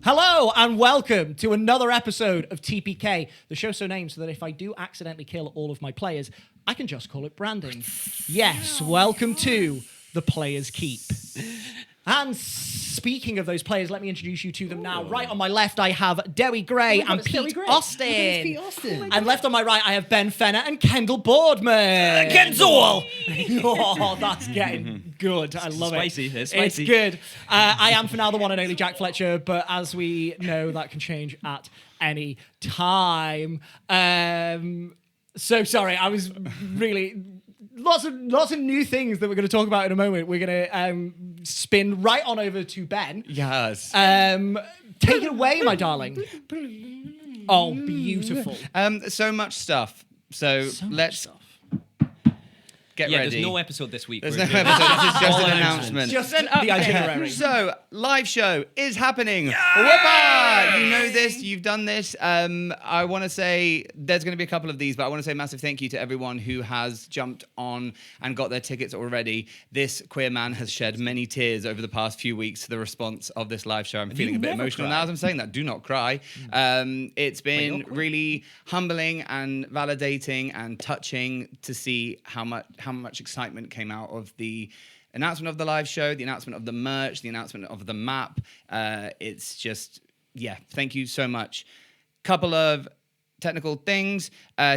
Hello and welcome to another episode of TPK, the show so named so that if I do accidentally kill all of my players, I can just call it branding. Yes, welcome to the Players Keep. And speaking of those players, let me introduce you to them now. Right on my left, I have Dewi Gray and Pete Austin. Pete Austin. And left on my right, I have Ben Fenner and Kendall Boardman. Kendall! Oh, that's getting good. I love Spicy. it. It's spicy. It's good. I am for now the one and only Jack Fletcher, but as we know, that can change at any time. So sorry, I was really... Lots of new things that we're going to talk about in a moment. We're going to spin right on over to Ben. Yes. Take it away, my darling. Oh, beautiful. So much stuff. So let's get ready. There's no episode this week. There's no episode. This is just All an announcement. Just the itinerary. So, live show is happening. Whoopah! You know this. You've done this. I want to say there's going to be a couple of these, but I want to say a massive thank you to everyone who has jumped on and got their tickets already. This queer man has shed many tears over the past few weeks to the response of this live show. I'm feeling a bit emotional now as I'm saying that. Do not cry. It's been really humbling and validating and touching to see how much excitement came out of the announcement of the live show, the announcement of the merch, the announcement of the map. It's just, thank you so much. Couple of technical things.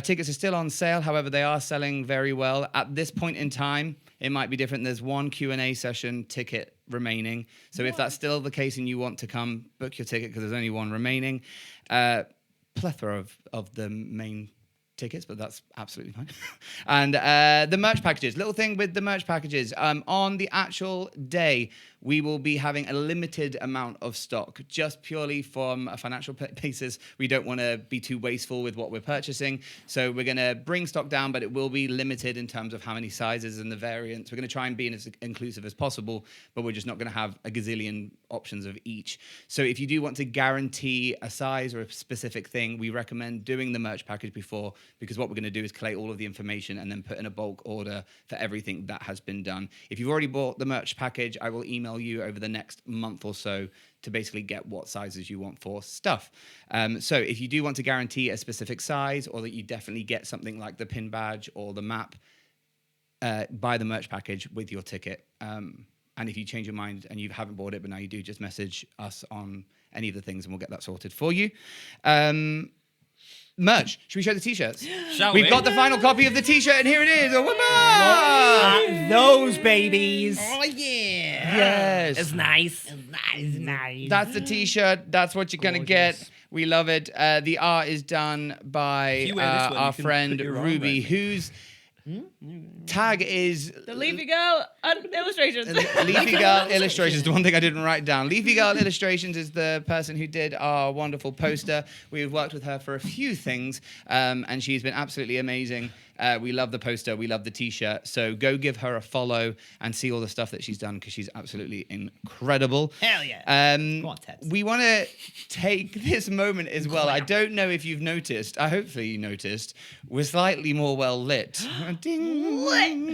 Tickets are still on sale. However, they are selling very well. At this point in time, it might be different. There's one Q&A session ticket remaining. So if that's still the case and you want to come, book your ticket because there's only one remaining. Plethora of the main tickets, but that's absolutely fine. And the merch packages. Little thing with the merch packages. On the actual day, we will be having a limited amount of stock, just purely from a financial basis. We don't want to be too wasteful with what we're purchasing. So we're going to bring stock down, but it will be limited in terms of how many sizes and the variants. We're going to try and be as inclusive as possible, but we're just not going to have a gazillion options of each. So if you do want to guarantee a size or a specific thing, we recommend doing the merch package before, because what we're going to do is collate all of the information and then put in a bulk order for everything that has been done. If you've already bought the merch package, I will email you over the next month or so to basically get what sizes you want for stuff. So if you do want to guarantee a specific size, or that you definitely get something like the pin badge or the map, buy the merch package with your ticket. And if you change your mind and you haven't bought it, but now you do, just message us on any of the things and we'll get that sorted for you. Merch. Should we show the t-shirts? We've got the final copy of the t-shirt, and here it is. Those babies. Oh, yeah. Yes. It's nice. It's nice. That's the t-shirt. That's what you're going to get. We love it. The art is done by our friend Ruby, whose tag is... The Leafy Girl Illustrations. Leafy Girl Illustrations, the one thing I didn't write down. Leafy Girl Illustrations is the person who did our wonderful poster. We've worked with her for a few things, and she's been absolutely amazing. We love the poster. We love the t-shirt. So go give her a follow and see all the stuff that she's done, because she's absolutely incredible. Hell yeah. Go on, Ted. We want to take this moment as well. I don't know if you've noticed. Hopefully you noticed. We're slightly more well lit. Ding.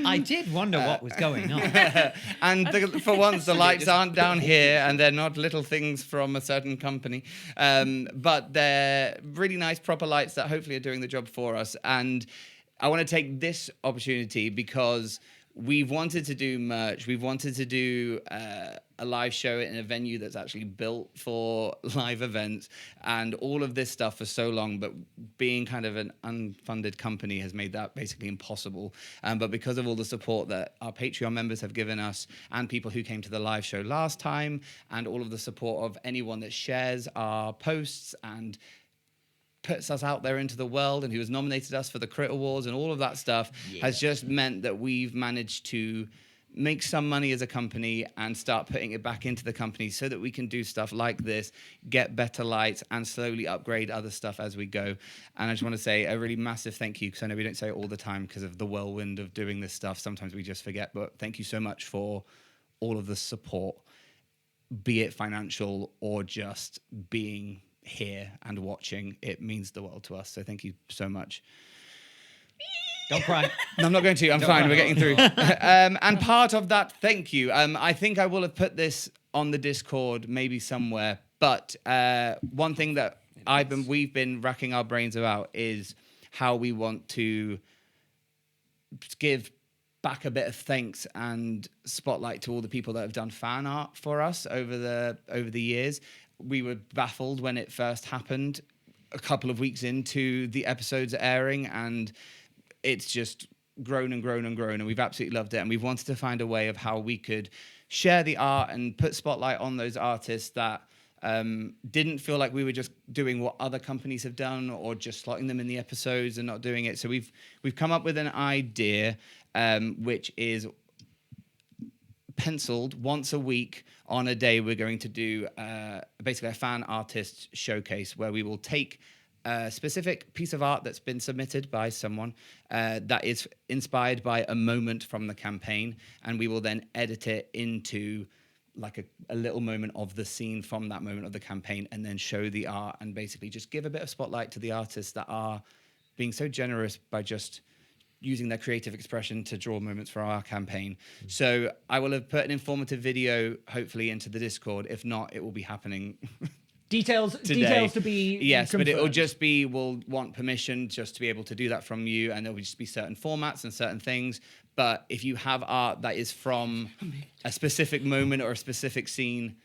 I did wonder what was going on. And for once, the lights aren't down here, and they're not little things from a certain company. But they're really nice, proper lights that hopefully are doing the job for us. And I want to take this opportunity because we've wanted to do merch. We've wanted to do a live show in a venue that's actually built for live events and all of this stuff for so long. But being kind of an unfunded company has made that basically impossible. But because of all the support that our Patreon members have given us and people who came to the live show last time, and all of the support of anyone that shares our posts and puts us out there into the world and who has nominated us for the Crit Awards and all of that stuff, has just meant that we've managed to make some money as a company and start putting it back into the company so that we can do stuff like this, get better lights, and slowly upgrade other stuff as we go. And I just want to say a really massive thank you, because I know we don't say it all the time because of the whirlwind of doing this stuff. Sometimes we just forget, but thank you so much for all of the support, be it financial or just being here and watching. It means the world to us, so thank you so much. Don't cry. No, I'm not going to. I'm fine. We're getting through. And part of that thank you, I think I will have put this on the Discord maybe somewhere, But one thing that we've been racking our brains about is how we want to give back a bit of thanks and spotlight to all the people that have done fan art for us over the years. We were baffled when it first happened a couple of weeks into the episodes airing, and it's just grown and grown and grown, and we've absolutely loved it. And we've wanted to find a way of how we could share the art and put spotlight on those artists that didn't feel like we were just doing what other companies have done or just slotting them in the episodes and not doing it. So we've come up with an idea, which is penciled once a week. On a day, we're going to do basically a fan artist showcase where we will take a specific piece of art that's been submitted by someone that is inspired by a moment from the campaign, and we will then edit it into like a little moment of the scene from that moment of the campaign, and then show the art and basically just give a bit of spotlight to the artists that are being so generous by just using their creative expression to draw moments for our campaign. So I will have put an informative video, hopefully, into the Discord. If not, it will be happening Details to be yes, confirmed. but it'll just be, we'll want permission just to be able to do that from you, and there'll just be certain formats and certain things. But if you have art that is from a specific moment or a specific scene,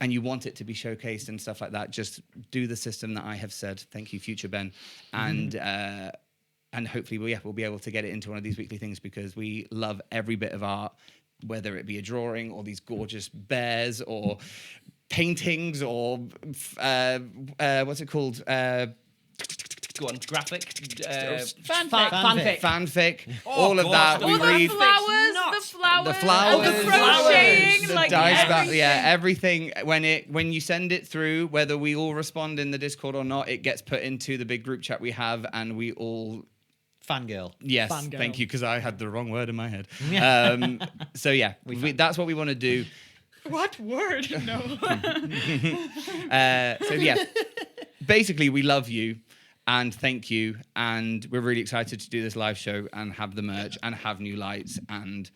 and you want it to be showcased and stuff like that, just do the system that I have said. Thank you, future Ben. And hopefully we'll be able to get it into one of these weekly things, because we love every bit of art, whether it be a drawing or these gorgeous bears or paintings or what's it called? Go on, graphic. Fanfic. All of that. We read the flowers, the flowers, the crocheting, the like dice everything. everything. When you send it through, whether we all respond in the Discord or not, it gets put into the big group chat we have, and we all Fangirl. yes, Fangirl. thank you, because I had the wrong word in my head. So yeah, that's what we want to do. What word? No. So yeah, basically we love you and thank you, and we're really excited to do this live show and have the merch and have new lights and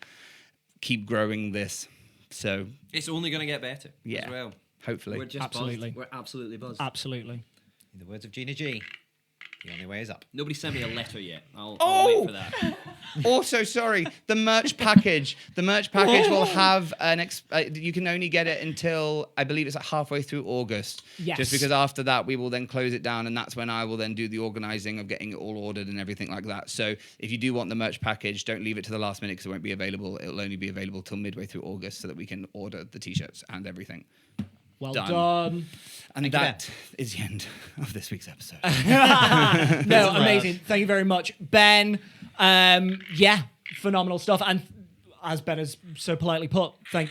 keep growing this. So It's only going to get better yeah, as well. hopefully. We're just Absolutely. buzzed. We're absolutely buzzed. Absolutely. In the words of Gina G, the only way is up. Nobody sent me a letter yet. I'll Oh! wait for that. Also, sorry, the merch package. The merch package will have an you can only get it until, I believe it's like halfway through August. Yes. Just because after that we will then close it down, and that's when I will then do the organizing of getting it all ordered and everything like that. So if you do want the merch package, don't leave it to the last minute, because it won't be available. It'll only be available till midway through August, so that we can order the t-shirts and everything. Well Done. done. And that is the end of this week's episode. No, amazing. Thank you very much, Ben. Yeah, phenomenal stuff. And as Ben has so beautifully put, thank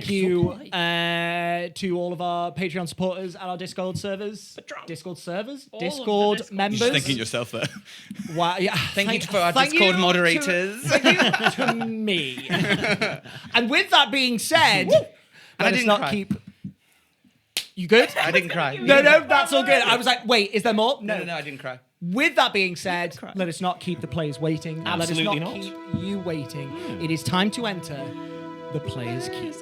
you to all of our Patreon supporters and our Discord servers. Discord members. Just thinking yourself there. Wow, yeah. Thank you for our Discord moderators. Thank you to me. And with that being said, I let us didn't not cry. keep. You good? I didn't cry. No, that's all good. I was like, wait, is there more? No, I didn't cry. With that being said, let us not keep the players waiting. Absolutely let us not not. keep you waiting. It is time to enter the players' keep.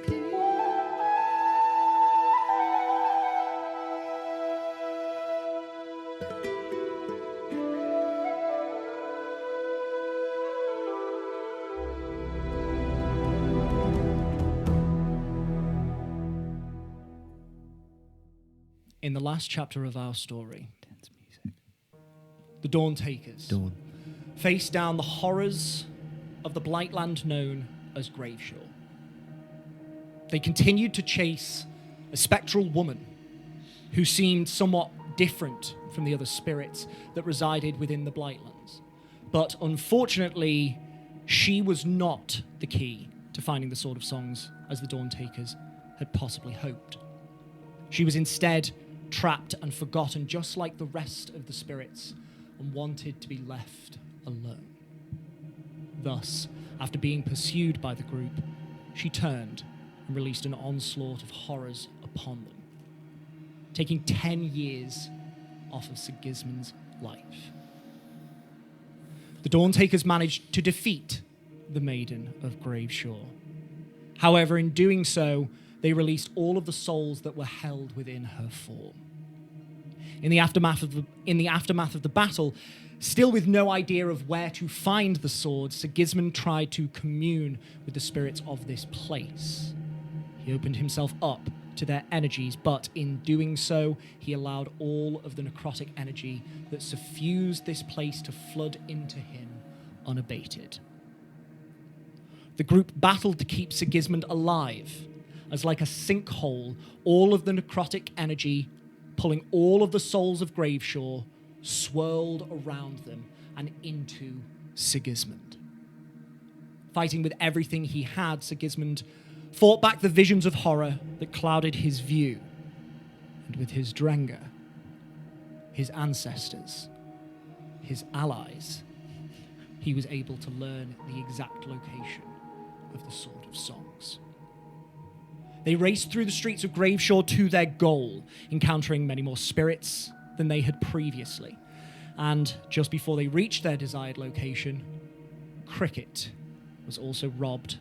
In the last chapter of our story, the Dawn Takers face down the horrors of the Blightland known as Graveshore. They continued to chase a spectral woman who seemed somewhat different from the other spirits that resided within the Blightlands. But unfortunately, she was not the key to finding the Sword of Songs as the Dawn Takers had possibly hoped. She was instead trapped and forgotten, just like the rest of the spirits, and wanted to be left alone. Thus, after being pursued by the group, she turned and released an onslaught of horrors upon them, taking 10 years off of Sigismund's life. The Dawn Takers managed to defeat the Maiden of Graveshore, However, in doing so, they released all of the souls that were held within her form. In the aftermath of the battle, still with no idea of where to find the sword, Sigismund tried to commune with the spirits of this place. He opened himself up to their energies, but in doing so, he allowed all of the necrotic energy that suffused this place to flood into him unabated. The group battled to keep Sigismund alive, as like a sinkhole, all of the necrotic energy, pulling all of the souls of Graveshaw, swirled around them and into Sigismund. Fighting with everything he had, Sigismund fought back the visions of horror that clouded his view, and with his Drenga, his ancestors, his allies, he was able to learn the exact location of the Sword of Songs. They raced through the streets of Graveshaw to their goal, encountering many more spirits than they had previously. And just before they reached their desired location, Cricket was also robbed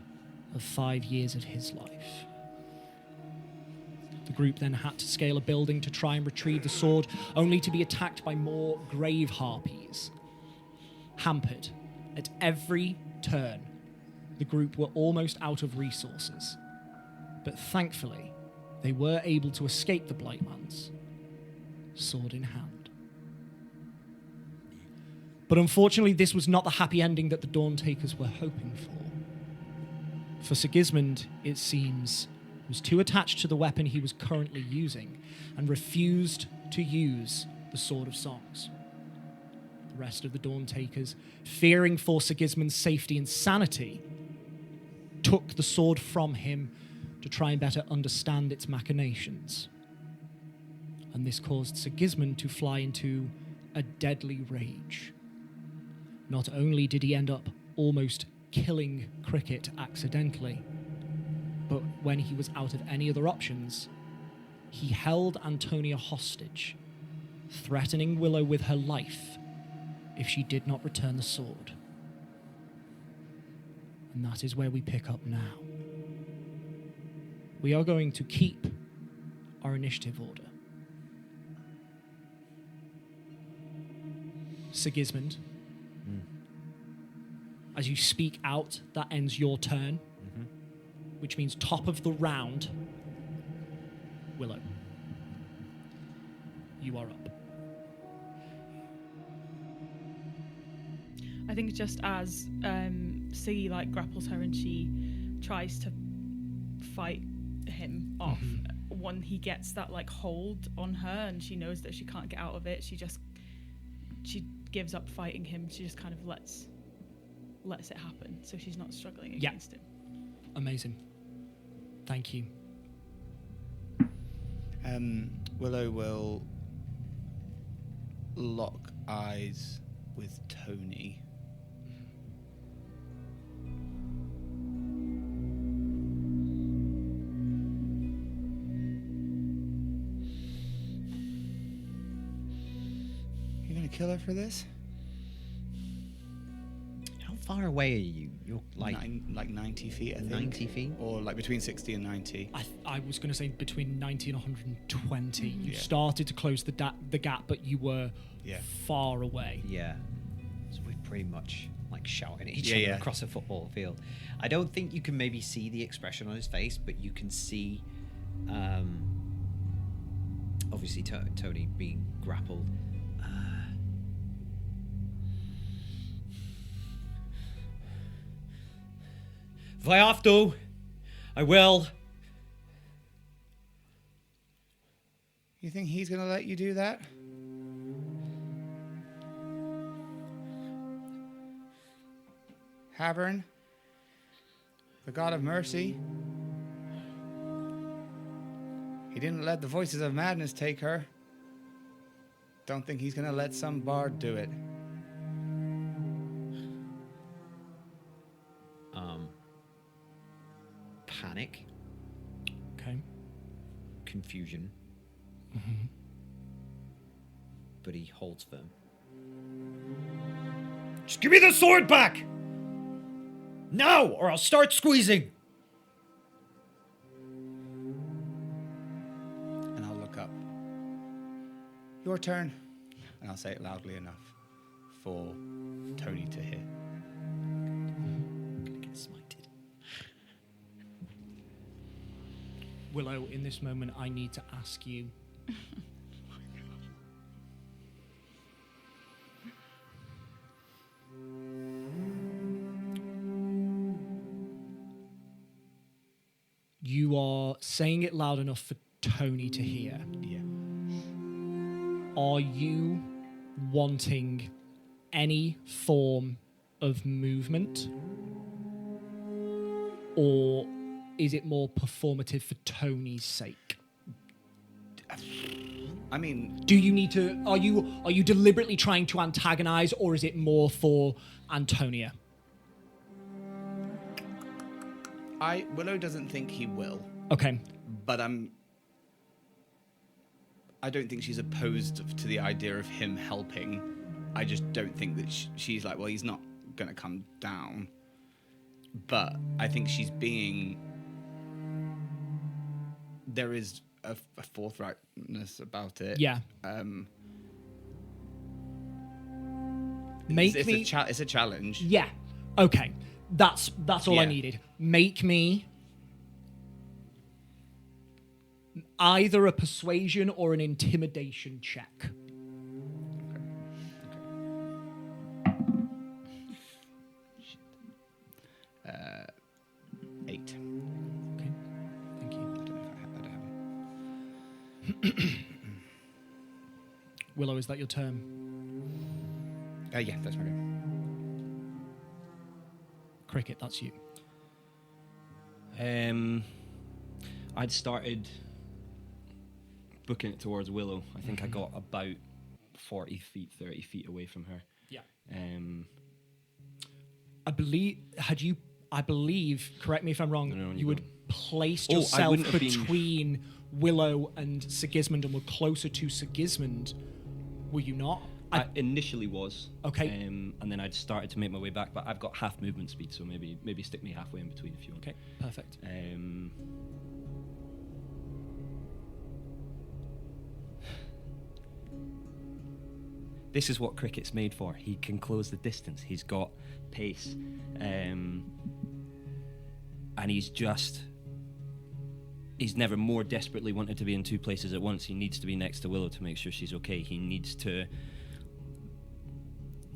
of 5 years of his life. The group then had to scale a building to try and retrieve the sword, only to be attacked by more grave harpies. Hampered at every turn, the group were almost out of resources. But thankfully, they were able to escape the Blightlands, sword in hand. But unfortunately, this was not the happy ending that the Dawntakers were hoping for. For Sigismund, it seems, was too attached to the weapon he was currently using and refused to use the Sword of Songs. The rest of the Dawntakers, fearing for Sigismund's safety and sanity, took the sword from him to try and better understand its machinations. And this caused Sigismund to fly into a deadly rage. Not only did he end up almost killing Cricket accidentally, but when he was out of any other options, he held Antonia hostage, threatening Willow with her life if she did not return the sword. And that is where we pick up now. We are going to keep our initiative order. Sigismund, as you speak out, that ends your turn, which means top of the round, Willow. You are up. I think just as Siggy grapples her and she tries to fight him off, when he gets that hold on her and she knows that she can't get out of it, she gives up fighting him. She just kind of lets it happen, so she's not struggling against him. Amazing. Thank you. Willow will lock eyes with Tony. You gonna kill her for this? How far away are you? You're like 90 feet, I think. 90 feet? Or between 60 and 90. I was going to say between 90 and 120. You Yeah. started to close the gap, but you were far away. Yeah. So we're pretty much shouting at each Yeah, other yeah. across a football field. I don't think you can maybe see the expression on his face, but you can see, obviously, Tony being grappled. If I have to, I will. You think he's gonna let you do that? Havern, the god of mercy. He didn't let the voices of madness take her. Don't think he's gonna let some bard do it. Panic, Okay. confusion, but he holds firm. Just give me the sword back! Now, or I'll start squeezing! up. Your turn. And I'll say it loudly enough for Tony to hear. I'm gonna get smited. Willow, in this moment, I need to ask you. You are saying it loud enough for Tony to hear. Yeah. Are you wanting any form of movement? Or is it more performative for Tony's sake? I mean, Do you need to are you deliberately trying to antagonize, or is it more for Antonia? Willow doesn't think he will, Okay. but I don't think she's opposed to the idea of him helping. I just don't think that she's like, well, he's not going to come down. But I think she's being... There is a forthrightness about it. Yeah. It's a challenge. Yeah. Okay. That's all I Yeah. needed. Make me either a persuasion or an intimidation check. Okay. 8. Okay. Thank you. I don't know if I have it. Willow, is that your turn? Yeah, that's my go. Cricket, that's you. I'd started booking it towards Willow. I think I got about 40 feet, 30 feet away from her. Yeah. I I believe, correct me if I'm wrong, No, you go had on. placed Oh, I yourself wouldn't have been- between Willow and Sigismund and were closer to Sigismund. Were you not? I initially was. Okay. And then I'd started to make my way back, but I've got half movement speed, so maybe stick me halfway in between if you want. Okay, perfect. This is what cricket's made for. He can close the distance. He's got pace. And he's never more desperately wanted to be in two places at once. He needs to be next to Willow to make sure she's okay. He needs to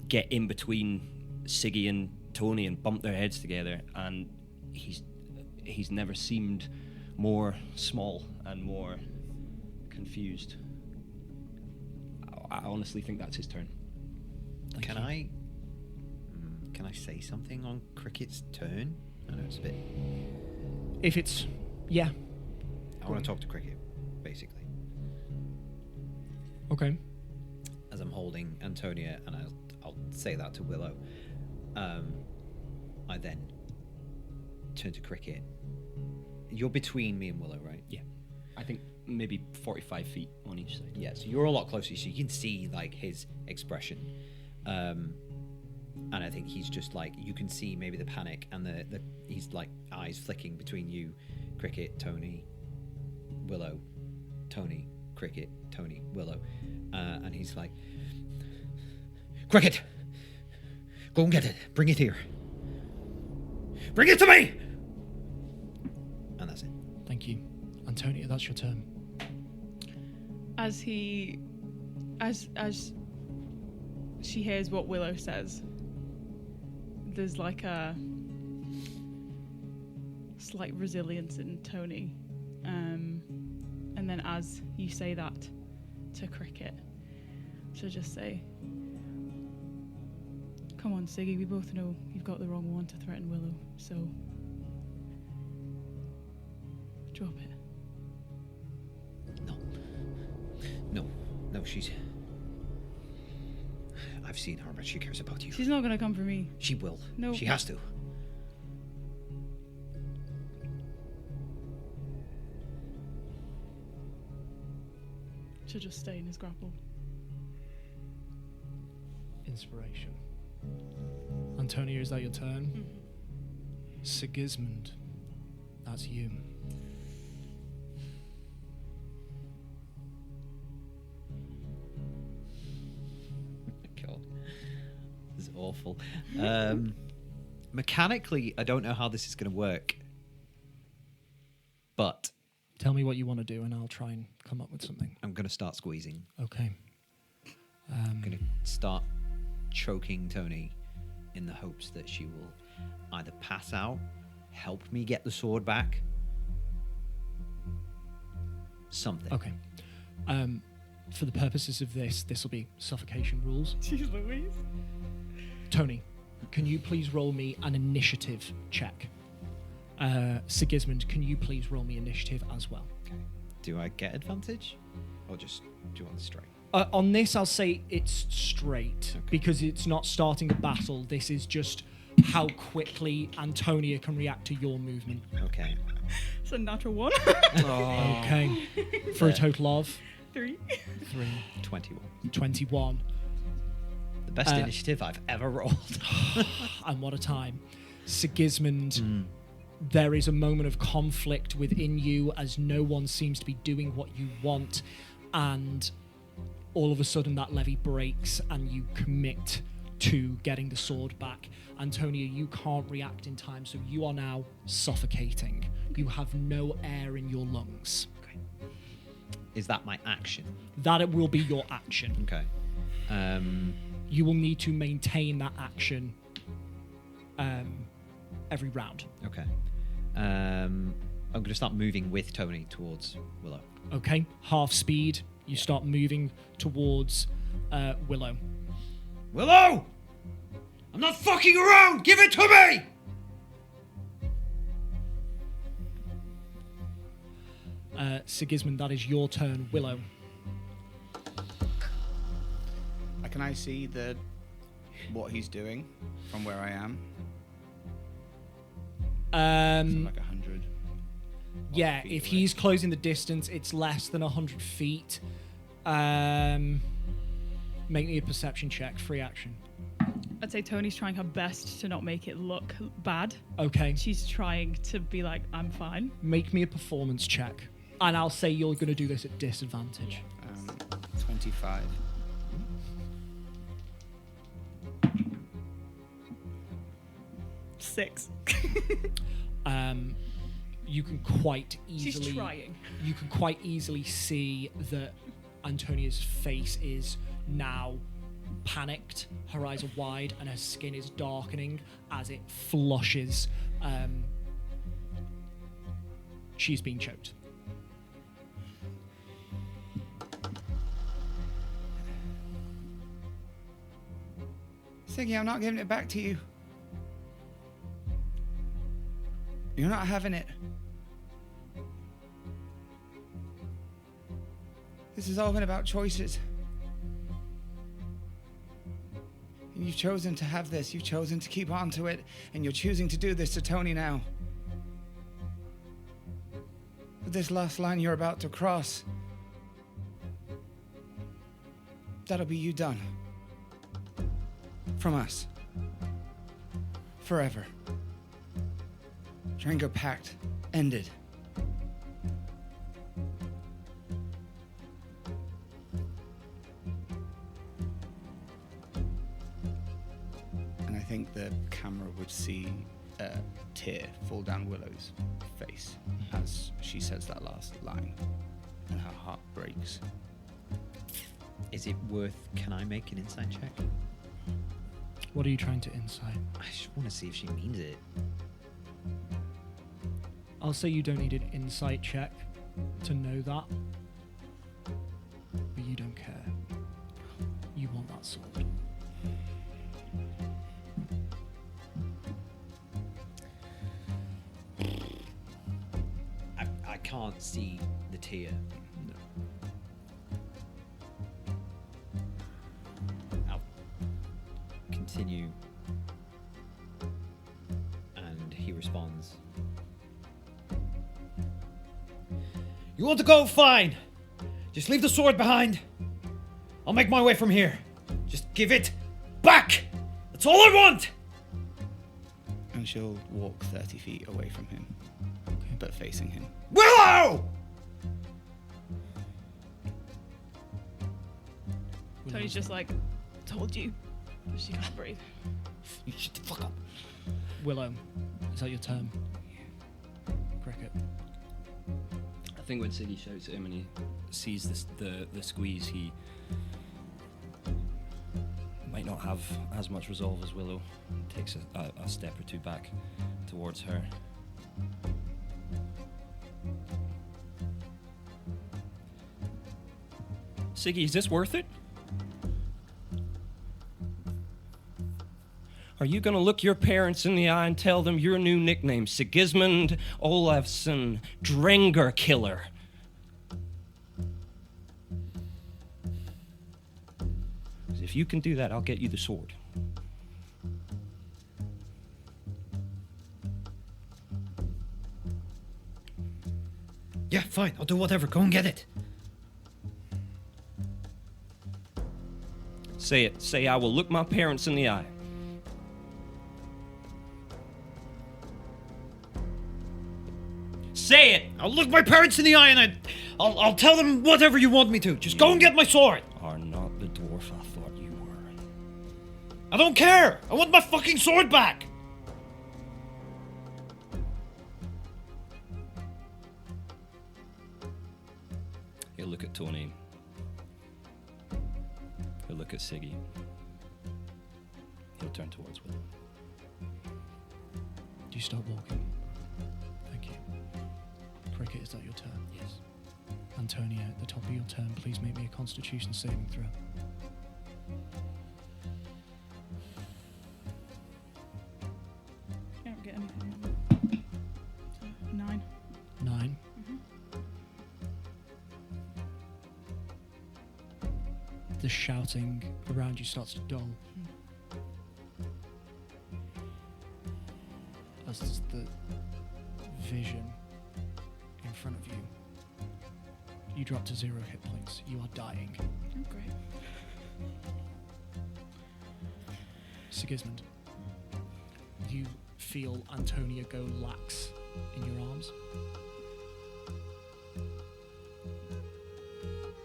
get in between Siggy and Tony and bump their heads together. And he's never seemed more small and more confused. I honestly think that's his turn. Can I say something on Cricket's turn? I know it's a bit... If it's... Yeah. I want to talk to Cricket, basically. Okay. As I'm holding Antonia, and I'll say that to Willow. I then turn to Cricket. You're between me and Willow, right? Yeah. I think maybe 45 feet on each side. Yeah, so you're a lot closer, so you can see like his expression. And I think he's just like, you can see maybe the panic and the he's like eyes flicking between you, Cricket, Tony, Willow, Tony, Cricket, Tony, Willow. And he's like, Cricket, go and get it. Bring it here. Bring it to me! And that's it. Thank you. Antonia, that's your turn. As she hears what Willow says, there's like a slight resilience in Tony. And then as you say that to Cricket, she'll just say, come on, Siggy, we both know you've got the wrong one to threaten Willow, so drop it. No, she's... I've seen her, but she cares about you. She's not gonna come for me. She will. No. She has to. She'll just stay in his grapple. Inspiration. Antonia, is that your turn? Mm-hmm. Sigismund, that's you. awful. Mechanically, I don't know how this is going to work. But Tell me what you want to do, and I'll try and come up with something. I'm going to start squeezing. Okay. I'm going to start choking Tony in the hopes that she will either pass out, help me get the sword back, something. Okay. For the purposes of this will be suffocation rules. Jeez Louise. Tony, can you please roll me an initiative check? Sigismund, can you please roll me initiative as well? Okay. Do I get advantage? Or just do you want the straight? On this, I'll say it's straight, Okay. because it's not starting a battle. This is just how quickly Antonia can react to your movement. Okay. It's a natural 1. Okay. For a total of 3. 3, 21. 21. The best initiative I've ever rolled. And what a time. Sigismund, there is a moment of conflict within you as no one seems to be doing what you want, and all of a sudden that levy breaks and you commit to getting the sword back. Antonia, you can't react in time, so you are now suffocating. You have no air in your lungs. Is that my action? That it will be your action. Okay. You will need to maintain that action every round. Okay. I'm going to start moving with Tony towards Willow. Okay, half speed. You start moving towards Willow. Willow! I'm not fucking around! Give it to me! Sigismund, that is your turn. Willow. Can I see what he's doing from where I am? Like 100. Yeah, feet if away. he's closing the distance, it's less than 100 feet. Make me a perception check, free action. I'd say Tony's trying her best to not make it look bad. Okay, She's trying to be like, I'm fine. make me a performance check. And I'll say you're going to do this at disadvantage. 25. Six. You can quite easily... She's trying. You can quite easily see that Antonia's face is now panicked, her eyes are wide, and her skin is darkening as it flushes. She's being choked. Siggy, I'm not giving it back to you. You're not having it. This has all been about choices. And you've chosen to have this. You've chosen to keep on to it. And you're choosing to do this to Tony now. But this last line you're about to cross, that'll be you done. From us. Forever. Drango Pact ended. And I think the camera would see a tear fall down Willow's face as she says that last line, and her heart breaks. Is it worth... Can I make an insight check? What are you trying to insight? I just want to see if she means it. I'll say you don't need an insight check to know that. But you don't care. You want that sword. I can't see the tear. No. I'll continue. And he responds. You want to go? Fine. Just leave the sword behind. I'll make my way from here. Just give it back. That's all I want. And she'll walk 30 feet away from him, but facing him. Willow! Tony's just like, told you. She can't breathe. You shut the fuck up. Willow, is that your turn? Cricket. I think when Siggy shouts at him and he sees this, the squeeze, he might not have as much resolve as Willow. Takes a step or two back towards her. Siggy, is this worth it? Are you gonna look your parents in the eye and tell them your new nickname, Sigismund Olafsson, Drenger Killer? 'Cause if you can do that, I'll get you the sword. Yeah, fine. I'll do whatever. Go and get it. Say it. Say, I will look my parents in the eye. Say it! I'll look my parents in the eye and I'll tell them whatever you want me to. Just go and get my sword. Are not the dwarf I thought you were. I don't care. I want my fucking sword back. He'll look at Tony. He'll look at Siggy. He'll turn towards Will. Do you start walking? Thank you. Cricket, is that your turn? Yes. Antonia, at the top of your turn, please make me a Constitution saving throw. I don't get anything. So, 9. 9. The shouting around you starts to dull. As does the vision in front of you. You drop to 0 hit points. You are dying. Oh, great. Sigismund, you feel Antonia go lax in your arms.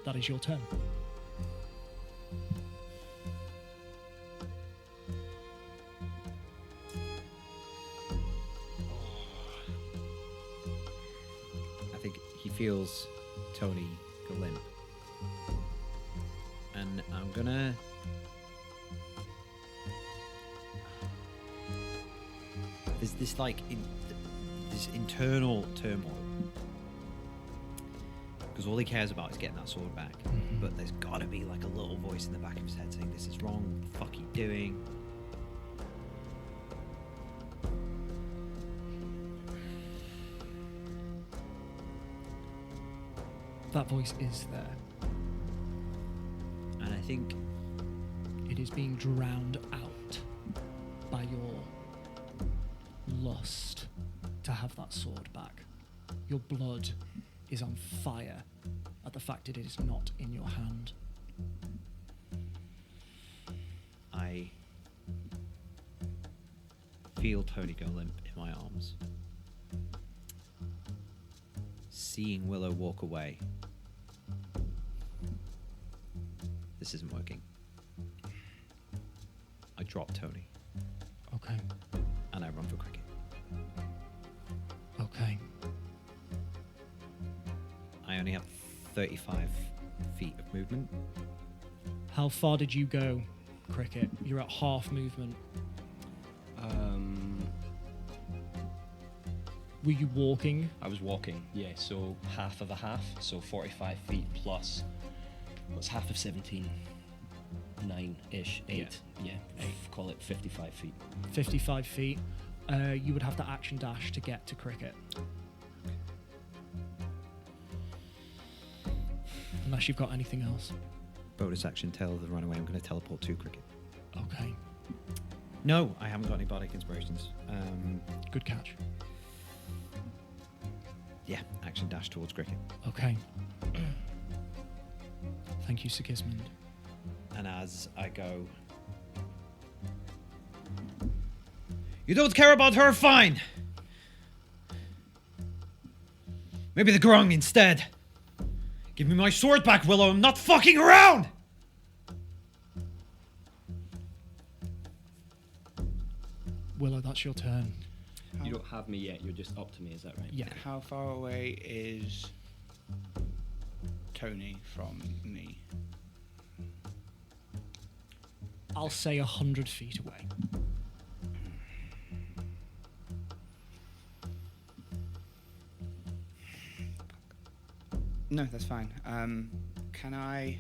That is your turn. I think he feels Tony go limp. And I'm gonna... There's this this internal turmoil. Because all he cares about is getting that sword back. But there's gotta be like a little voice in the back of his head saying, this is wrong, what the fuck are you doing? That voice is there. And I think It is being drowned out by your lust to have that sword back. Your blood is on fire at the fact that it is not in your hand. I feel Tony go limp in my arms. Seeing Willow walk away. This isn't working. I drop Tony Okay. and I run for Cricket. Okay. I only have 35 feet of movement. How far did you go, Cricket? You're at half movement. Were you walking? I was walking, yeah, so half of a half, so 45 feet plus, what's half of 17? 9-ish, 8, yeah, call it 55 feet. 55 feet. You would have to action dash to get to Cricket. Unless you've got anything else. Bonus action, tell the runaway I'm going to teleport to Cricket. Okay. No, I haven't got any bardic inspirations. Good catch. Yeah, action dash towards Cricket. Okay. Thank you, Sigismund. And as I go... You don't care about her? Fine! Maybe the grung instead. Give me my sword back, Willow. I'm not fucking around! Willow, that's your turn. You don't have me yet. You're just up to me. Is that right? Yeah. How far away is Tony from me? I'll say 100 feet away. No, that's fine. Can I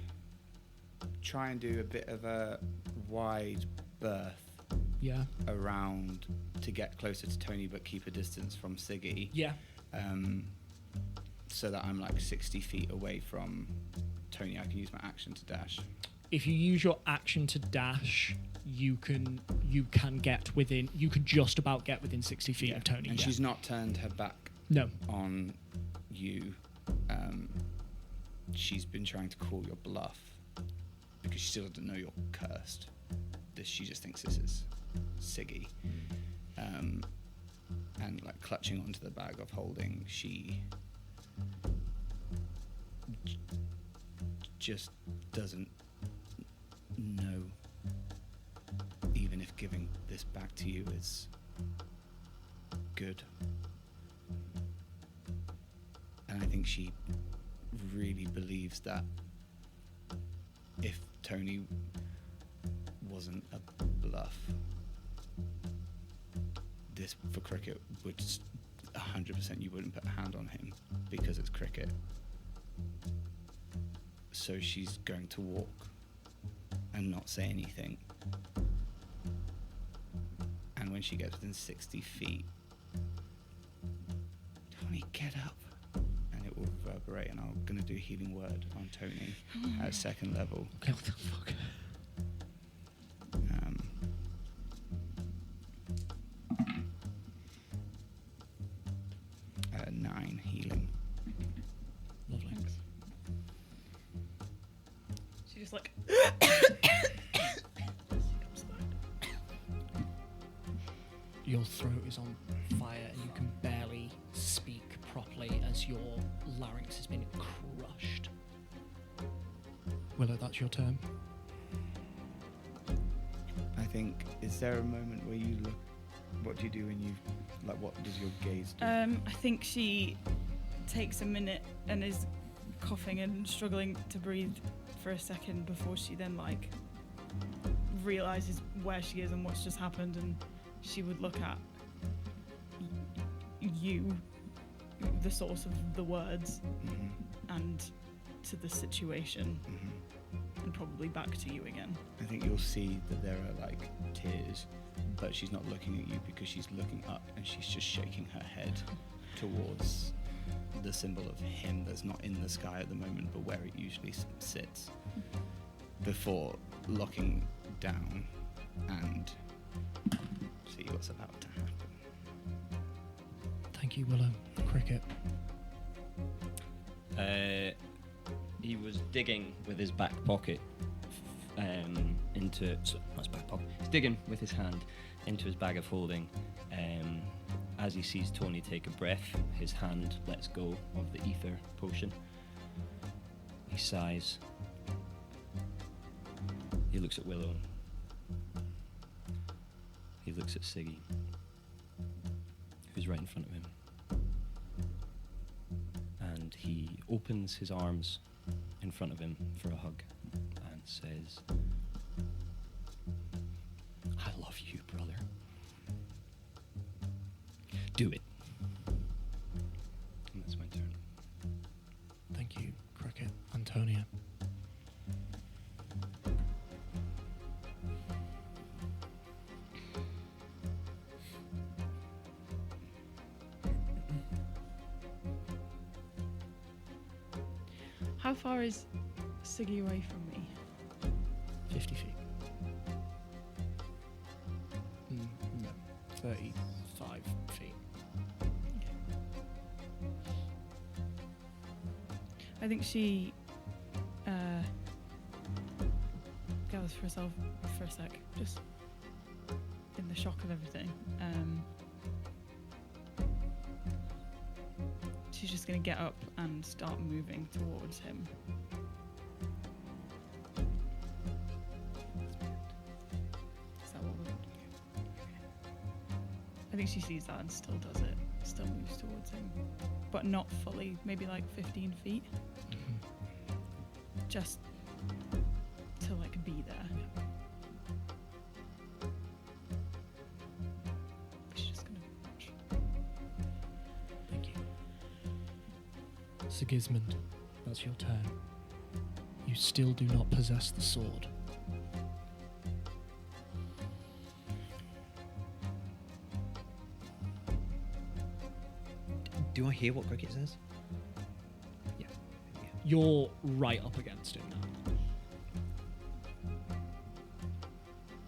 try and do a bit of a wide berth Yeah. around to get closer to Tony but keep a distance from Siggy? Yeah. So that I'm like 60 feet away from Tony. I can use my action to dash. If you use your action to dash, you can get within. You could just about get within 60 feet of Tony. And yeah. she's not turned her back No. on you. She's been trying to call your bluff because she still doesn't know you're cursed. She just thinks this is Siggy. And like clutching onto the bag of holding, she just doesn't know, even if giving this back to you is good. And I think she really believes that if Tony wasn't a bluff, this for Cricket would 100% you wouldn't put a hand on him because it's Cricket. So she's going to walk and not say anything. And when she gets within 60 feet, Tony, get up. And it will reverberate, and I'm going to do healing word on Tony at second level. Okay, what the fuck? 9 healing. Lovely. Thanks. She just like. Your throat is on fire and you can barely speak properly as your larynx has been crushed. Willow, that's your turn. I think, is there a moment where you look, what do you do when you, like, what does your gaze do? I think she takes a minute and is coughing and struggling to breathe for a second before she then like realizes where she is and what's just happened, and she would look at you, the source of the words, and to the situation, and probably back to you again. I think you'll see that there are like tears, but she's not looking at you because she's looking up and she's just shaking her head towards the symbol of him that's not in the sky at the moment, but where it usually sits, before locking down and see what's about to happen. Thank you, Willow. Cricket. He was digging with his back pocket into not his back pocket. He's digging with his hand into his bag of holding. As he sees Tony take a breath, his hand lets go of the ether potion. He sighs. He looks at Willow. He looks at Siggy, who's right in front of him. And he opens his arms in front of him for a hug and says, I love you, brother. Do it. And that's my turn. Thank you, Cricket. Antonia. How far is Siggy away from me? 50 feet. No. 35 feet. I think she gathers for herself for a sec, just in the shock of everything. She's just going to get up and start moving towards him. Is that what we're doing? think she sees that and still does it. Still moves towards him, but not fully. Maybe like 15 feet, just to like be there. She's just gonna watch. Thank you. Sigismund, that's your turn. You still do not possess the sword. Do I hear what Cricket says? Yeah. You're right up against him now.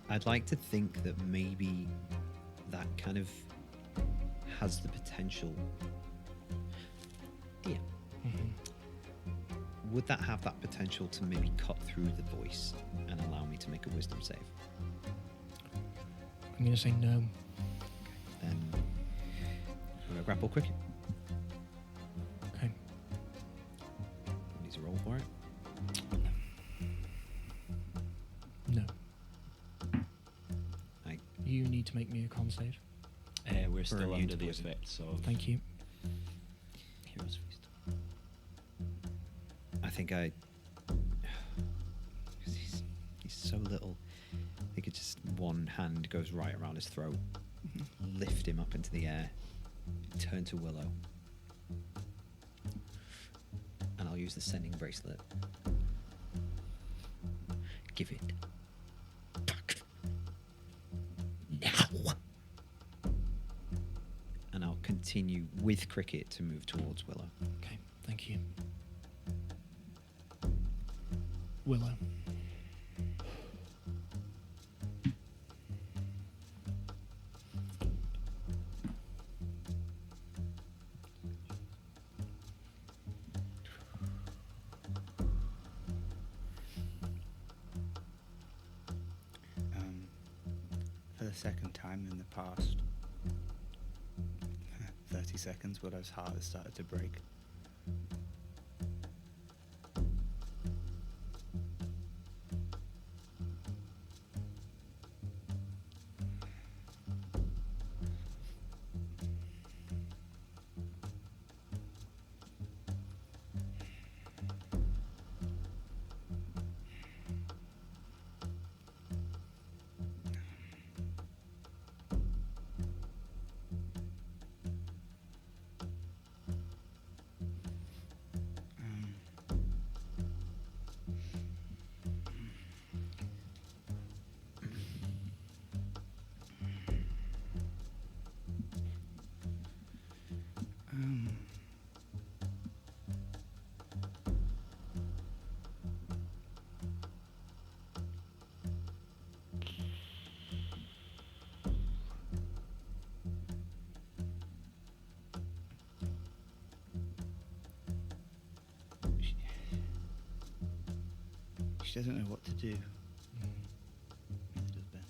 I'd like to think that maybe that kind of has the potential. Yeah. Would that have that potential to maybe cut through the voice and allow me to make a wisdom save? I'm going to say no. Then I'm going to grapple Cricket. Okay. Needs a roll for it. No. I You need to make me a con save. We're still immune under to the poison. effects of Thank you. Hero's Feast. I think he's so little. I think it's just one hand goes right around his throat, lift him up into the air, turn to Willow, and I'll use the sending bracelet. Give it back now. And I'll continue with Cricket to move towards Willow. Okay, thank you. Willow. For the second time in the past 30 seconds, Willow's heart has started to break. She doesn't know what to do. Does Ben?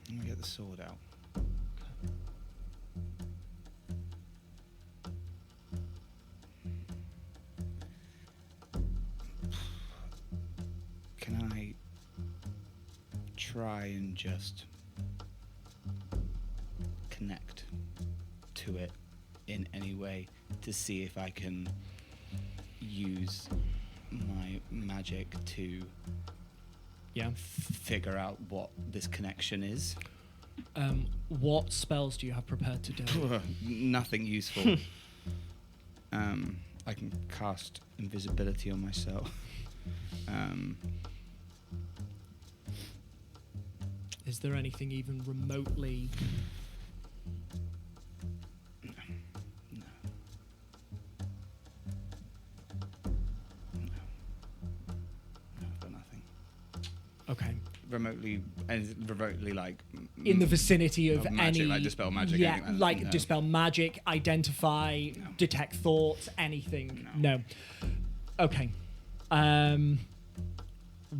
I'm gonna get the sword out. Can I try and just connect to it in any way to see if I can use my magic to Yeah. figure out what this connection is? What spells do you have prepared to do? Nothing useful. I can cast invisibility on myself. Is there anything even remotely... No. No, I've got nothing. Okay. Remotely like In the vicinity of magic, any... like dispel magic. Yeah, anything like that. No. dispel magic, identify, No. detect thoughts, anything. No. No. Okay.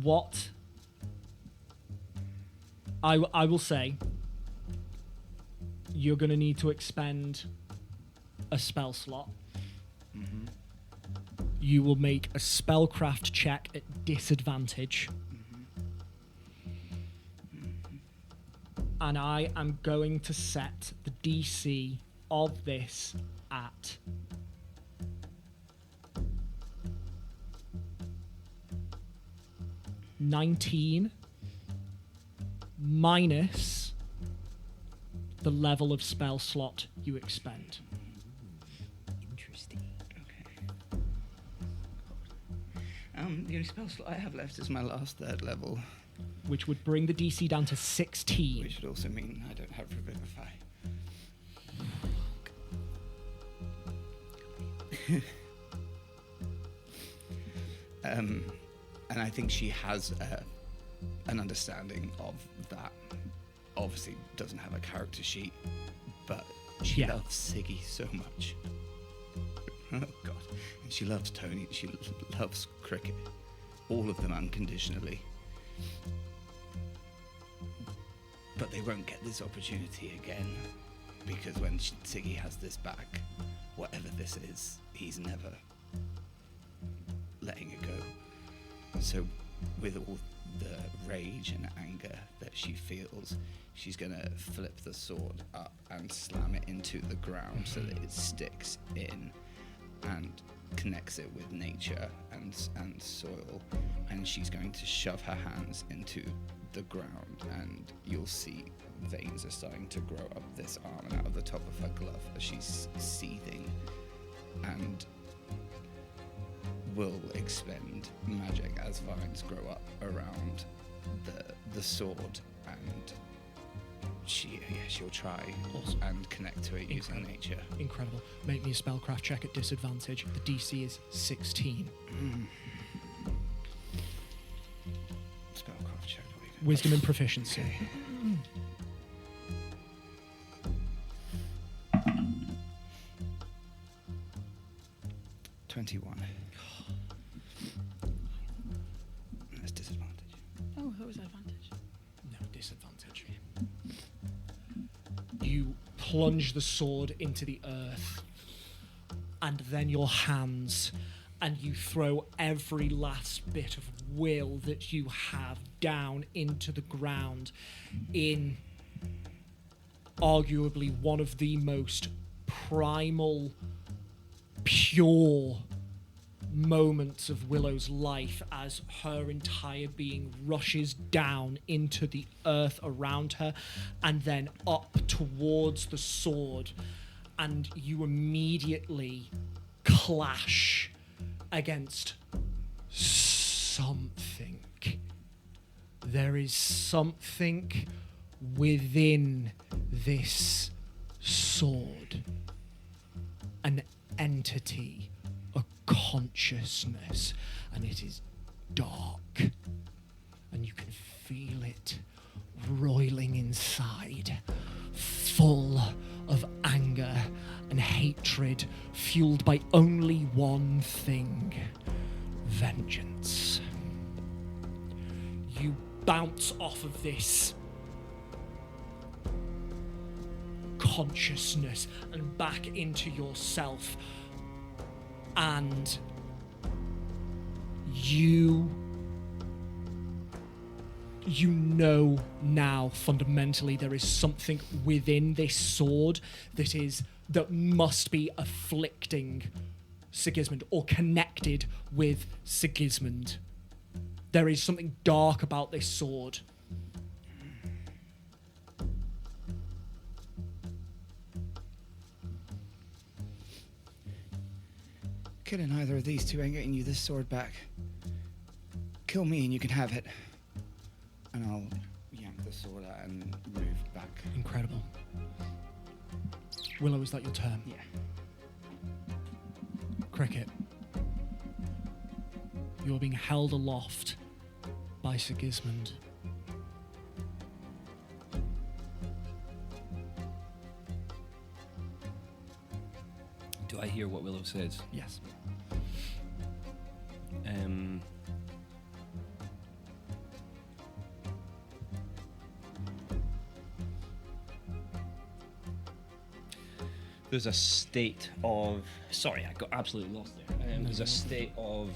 What... I will say you're going to need to expend a spell slot. You will make a spellcraft check at disadvantage. And I am going to set the DC of this at 19 minus the level of spell slot you expend. Interesting. Okay. The only spell slot I have left is my last 3rd level, Which would bring the DC down to 16. which would also mean I don't have Revivify. And I think she has an understanding of that. Obviously, doesn't have a character sheet, but she Yeah. loves Siggy so much. Oh God! And she loves Tony. She loves Cricket. All of them unconditionally. But they won't get this opportunity again, because when Siggy has this back, whatever this is, he's never letting it go. So with all the rage and anger that she feels, she's gonna flip the sword up and slam it into the ground so that it sticks in and connects it with nature and soil, and she's going to shove her hands into the ground, and you'll see veins are starting to grow up this arm and out of the top of her glove as she's seething, and will expend magic as vines grow up around the sword, and she'll try Awesome. and connect to it using Incredible. nature. Incredible. Make me a spellcraft check at disadvantage. The DC is 16. Spellcraft check, please. Wisdom and proficiency. 21. That's disadvantage. Oh, that was advantage. No disadvantage. You plunge the sword into the earth, and then your hands, and you throw every last bit of will that you have down into the ground in arguably one of the most primal, pure moments of Willow's life, as her entire being rushes down into the earth around her and then up towards the sword, and you immediately clash against something. There is something within this sword, an entity, a consciousness, and it is dark, and you can feel it roiling inside, full of anger and hatred, fueled by only one thing: vengeance. You bounce off of this consciousness and back into yourself, and you know now fundamentally there is something within this sword that must be afflicting Sigismund, or connected with Sigismund. There is something dark about this sword. Killing either of these two ain't getting you this sword back. Kill me and you can have it. And I'll yank the sword out and move back. Incredible. Willow, is that your turn? Yeah. Cricket. You're being held aloft by Sigismund. Do I hear what Willow says? Yes. There's a state of. Sorry, I got absolutely lost there. There's a state of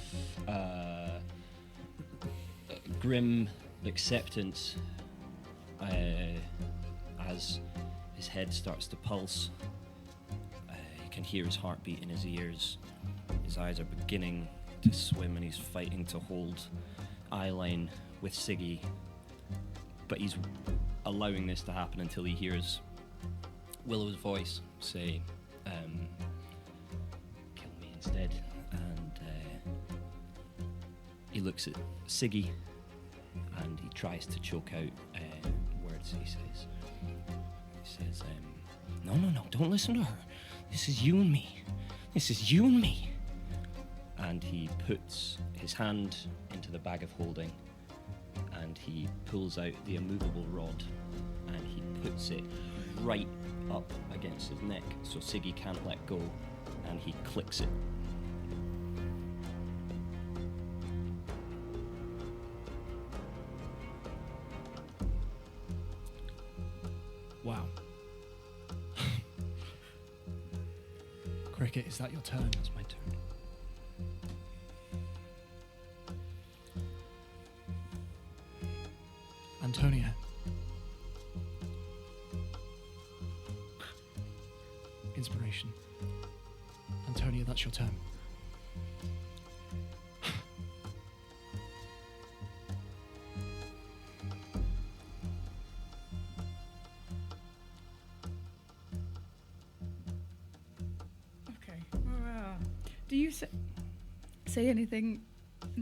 grim acceptance as his head starts to pulse. You can hear his heartbeat in his ears. His eyes are beginning to swim, and he's fighting to hold eye line with Siggy. But he's allowing this to happen until he hears Willow's voice say, kill me instead. And he looks at Siggy and he tries to choke out words. He says, no, don't listen to her. This is you and me. This is you and me. And he puts his hand into the bag of holding and he pulls out the immovable rod and he puts it right up against his neck so Siggy can't let go, and he clicks it. Wow. Cricket, is that your turn? That's my turn. Antonia. Inspiration. Antonia, that's your turn. Okay. Do you say anything?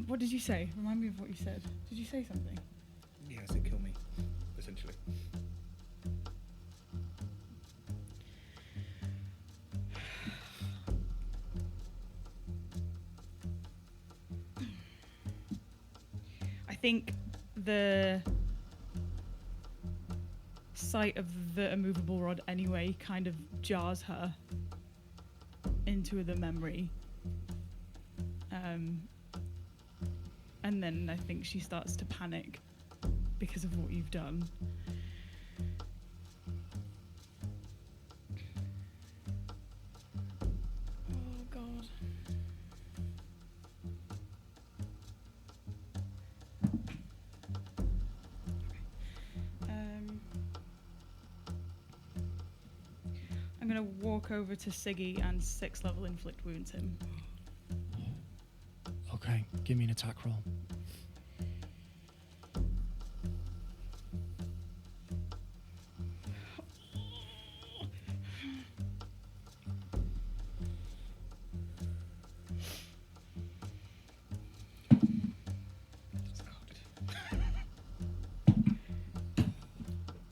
What did you say? Remind me of what you said. Did you say something? Yeah, I said kill me, essentially. I think the sight of the immovable rod anyway kind of jars her into the memory. And then I think she starts to panic because of what you've done. Oh God. I'm gonna walk over to Siggy and 6th level inflict wounds him. Okay, give me an attack roll.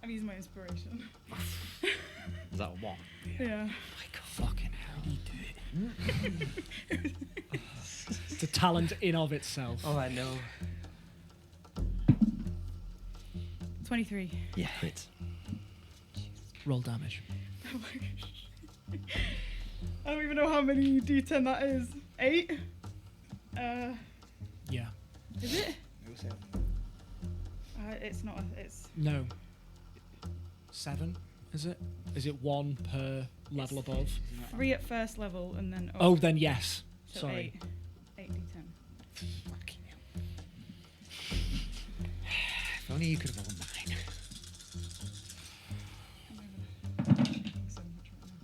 I'm using my inspiration. Is that a 1? Yeah. Fucking hell. It's a talent in of itself. Oh, I know. 23. Yeah, hits. Roll damage. Oh my gosh. I don't even know how many D10 that is. 8? Yeah. Is it? It's not. It's No. 7, is it? Is it 1 per level above? 3 at 1st level and then. Oh, then yes. So Sorry. 8 D10. Fucking hell. If only you could have rolled 9. So much right now.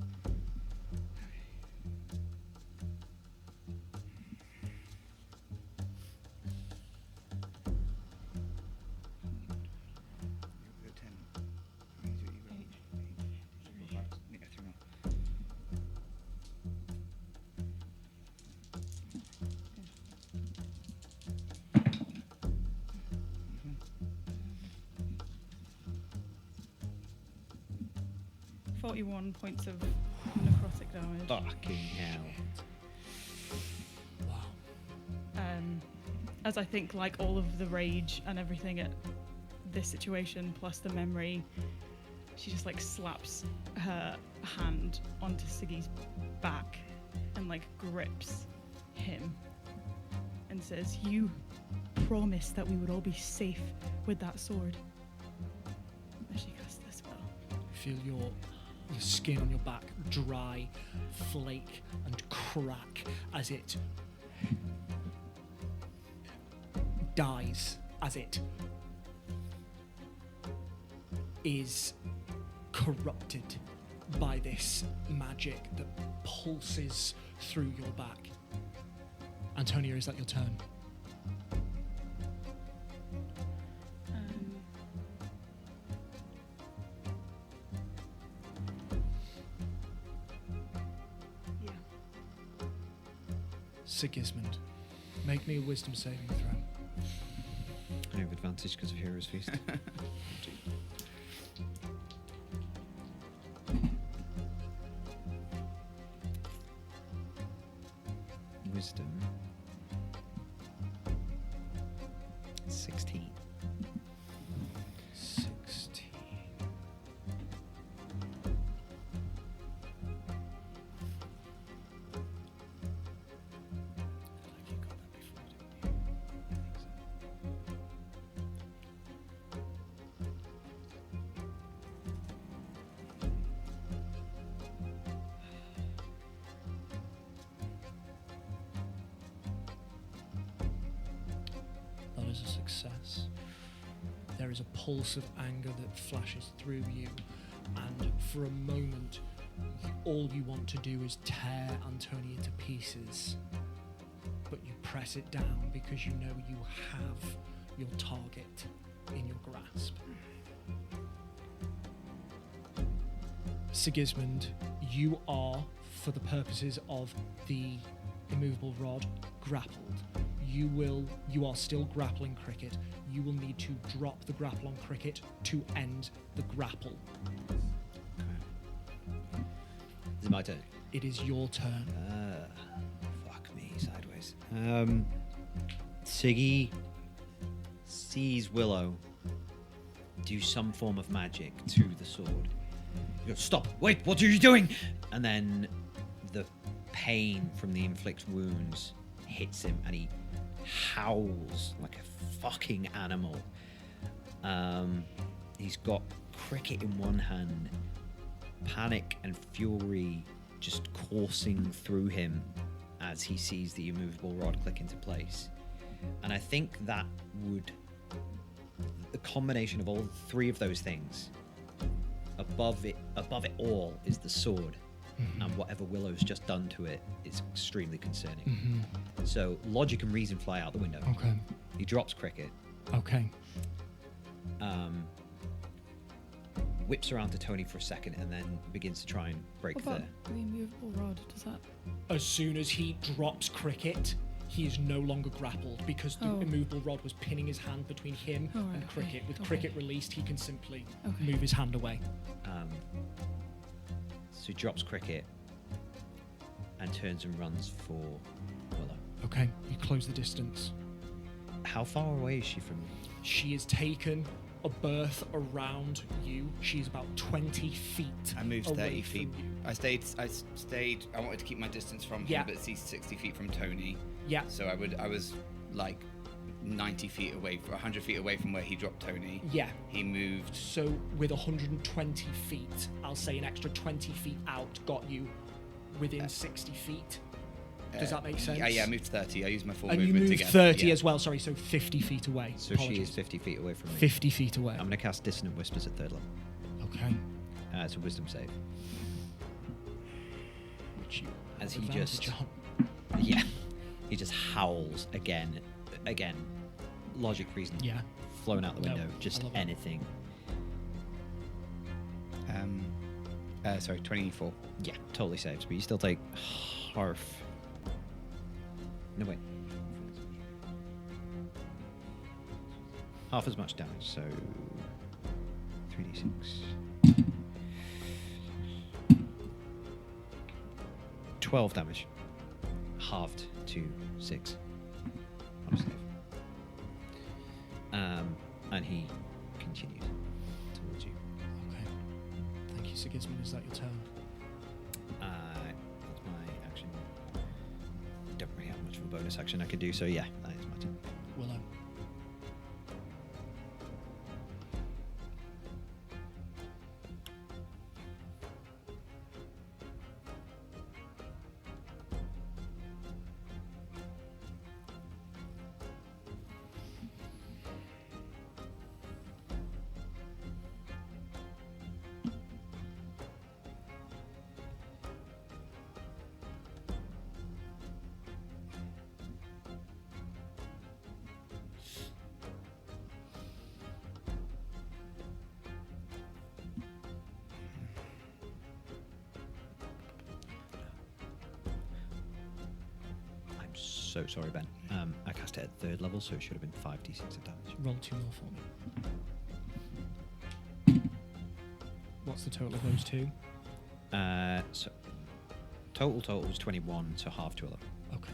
41 points of necrotic damage. Fucking hell. Wow. As I think, like, all of the rage and everything at this situation, plus the memory, she just, like, slaps her hand onto Siggy's back and, like, grips him and says, "You promised that we would all be safe with that sword." And she casts the spell. Feel your the skin on your back dry, flake, and crack as it dies, as it is corrupted by this magic that pulses through your back. Antonia, is that your turn? Yeah. Sigismund, make me a wisdom saving throw. I have advantage because of Hero's Feast. Wisdom. 16. 16. You got that before, didn't you? I think so. That is a success. There is a pulse of anger that flashes through you, and for a moment, all you want to do is tear Antonia to pieces. But you press it down because you know you have your target in your grasp. Sigismund, you are, for the purposes of the immovable rod, grappled. You are still grappling Cricket. You will need to drop the grapple on Cricket to end the grapple. Is it my turn? It is your turn. Fuck me, sideways. Siggy sees Willow do some form of magic to the sword. He goes, stop! Wait, what are you doing? And then the pain from the inflict wounds hits him and he howls like a fucking animal. He's got Cricket in one hand, panic and fury just coursing through him as he sees the immovable rod click into place. And I think that would, the combination of all three of those things, above it all is the sword. Mm-hmm. And whatever Willow's just done to it is extremely concerning. Mm-hmm. So logic and reason fly out the window. Okay. He drops Cricket. Okay. Whips around to Tony for a second and then begins to try and break What about the immovable rod? Does that? As soon as he drops Cricket, he is no longer grappled because the immovable rod was pinning his hand between him and Cricket. With Cricket released, he can simply move his hand away. So he drops Cricket and turns and runs for Willow. Okay, you close the distance. How far away is she from you? She has taken a berth around you. She's about 20 feet. I moved away 30 from feet. you. I wanted to keep my distance from Yeah. him, but he's 60 feet from Tony. Yeah. So I was like 90 feet away, 100 feet away from where he dropped Tony. Yeah. He moved. So with 120 feet, I'll say an extra 20 feet out got you within 60 feet. Does that make sense? Yeah, I moved 30. I used my full And you movement moved again. 30 Yeah. as well, sorry, so 50 feet away. So Apologies. she is 50 feet away from me. 50 feet away. I'm going to cast Dissonant Whispers at 3rd level. Okay. It's a wisdom save. Which you As have he advantage just- on. Yeah. He just howls again. Logic, reason. Yeah. Flown out the No, window. I Just love it. anything. Sorry, 24. Yeah, totally saves. But you still take half. No, wait. Half as much damage, so 3d6. 12 damage. Halved to 6. On a save. And he continues towards you. Okay. Thank you, Sigismund. Is that your turn? That's my action. Don't really have much of a bonus action I could do, so yeah, that is my turn. Willow. also, sorry, Ben. I cast it at 3rd level, so it should have been 5d6 of damage. Roll 2 more for me. What's the total of those two? So total was 21, so half to 11. Okay.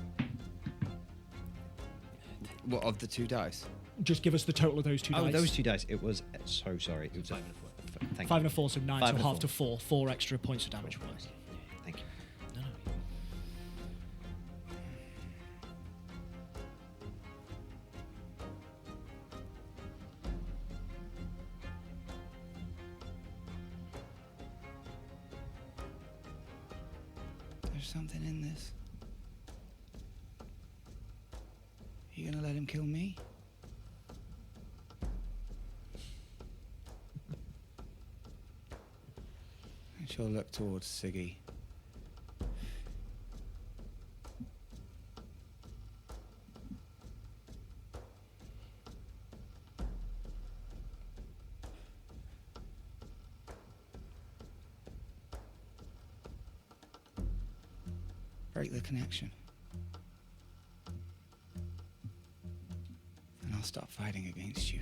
What of the 2 dice? Just give us the total of those two Oh, dice. those 2 dice. It was so sorry. It was 5 and a 4. Thank 5 you. and a 4, so 9, 5 so and a half 4. to 4. 4 extra points of damage for us. Thank you. No, no. There's something in this. You gonna let him kill me? And she'll look towards Siggy. Break the connection. And I'll stop fighting against you.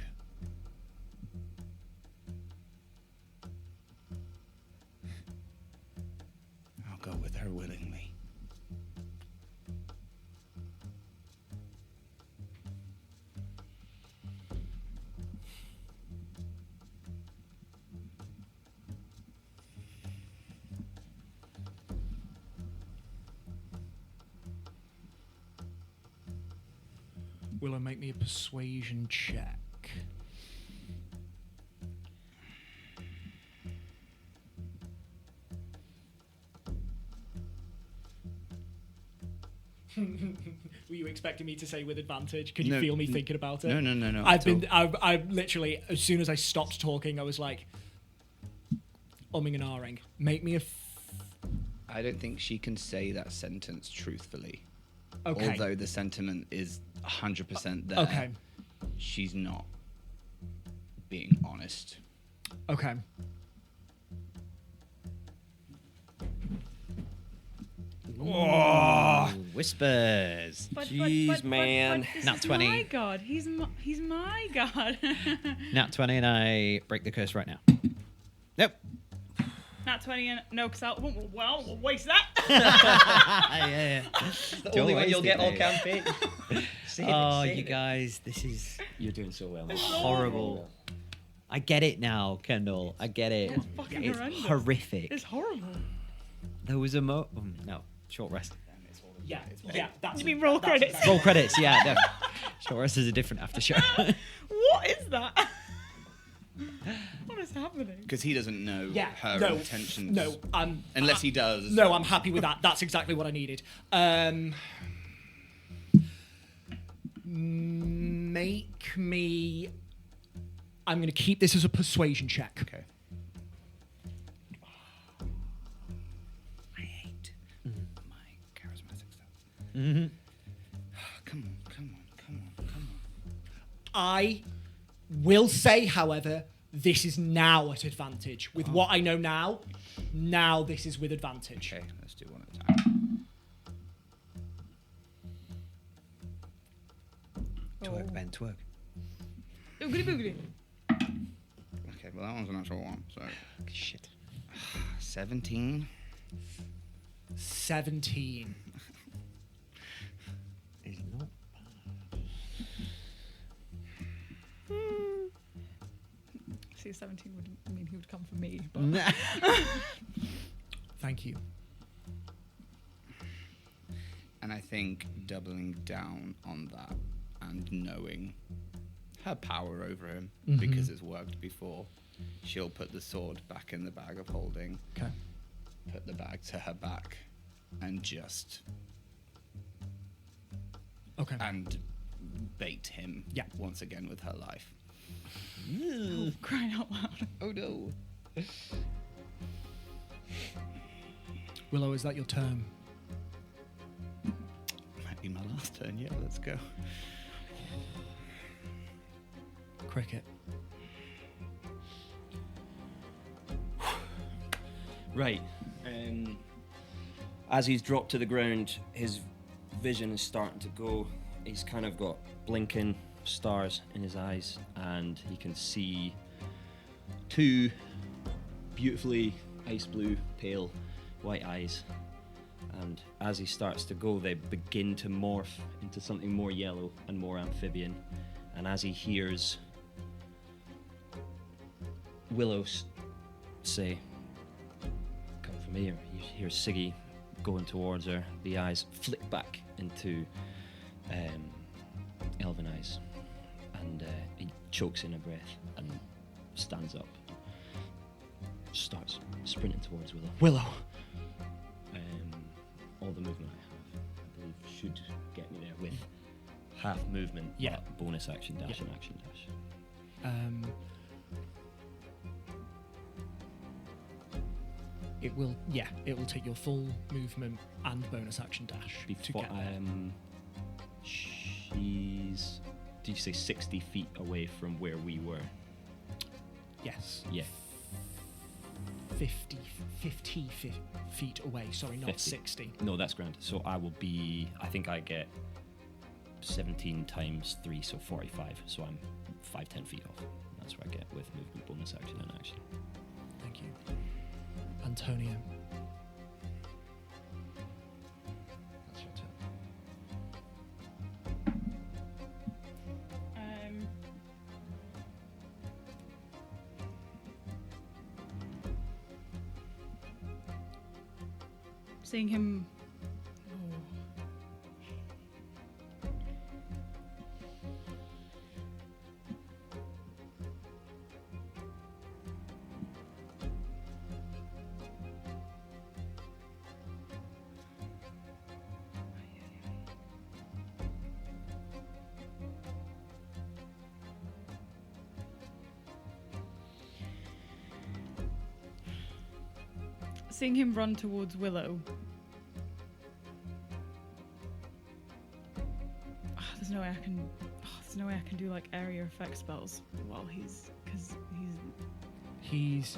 I'll go with her willingly. Willow, make me a persuasion check. Were you expecting me to say with advantage? Could you No, feel me thinking about it? No. I've literally, as soon as I stopped talking, I was like, umming and ahhing. Make me a. I don't think she can say that sentence truthfully. Okay. Although the sentiment is 100% there. Okay. She's not being honest. Okay. Oh, whispers. Jeez, man. This Nat is 20. my god. He's my god. Nat 20, and I break the curse right now. Nope. Nat 20 and no, because well, we'll waste that. Yeah. The only way you'll get all campaign. Oh, you guys, this is You're doing so well. horrible. I get it now, Kendall. I get it. It's fucking It's horrendous. horrific. It's horrible. There was a no, short rest. Yeah. That's You mean roll credits? Roll credits, yeah. No. Short rest is a different after show. What is that? What is happening? Because he doesn't know her no, intentions. No, Unless he does. No, I'm happy with that. That's exactly what I needed. Make me. I'm going to keep this as a persuasion check. Okay. I hate my charismatic stuff. Mm-hmm. Come on. I will say, however, this is now at advantage. With what I know now this is with advantage. Okay, let's do one at a time. Twerk, Ben, twerk. Oogly boogly. Okay, well that one's an actual one, so Shit. 17. 17. Is not See, 17 would mean he would come for me. But bad. Thank you. And I think doubling down on that and knowing her power over him, because it's worked before, she'll put the sword back in the bag of holding, Okay. put the bag to her back, and just Okay. and bait him Yeah. once again with her life. oh, crying out loud. Oh no. Willow, is that your turn? Might be my last turn, yeah, let's go. Cricket. Right. As he's dropped to the ground, his vision is starting to go. He's kind of got blinking stars in his eyes, and he can see two beautifully ice blue, pale, white eyes. And as he starts to go, they begin to morph into something more yellow and more amphibian. And as he hears Willow say, "Come from here," you hear Siggy going towards her. The eyes flick back into elven eyes, and he chokes in a breath and stands up, starts sprinting towards Willow. Willow! All the movement I believe, should get me there with half movement, Yeah. but bonus action dash and action dash. It will take your full movement and bonus action dash to Before, get there. she's, did you say 60 feet away from where we were? Yes. Yeah. 50 feet away. Sorry, not 50. 60. No, that's grand. So I will be, I think I get 17 times 3, so 45. So I'm 5-10 feet off. That's what I get with movement, bonus action, and action. Thank you. Antonio. That's your turn. Seeing him. Seeing him run towards Willow. There's no way I can do like area effect spells while because He's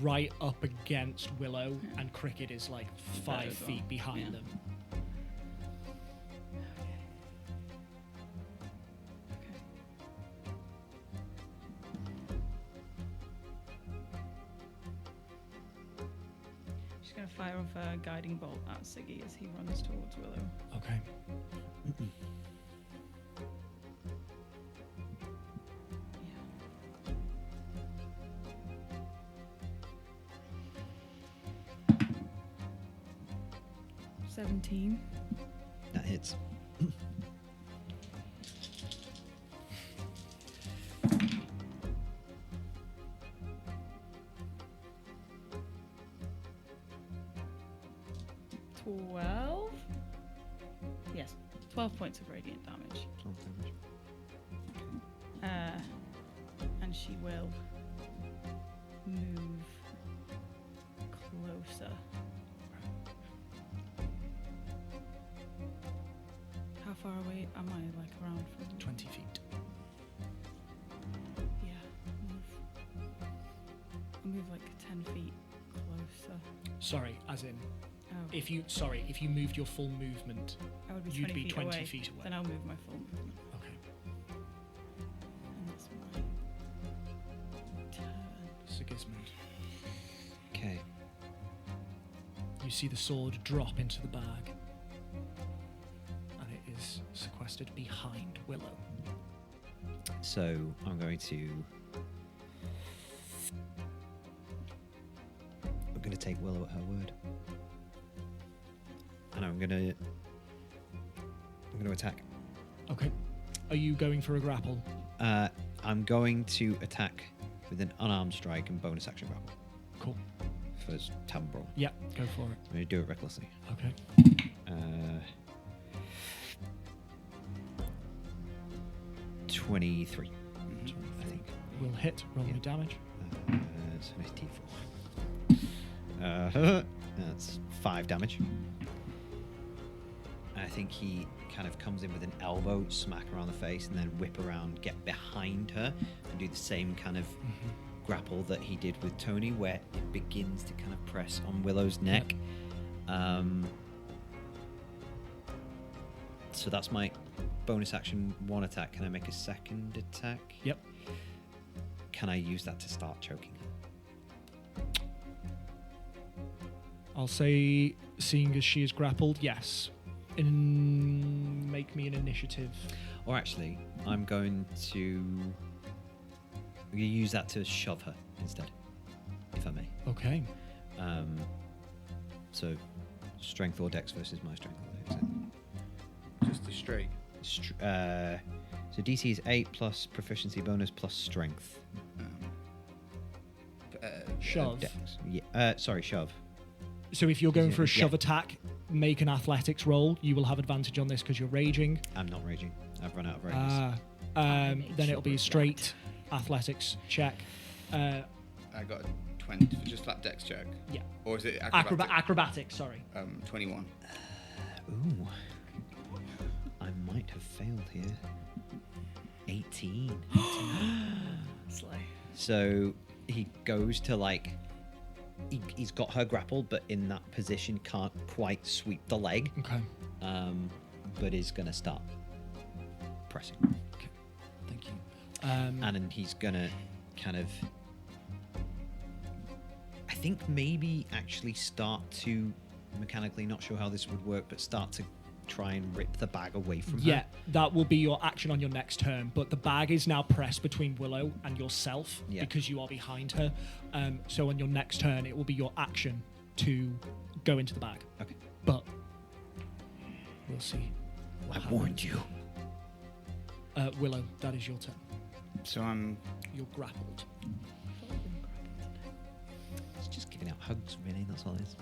right up against Willow, and Cricket is like 5 as well. feet behind Yeah. them. She's gonna fire off a guiding bolt at Siggy as he runs towards Willow. Okay. Yeah. 17. That hits. Yes, 12 points of radiant damage. 12 damage. And she will move closer. How far away am I, like, around from? 20 feet. Yeah, I'll move like 10 feet closer. Sorry, as in, Oh, if you moved your full movement, I would be you'd 20 be feet 20 away. feet away. Then I'll move my full movement. Okay. And that's my turn. Sigismund. Okay. You see the sword drop into the bag, and it is sequestered behind Willow. So I'm going to take Willow at her word, and I'm gonna attack. Okay. Are you going for a grapple? I'm going to attack with an unarmed strike and bonus action grapple Cool. for Tavern Brawl. Yeah, go for it. I'm gonna do it recklessly. Okay. 23, I think. We'll hit. Roll Yeah. me damage. It's an D4. That's 5 damage. I think he kind of comes in with an elbow, smack her on the face, and then whip around, get behind her, and do the same kind of grapple that he did with Tony, where it begins to kind of press on Willow's neck. So that's my bonus action 1 attack. Can I make a second attack? Yep. Can I use that to start choking her? I'll say, seeing as she is grappled, yes. Make me an initiative. Or actually, I'm going to use that to shove her instead, if I may. Okay. So, strength or dex versus my strength or dex. Just a straight. So DC is 8 plus proficiency bonus plus strength. Shove. Dex. Yeah. Sorry, shove. So if you're going for a Yeah. shove attack, make an athletics roll. You will have advantage on this because you're raging. I'm not raging. I've run out of rages. Then it'll be a straight athletics check. I got a 20 for just flat dex check. Yeah. Or is it Acrobatics, sorry. 21. Ooh. I might have failed here. 18. Slay. So he goes to like. He's got her grappled, but in that position can't quite sweep the leg. Okay. But is gonna start pressing. Okay. Thank you. And then he's gonna kind of. I think maybe actually start to mechanically, not sure how this would work, but start to try and rip the bag away from her. Yeah, that will be your action on your next turn, but the bag is now pressed between Willow and yourself because you are behind her. So on your next turn, it will be your action to go into the bag. Okay. But we'll see. I warned you. Willow, that is your turn. So I'm. You're grappled. It's just giving out hugs, really. That's all it is.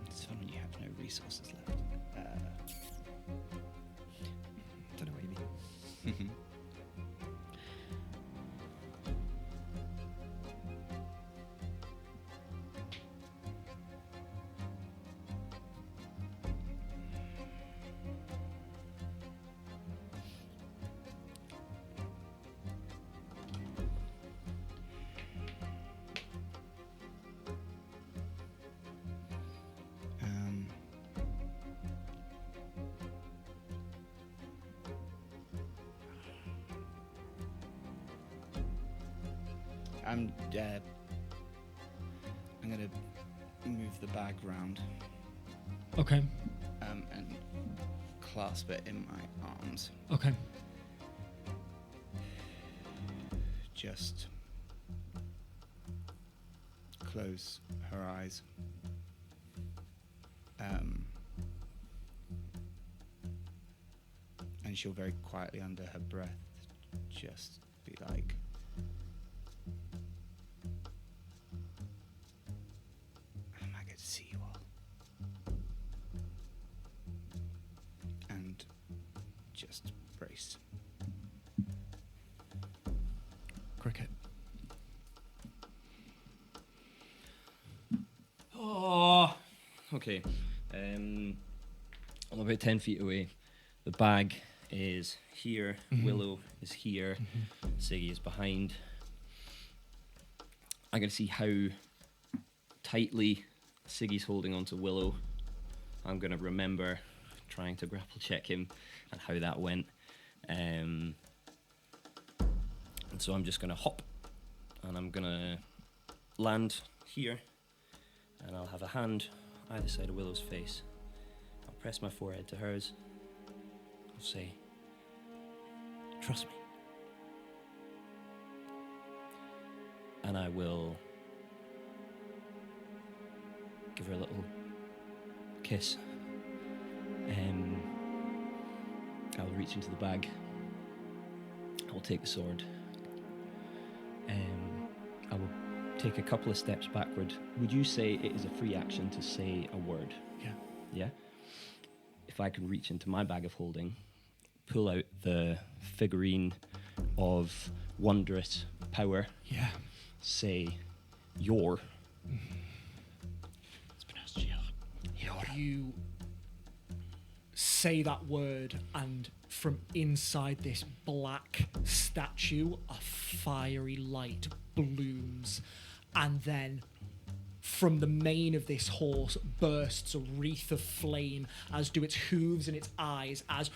It's fun when you have no resources left. Don't know what you mean. I'm gonna move the bag round Okay. and clasp it in my arms. Okay. Just close her eyes. And she'll very quietly, under her breath, just be like, "Am I good to see you all?" And just brace. Cricket. Oh, okay. I'm about 10 feet away. The bag is here. Willow is here. Siggy is behind. I'm going to see how tightly Siggy's holding onto Willow. I'm going to remember trying to grapple check him and how that went. And so I'm just going to hop and I'm going to land here. And I'll have a hand either side of Willow's face. I'll press my forehead to hers. I'll say, "Trust me." And I will give her a little kiss. I will reach into the bag. I will take the sword. I will take a couple of steps backward. Would you say it is a free action to say a word? Yeah. Yeah? If I can reach into my bag of holding, pull out the figurine of wondrous power, Yeah. say, "Your." It's pronounced You say that word, and from inside this black statue, a fiery light blooms, and then from the mane of this horse bursts a wreath of flame, as do its hooves and its eyes, as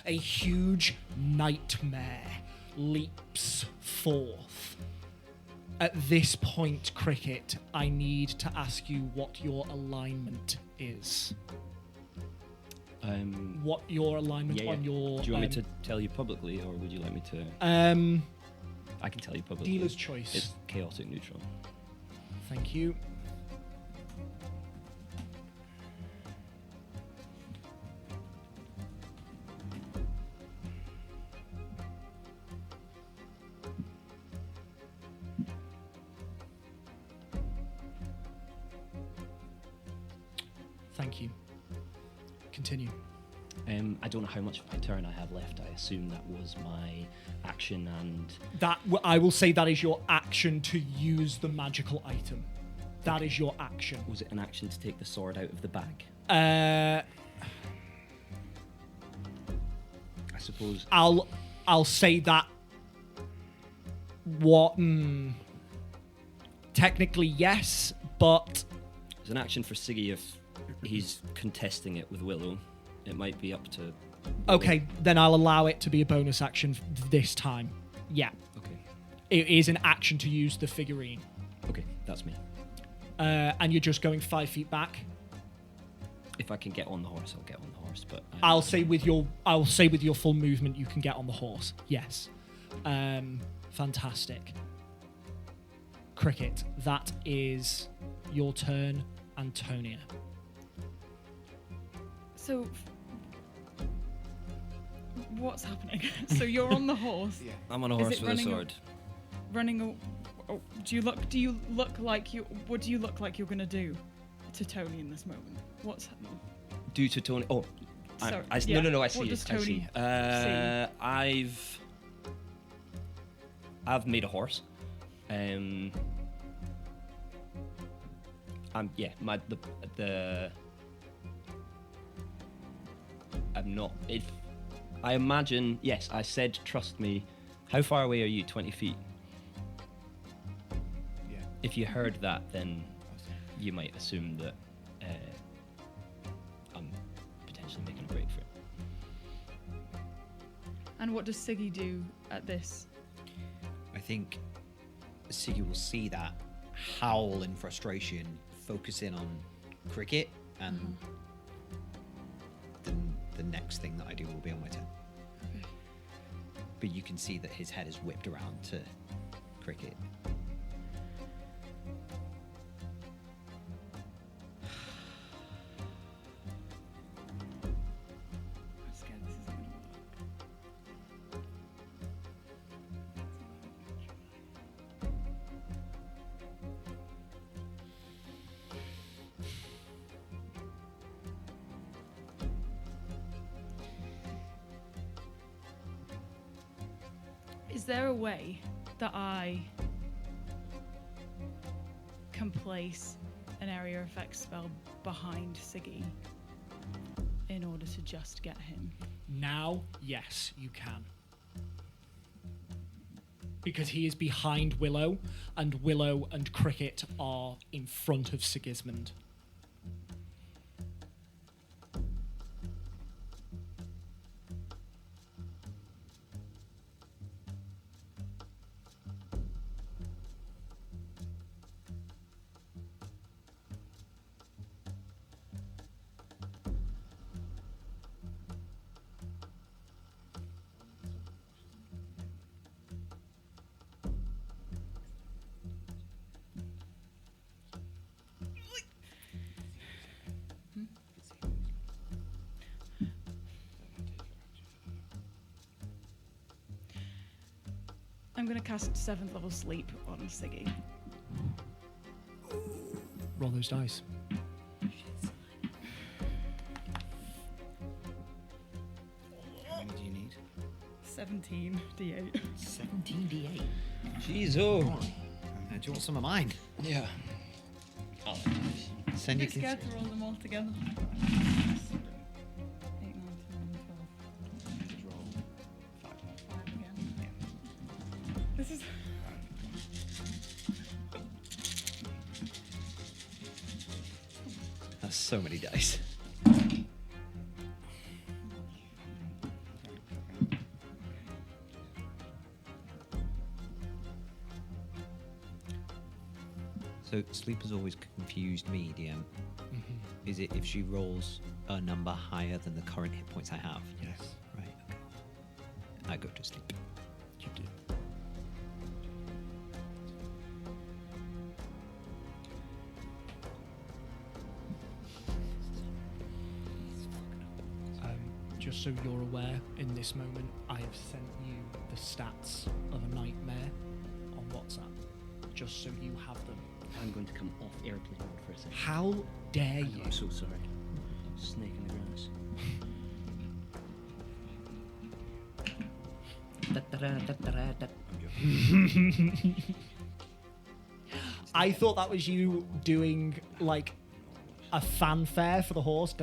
a huge nightmare leaps forth. At this point, Cricket, I need to ask you what your alignment is. What your alignment Yeah. on your... Do you want me to tell you publicly, or would you like me to? I can tell you publicly. Dealer's choice. It's chaotic neutral. Thank you. Thank you. Continue. I don't know how much of my turn I have left. I assume that was my action, and I will say that is your action to use the magical item. That is your action. was it an action to take the sword out of the bag? I suppose. I'll say that. What? Technically, yes, but It's an action for Siggy if he's contesting it with Willow. It might be up to Willow. okay. Then I'll allow it to be a bonus action this time. Yeah, Okay. it is an action to use the figurine, Okay, that's me. and you're just going 5 feet back. If I can get on the horse, I'll get on the horse. But I'll say with your full movement, you can get on the horse. Yes, fantastic. Cricket, that is your turn, Antonia. So, what's happening? So you're on the horse, I'm on a Is horse it with a running sword. running. Do you look like you? What do you look like you're gonna do to Tony in this moment? What's happening? Due to Tony. Oh, Sorry, no, no, I what see. does I see. Tony I've made a horse. I'm not. If I imagine, yes, I said trust me. How far away are you? 20 feet. Yeah. If you heard that, then you might assume that I'm potentially making a break for it. And what does Siggy do at this? I think Siggy will see that, howl in frustration, focus in on Cricket, and then the next thing that I do will be on my turn. Okay. But you can see that his head is whipped around to Cricket. I'm scared this isn't gonna work. Is there a way that I can place an area effect spell behind Siggy in order to just get him? Now, yes, you can. Because he is behind Willow and Cricket are in front of Sigismund. I'm gonna cast 7th level sleep on Siggy. Roll those dice. How many do you need? 17 d8. 17d8. Jeez, oh. Do you want some of mine? Yeah. Send I'm you. scared to roll them all together. 8, 9, 10, 11, 12. Just roll 5. 5 again. Yeah. This So many dice. So sleep has always confused me, DM. Is it if she rolls a number higher than the current hit points I have? Yes. Right, okay. I go to sleep. You do. Just so you're aware, in this moment, I have sent you the stats of a nightmare on WhatsApp, just so you have them. I'm going to come off airplane mode for a second. How dare you? I'm so sorry. Snake in the grass. I'm joking. I thought that was you doing like a fanfare for the horse.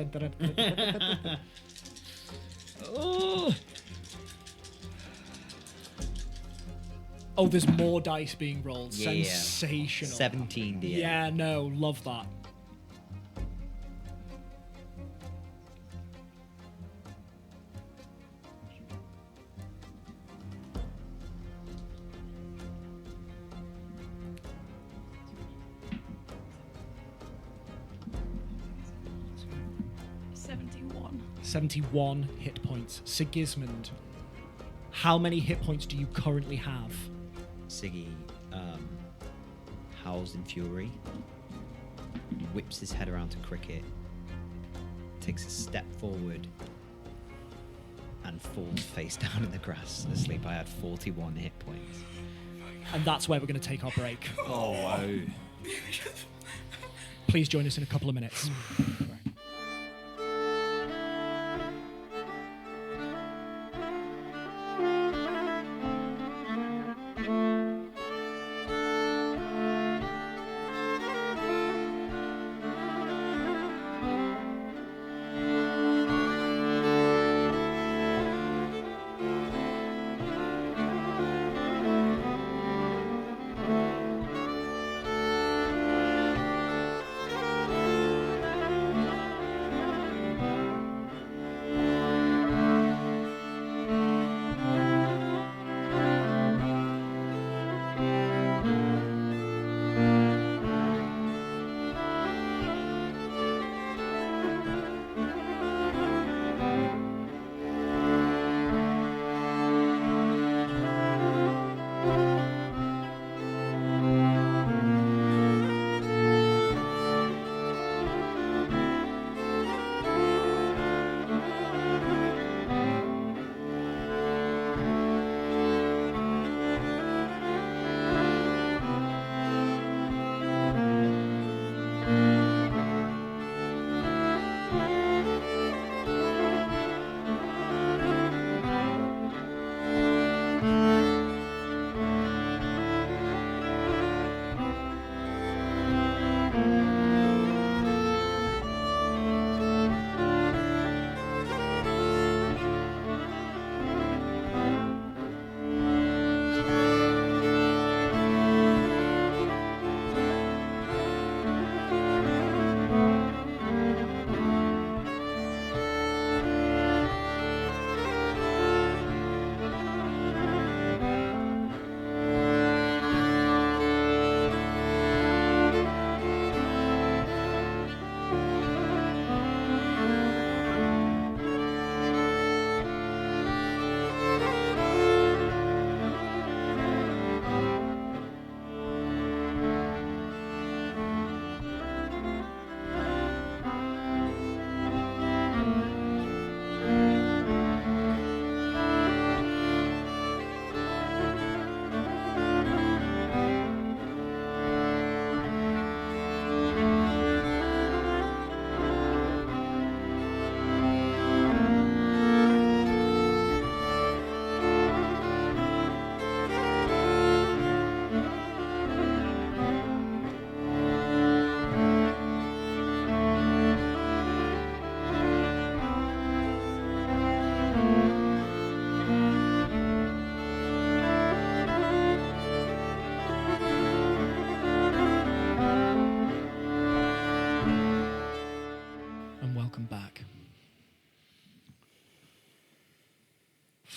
Oh, there's more dice being rolled. Yeah. Sensational. 17 DM. Yeah, no, love that. $71. 71 hit points. Sigismund, how many hit points do you currently have? Siggy howls in fury, whips his head around to Cricket, takes a step forward, and falls face down in the grass asleep. I had 41 hit points. And that's where we're going to take our break. Oh, wow. Please join us in a couple of minutes.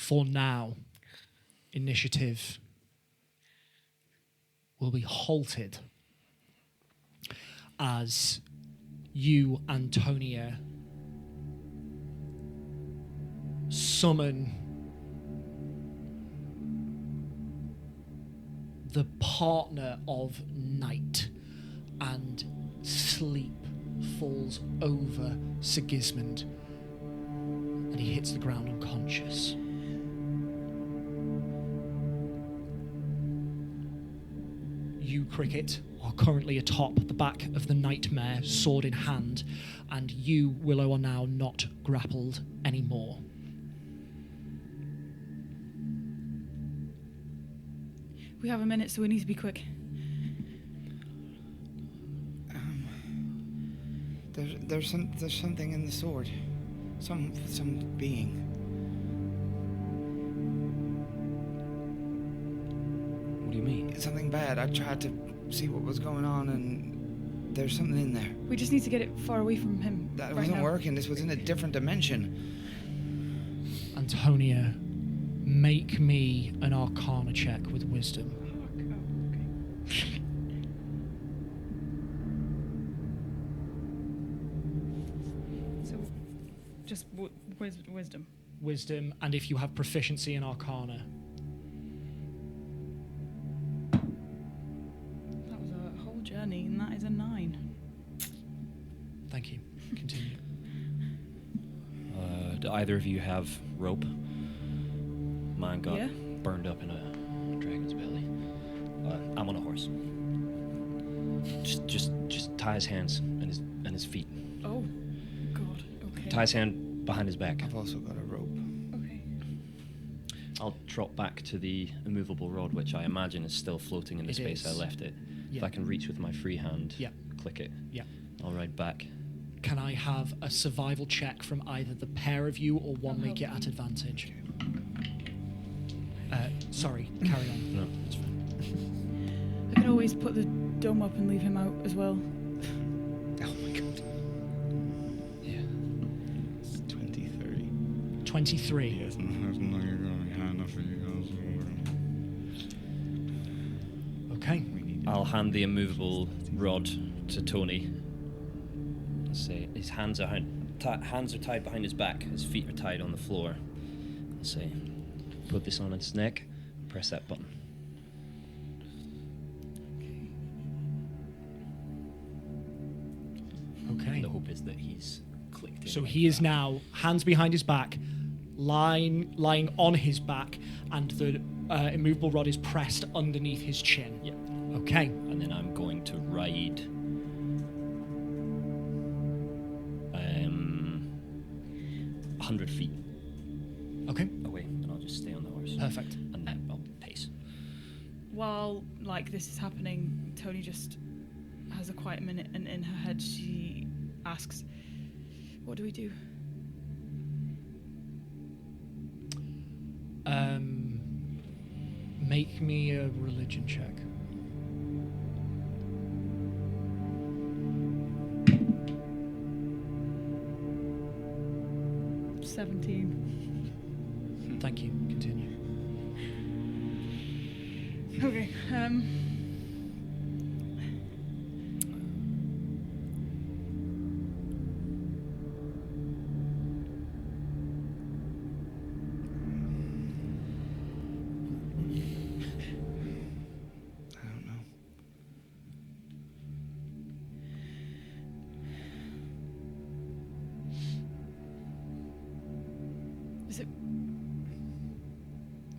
For now, initiative will be halted as you, Antonia, summon the partner of night, and sleep falls over Sigismund, and he hits the ground unconscious. You, Cricket, are currently atop the back of the nightmare, sword in hand, and you, Willow, are now not grappled anymore. We have a minute, so we need to be quick. There's something in the sword. Some being. What do you mean? Something bad. I tried to see what was going on, and there's something in there. We just need to get it far away from him. That right wasn't now. working. This was in a different dimension. Antonia, make me an Arcana check with wisdom. So, just wisdom. Wisdom, and if you have proficiency in Arcana. That was a whole journey, and that is a 9. Thank you. Continue. Do either of you have rope? Mine got Yeah. burned up in a dragon's belly. I'm on a horse. Just tie his hands and his feet. Oh, God. Okay. Tie his hand behind his back. I've also got a rope. Okay. I'll trot back to the immovable rod, which I imagine is still floating in the It space is. I left it. If Yeah. I can reach with my free hand, Yeah. click it. Yeah. I'll ride back. Can I have a survival check from either the pair of you, or one I'll make it help at you. advantage? Sorry, carry on. No, it's fine. I can always put the dome up and leave him out as well. Oh my god. Yeah. It's 23. 23. Yes, no, it's not going to be high enough for you guys. Okay. I'll hand the immovable rod to Tony. Say his hands are hands are tied behind his back. His feet are tied on the floor. I'll say, put this on his neck. Press that button. Okay. The hope is that he's clicked in. So like he is that. now hands behind his back, lying on his back, and the immovable rod is pressed underneath his chin. Yeah. Okay. And then I'm going to ride 100 feet Okay. away, and I'll just stay on the horse. Perfect. And then I'll pace. While this is happening, Tony just has a quiet minute, and in her head she asks, "What do we do?" Make me a religion check. Thank you. Continue. Okay. I don't know.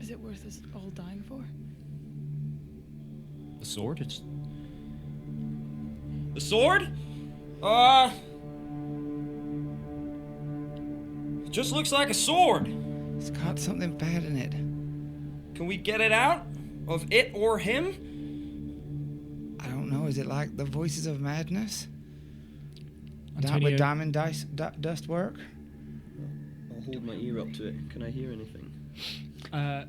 Is it worth us all dying for? The sword? It's. The sword? It just looks like a sword. It's got something bad in it. Can we get it out? Of it or him? I don't know. Is it like the voices of madness? Antonio, Would diamond dust work? I'll hold my ear up to it. Can I hear anything?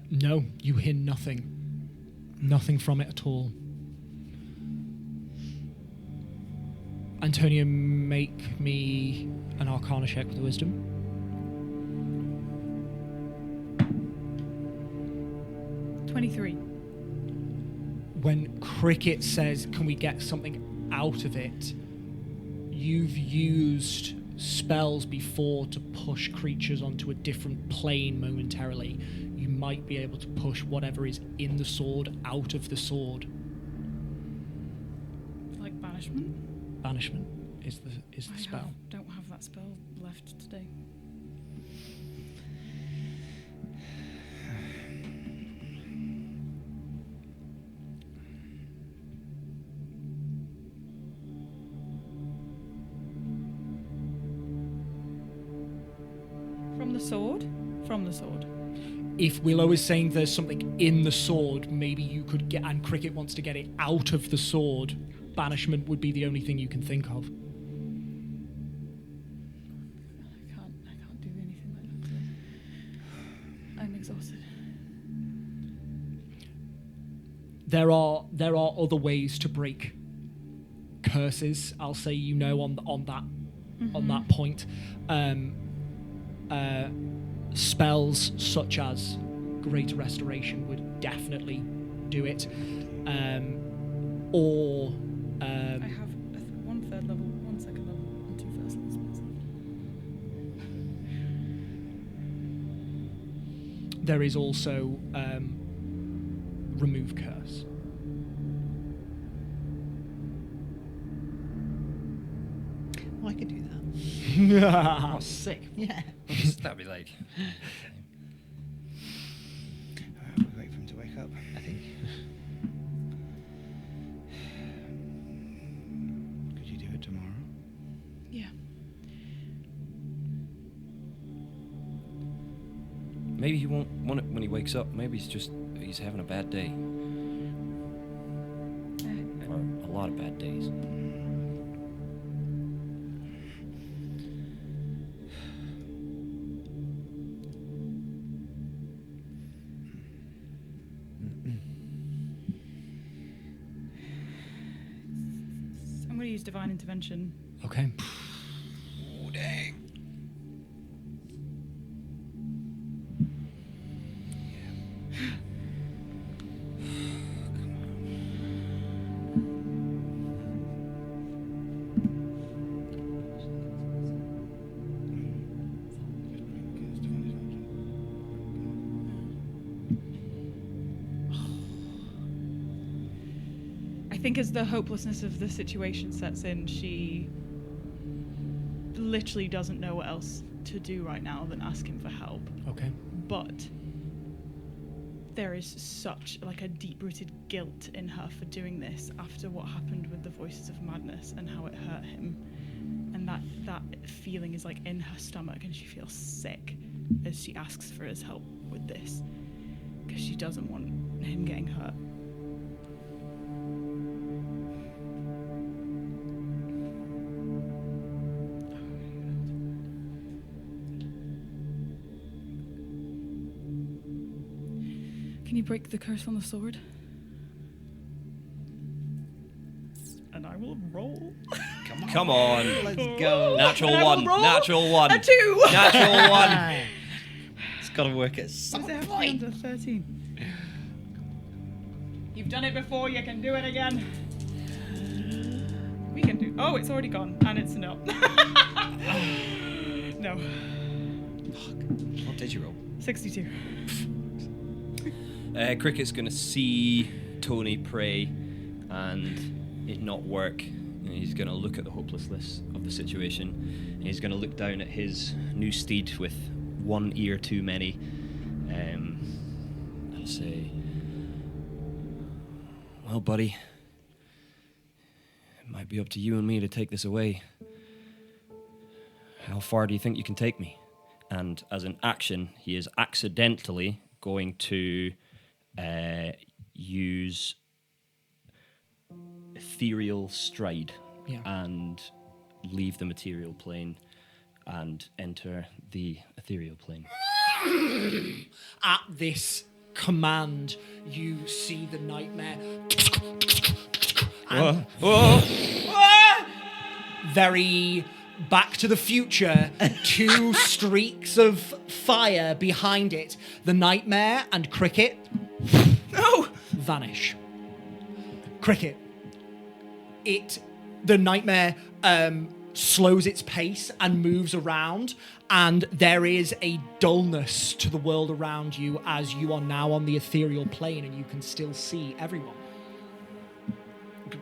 no, you hear nothing. Nothing from it at all. Antonio, make me an Arcana check with wisdom. 23. When Cricket says, can we get something out of it, you've used spells before to push creatures onto a different plane momentarily. You might be able to push whatever is in the sword out of the sword. Like banishment? Banishment is the spell. Don't have that spell left today. From the sword? From the sword. If Willow is saying there's something in the sword, maybe you could get, and Cricket wants to get it out of the sword, banishment would be the only thing you can think of. I can't do anything like that. I'm exhausted. There are other ways to break curses. I'll say, on that point. Spells such as Greater Restoration would definitely do it, or I have one third level, one second level, and 2 first level spells. there is also Remove Curse. Oh, I could do that. Oh, sick. Yeah. That'd be like... We wait for him to wake up. I think. Could you do it tomorrow? Yeah. Maybe he won't want it when he wakes up. Maybe he's having a bad day. Or a lot of bad days. I'm going to use Divine Intervention. Okay. Oh, dang. I think as the hopelessness of the situation sets in, she literally doesn't know what else to do right now than ask him for help. Okay. But there is such like a deep-rooted guilt in her for doing this after what happened with the Voices of Madness and how it hurt him. And that feeling is like in her stomach, and she feels sick as she asks for his help with this because she doesn't want him getting hurt. Can you break the curse on the sword? And I will roll. Come on. Let's go. Natural And I will one. roll Natural one. A 2. Natural one. It's got to work at some Does it have to be point. under 13? You've done it before, you can do it again. We can do... Oh, it's already gone, and it's no. No. What did you roll? 62. Cricket's going to see Tony pray and it not work. And he's going to look at the hopelessness of the situation. And he's going to look down at his new steed with one ear too many. And say, well, buddy, it might be up to you and me to take this away. How far do you think you can take me? And as an action, he is accidentally going to use Ethereal Stride and leave the material plane and enter the ethereal plane. At this command, you see the nightmare. And very Back to the Future, 2 streaks of fire behind it. The nightmare and Cricket vanish. Cricket. The nightmare slows its pace and moves around, and there is a dullness to the world around you as you are now on the ethereal plane and you can still see everyone.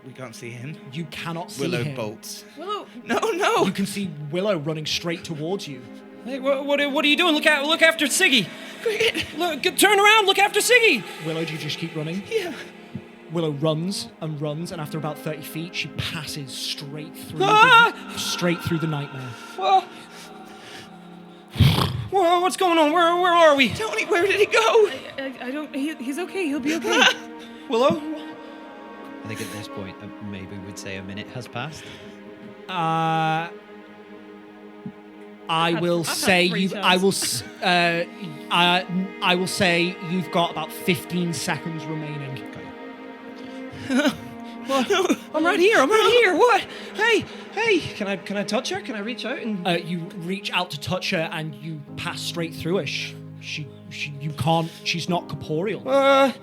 We can't see him. You cannot see Willow him. bolts. Willow. No. You can see Willow running straight towards you. Hey, what are you doing? Look after Siggy. Look, turn around. Look after Siggy. Willow, do you just keep running? Yeah. Willow runs, and after about 30 feet, she passes straight through the nightmare. Whoa, what's going on? Where are we? Tony, where did he go? I don't. He's okay. He'll be okay. Willow? I think at this point, maybe we'd say a minute has passed. I will I've had say 3 you. turns. I will say you've got about 15 seconds remaining. What? I'm right here. What? Hey! Can I touch her? Can I reach out and? You reach out to touch her, and you pass straight through her. You can't. She's not corporeal. I'm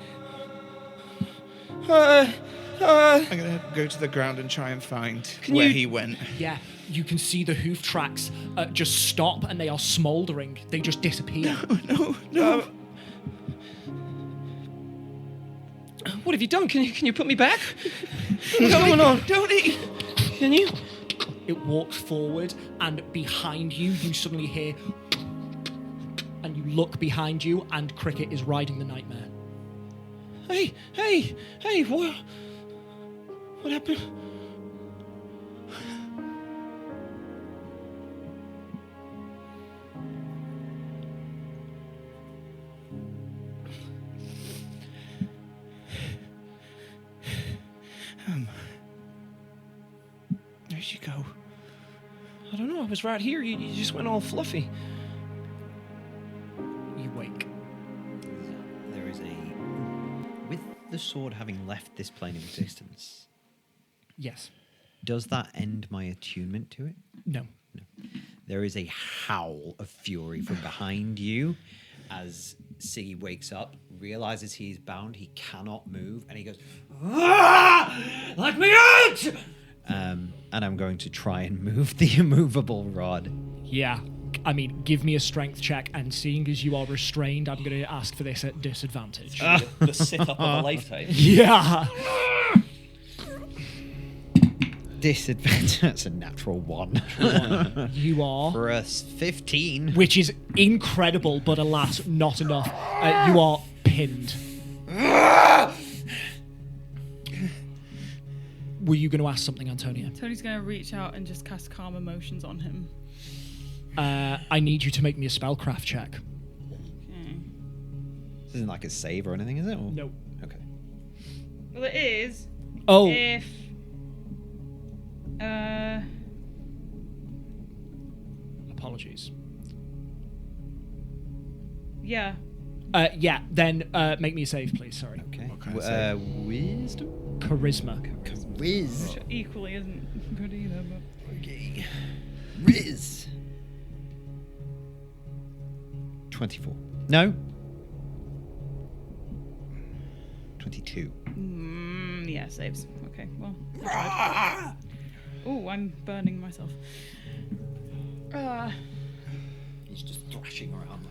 gonna go to the ground and try and find where he went. Yeah, you can see the hoof tracks just stop, and they are smouldering. They just disappear. No. What have you done? Can you put me back? What's going on? Tony! Can you? It walks forward, and behind you, you suddenly hear. And you look behind you, and Cricket is riding the nightmare. Hey! What happened? Where'd she go? I don't know. I was right here. You just went all fluffy. You wake. There is with the sword having left this plane of existence, Yes. does that end my attunement to it? No. There is a howl of fury from behind you as Siggy wakes up, realizes he's bound, he cannot move, and he goes, "Ah! Let me out!" And I'm going to try and move the immovable rod. Yeah. I mean, give me a strength check, and seeing as you are restrained, I'm going to ask for this at disadvantage. The sit-up of a lifetime. Yeah. Disadvantage. That's a natural 1. You are. For us, 15. Which is incredible, but alas, not enough. You are pinned. Were you going to ask something, Antonia? Tony's going to reach out and just cast calm emotions on him. I need you to make me a spellcraft check. Okay. This isn't like a save or anything, is it? Or? No. Okay. Well, it is. Oh. If. Apologies. Yeah. Yeah, then make me a save, please. Sorry. Okay. What kind of save? Wisdom? Charisma. Riz. Which equally isn't good either, but. Okay. Riz. 24. No. 22. Yeah, saves. Okay, well. Oh, I'm burning myself. He's just thrashing around.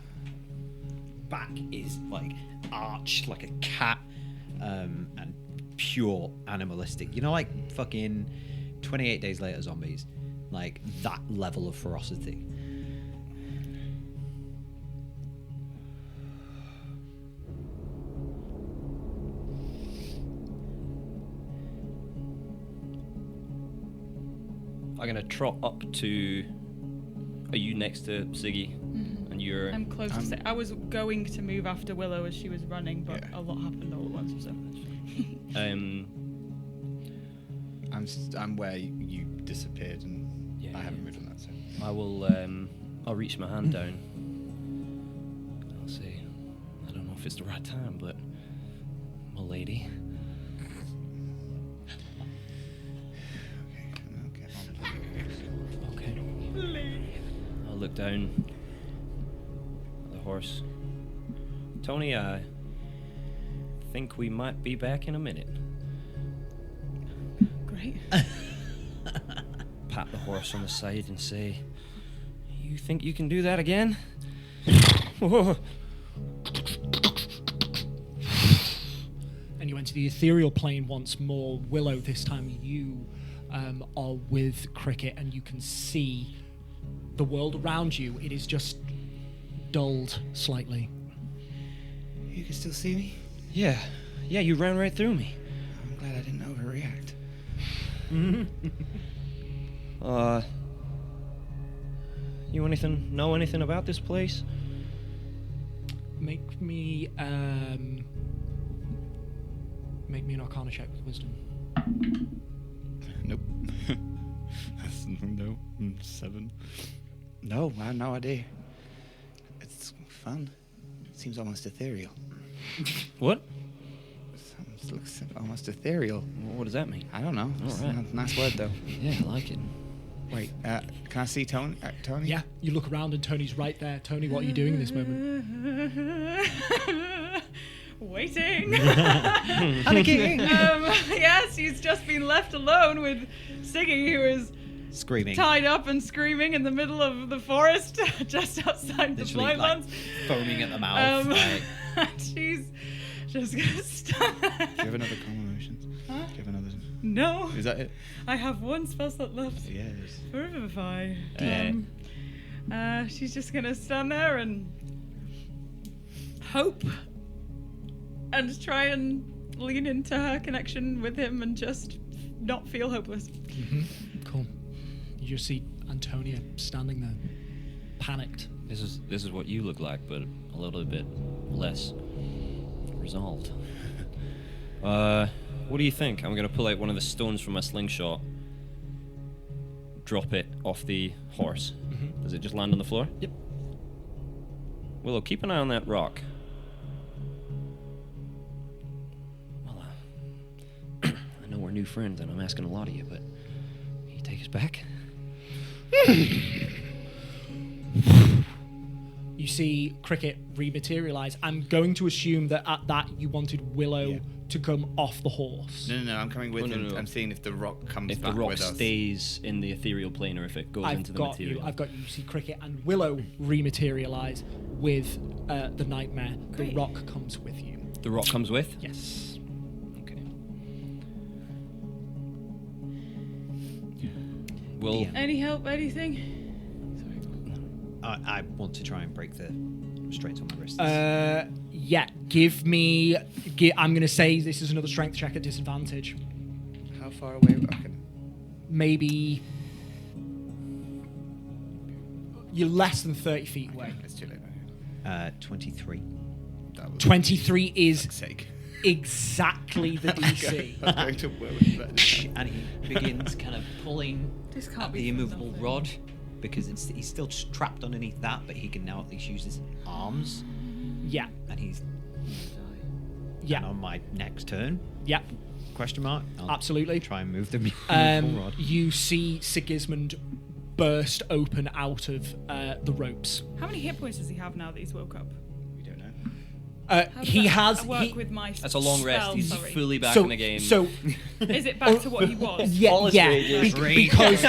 Back is like arched like a cat, and pure animalistic. You know, like fucking 28 Days Later zombies, like that level of ferocity. I'm gonna trot up to. Are you next to Siggy? And you're. I'm close to say. I was going to move after Willow as she was running, but Yeah. a lot happened all at once, so. I'm where you disappeared, and Yeah, I haven't yeah. moved on that. So I will. I'll reach my hand down. I'll say, I don't know if it's the right time, but my lady. okay. Okay. I'll look down at the horse. Tony, think we might be back in a minute. Great. Pat the horse on the side and say, "You think you can do that again?" And you enter the ethereal plane once more. Willow, this time you are with Cricket, and you can see the world around you. It is just dulled slightly. You can still see me? Yeah, you ran right through me. I'm glad I didn't overreact. You know anything about this place? Make me an Arcana check with wisdom. Nope. That's no 7. No, I have no idea. It's fun. Seems almost ethereal. What? It looks almost ethereal. What does that mean? I don't know. It's right. a nice word though. Yeah, I like it. Wait, can I see Tony? Tony? Yeah, you look around and Tony's right there. Tony, what are you doing in this moment? Waiting. Panicking. Yes, he's just been left alone with Siggy, who is Screaming. tied up and screaming in the middle of the forest, just outside the Literally, Blightlands. foaming at the mouth. like- She's just gonna stand Do you have another common emotions? Huh? Do you have another? No, Is that it? I have one spell slot left. Yes. Revivify. Yeah. She's just gonna stand there and hope and try and lean into her connection with him and just not feel hopeless. Cool. You just see Antonia standing there, panicked. This is what you look like, but a little bit less resolved. What do you think? I'm gonna pull out one of the stones from my slingshot, drop it off the horse. Does it just land on the floor? Yep. Willow, keep an eye on that rock. Well, I know we're new friends, and I'm asking a lot of you, but will you take us back? You see Cricket rematerialize. I'm going to assume that at that you wanted Willow to come off the horse. No, I'm coming with Oh, no, him. no. I'm seeing if the rock comes If back the rock with us. stays in the ethereal plane, or if it goes into the material. I've got you. You see Cricket and Willow rematerialize with the nightmare. Great. The rock comes with you. The rock comes with? Yes. Okay. Well, Any help? Anything? I want to try and break the restraints on my wrists. Yeah. Give me. I'm going to say this is another strength check at disadvantage. How far away? Okay. Maybe. You're less than 30 feet away. It's too late. 23. That was 23 is fuck's sake. exactly the DC. I was going to work with that. And he begins kind of pulling This can't at be the for immovable nothing. rod because he's still trapped underneath that, but he can now at least use his arms. Yeah. And he's and Yeah. on my next turn, Yeah. question mark. I'll Absolutely. try and move the immovable rod. You see Sigismund burst open out of the ropes. How many hit points does he have now that he's woke up? We don't know. How does He that has. work he- with my that's a long rest. spell, He's sorry. fully back so, in the game. So Is it back to what he was? yeah, All his yeah. rages. Because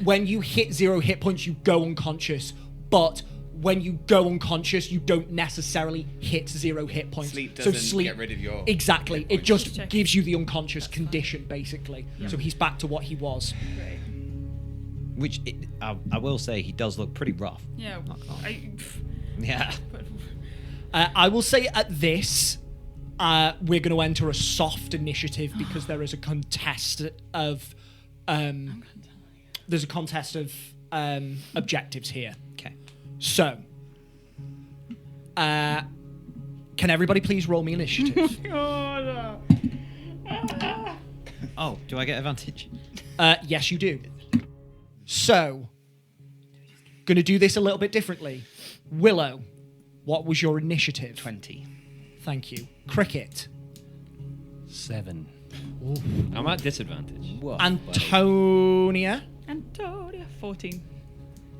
when you hit 0 hit points, you go unconscious. But when you go unconscious, you don't necessarily hit 0 hit points. Sleep so doesn't sleep get rid of your exactly. hit It points. just Just checking. gives you the unconscious condition, basically. So he's back to what he was. Great. Which I will say he does look pretty rough. Yeah. Yeah. I will say at this, we're going to enter a soft initiative because there is a contest of objectives here. Okay. So, can everybody please roll me initiative? Oh, do I get advantage? Yes, you do. So, going to do this a little bit differently. Willow, what was your initiative? 20. Thank you. Cricket. 7. I'm at disadvantage. Antonia. Antonia, 14.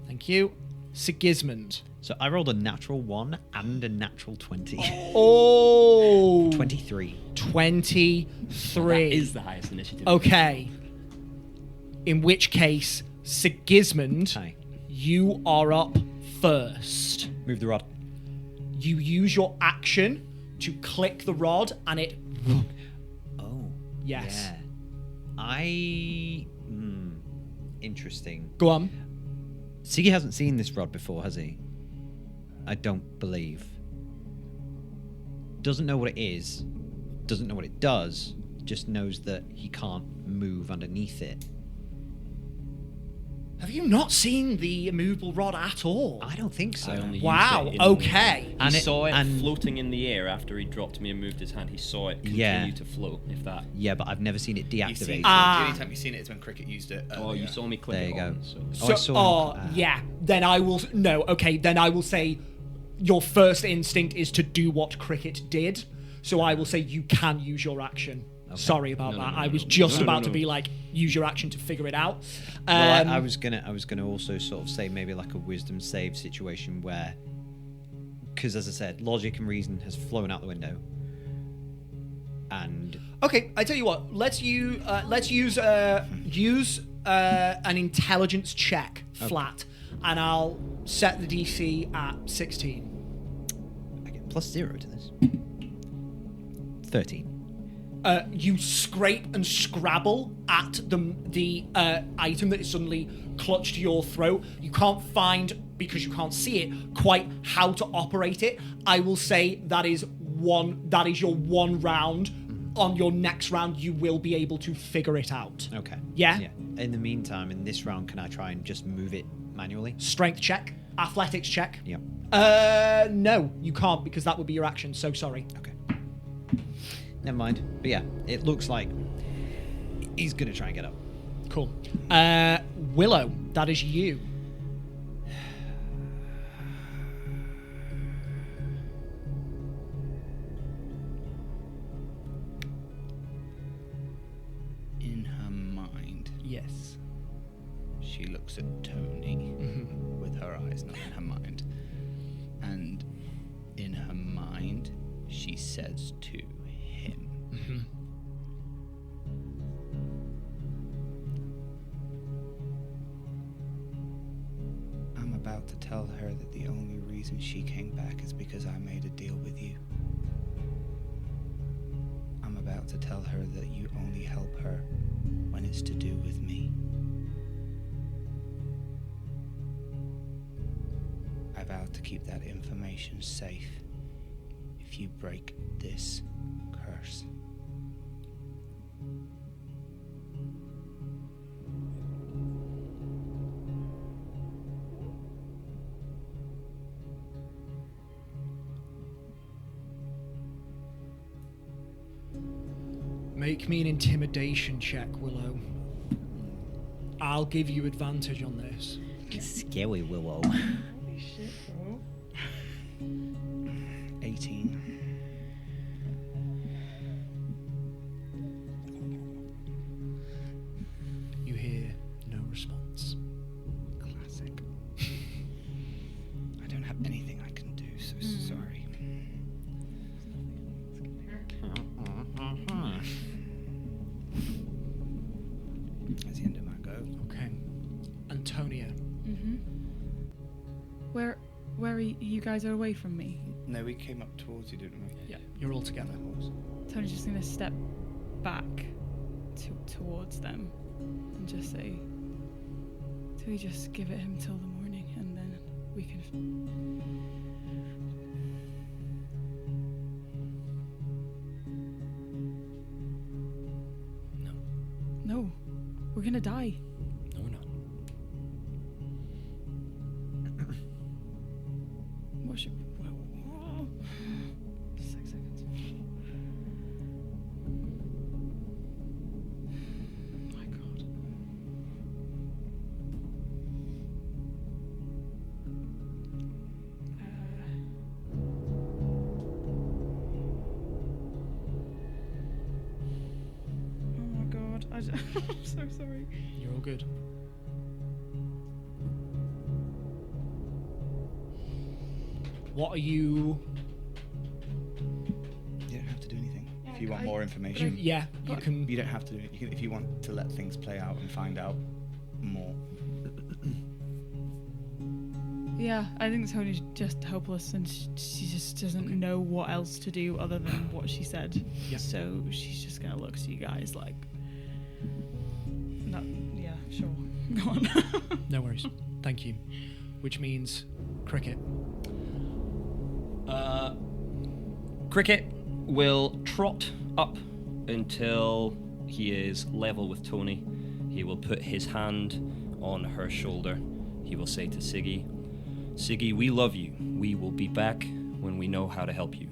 Thank you. Sigismund. So I rolled a natural 1 and a natural 20. Oh. 23. 23. That is the highest initiative. Okay. In which case, Sigismund, Hi. you are up first. Move the rod. You use your action to click the rod, and it. Oh. Yes. Yeah. Interesting. Go on. Siggy hasn't seen this rod before, has he? I don't believe. Doesn't know what it is. Doesn't know what it does. Just knows that he can't move underneath it. Have you not seen the immovable rod at all? I don't think so. I only Wow, used it okay. He And saw it and- floating in the air after he dropped me and moved his hand. He saw it continue Yeah. to float, if that. Yeah, but I've never seen it You've seen deactivate. it. Ah. The only time you've seen it is when Cricket used it. Oh, you saw me click There it you go. on, so. So, I saw him. yeah. Then I will. No, okay. Then I will say your first instinct is to do what Cricket did. So I will say you can use your action. Sorry about No, that. no, I was no. just No, no, about to no. be like, use your action to figure it out. Well, I was gonna also sort of say maybe like a wisdom save situation where, because as I said, logic and reason has flown out the window, and Okay, I tell you what. Let's use an intelligence check flat, and I'll set the DC at 16. I get +0 to this. 13. You scrape and scrabble at the item that is suddenly clutched to your throat. You can't find, because you can't see it, quite how to operate it. I will say that is your one round. On your next round, you will be able to figure it out. Okay. Yeah? In the meantime, in this round, can I try and just move it manually? Strength check, athletics check. Yep. No, you can't because that would be your action. So sorry. Okay. Never mind. But yeah, it looks like he's gonna try and get up. Cool. Willow, that is you. In her mind, Yes. she looks at Tony with her eyes, not in her mind. And in her mind, she says to him, I'm about to tell her that the only reason she came back is because I made a deal with you. I'm about to tell her that you only help her when it's to do with me. I vow to keep that information safe if you break this curse. Make me an intimidation check, Willow. I'll give you advantage on this. Scary Willow. 18. You hear no response. Classic. I don't have anything I can do, so sorry. That's the end of my go. Okay. Antonia. Where you guys are away from me? No, we came up towards you, didn't we? Yeah, you're all together. Tony's just gonna step back towards them and just say, "Do we just give it him till the morning and then we can?" No, we're gonna die. No, we're not. What should? 6 seconds. My God. Oh my God. I'm so sorry. You're all good. What are you... You don't have to do anything. Yeah, If you want I- more information, Yeah, you can... you don't have to do it. You can, if you want to let things play out and find out more. Yeah, I think Tony's just hopeless and she just doesn't know what else to do other than what she said. Yeah. So she's just gonna look to you guys like, no, yeah, sure, go on. No worries. Thank you. Which means Cricket. Cricket will trot up until he is level with Tony. He will put his hand on her shoulder. He will say to Siggy, Siggy, we love you. We will be back when we know how to help you.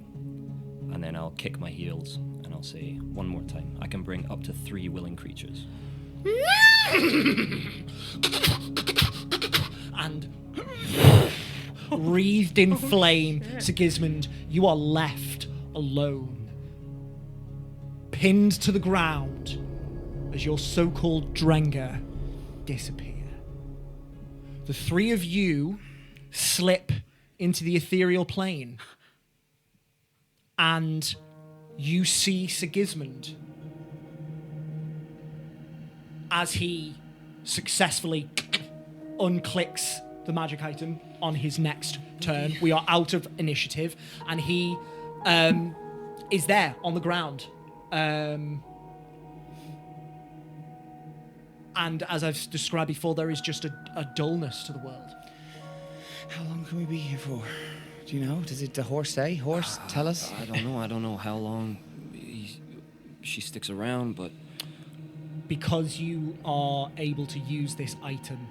And then I'll kick my heels and I'll say one more time, I can bring up to 3 willing creatures. And wreathed in flame, Sigismund, you are left alone, pinned to the ground as your so-called Drenga disappear. The 3 of you slip into the ethereal plane, and you see Sigismund as he successfully unclicks the magic item on his next turn. We are out of initiative, and he is there on the ground. And as I've described before, there is just a dullness to the world. How long can we be here for? Do you know? Does the horse say? Horse, tell us. I don't know how long she sticks around, but... Because you are able to use this item.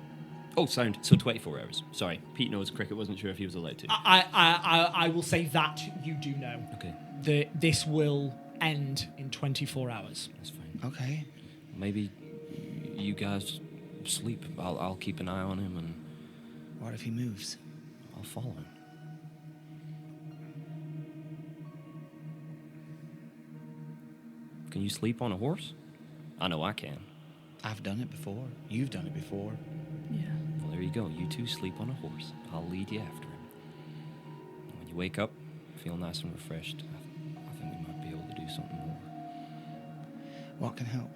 Oh, sound. So 24 hours. Sorry. Pete knows Cricket wasn't sure if he was allowed to. I will say that you do know. Okay. This will end in 24 hours. That's fine. Okay. Maybe you guys sleep. I'll keep an eye on him and What if he moves? I'll follow him. Can you sleep on a horse? I know I can. I've done it before. You've done it before. Yeah. Well, there you go. You two sleep on a horse. I'll lead you after him. When you wake up, feel nice and refreshed. I think we might be able to do something more. What can help?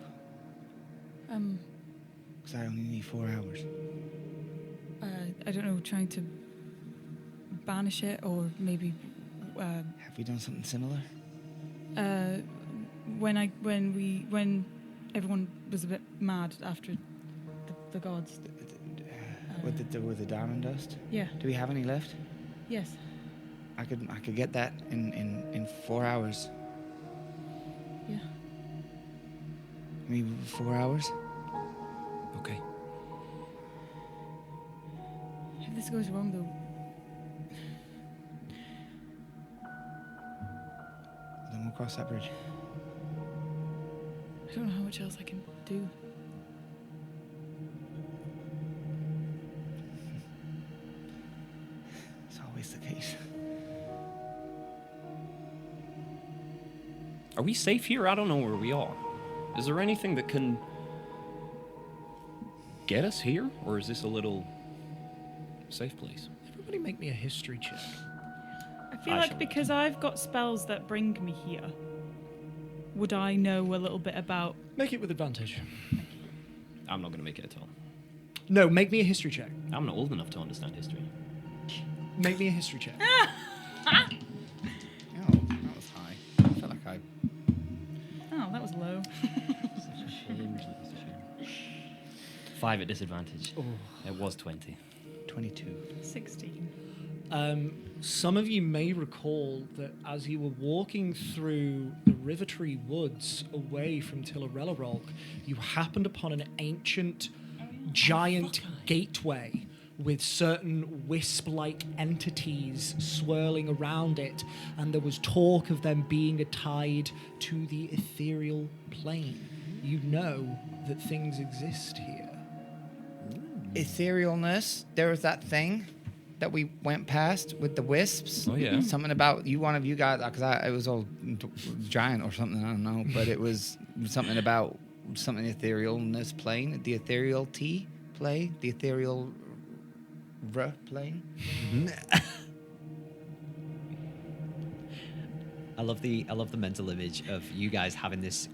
Because I only need 4 hours. I don't know, trying to banish it or maybe Have we done something similar? when everyone was a bit mad after the gods. With the diamond dust? Yeah. Do we have any left? Yes. I could get that in 4 hours. Yeah. Maybe 4 hours? Okay. If this goes wrong though, Then we'll cross that bridge. I don't know how much else I can do. It's always the case. Are we safe here? I don't know where we are. Is there anything that can get us here? Or is this a little safe place? Everybody make me a history check. I feel I like shall because I've got spells that bring me here, would I know a little bit about... Make it with advantage. I'm not going to make it at all. No, make me a history check. I'm not old enough to understand history. Make me a history check. Oh, that was high. I felt like I... Oh, that was low. 5 at disadvantage. It was 20. 22. 16. Some of you may recall that as you were walking through the Rivertree Woods away from Tillerellarog, you happened upon an ancient, giant gateway with certain wisp-like entities swirling around it, and there was talk of them being tied to the ethereal plane. You know that things exist here. Etherealness. There was that thing that we went past with the wisps. Oh, yeah. Something about one of you guys, because it was all giant or something, I don't know, but it was something about something etherealness plane, the ethereal T play, the ethereal R plane. I love the mental image of you guys having this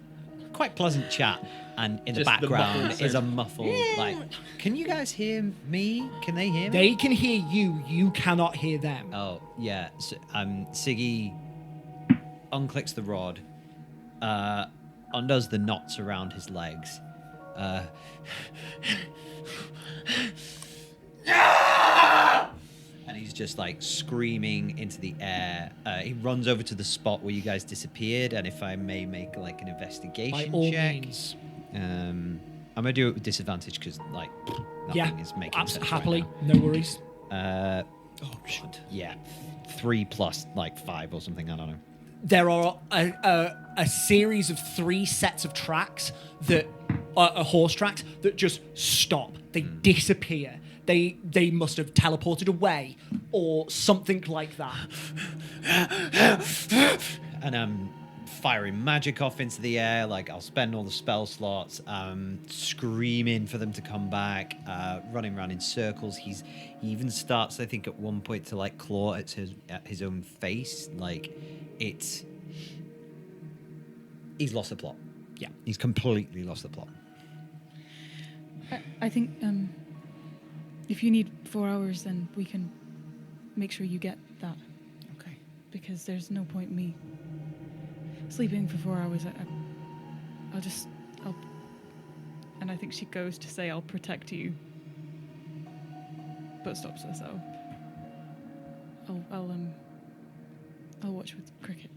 quite pleasant chat, and in the Just the background muffled is a sound. muffled like. Can you guys hear me? Can they hear me? They can hear you. You cannot hear them. Oh yeah. So, Siggy unclicks the rod, undoes the knots around his legs. And he's just like screaming into the air. He runs over to the spot where you guys disappeared, and if I may make like an investigation By all check. means. I'm gonna do it with disadvantage because like nothing is making sense happily. right No worries. now. Yeah, 3 plus like 5 or something. I don't know. There are a series of 3 sets of tracks that are horse tracks that just stop. They disappear. They must have teleported away or something like that. And I'm firing magic off into the air. Like I'll spend all the spell slots, screaming for them to come back, running around in circles. He even starts, I think, at one point to like claw at his own face. Like he's lost the plot. Yeah. He's completely lost the plot. I think if you need 4 hours, then we can make sure you get that. Okay. Because there's no point in me sleeping for 4 hours. I'll. And I think she goes to say, "I'll protect you," but stops herself. I'll watch with Cricket.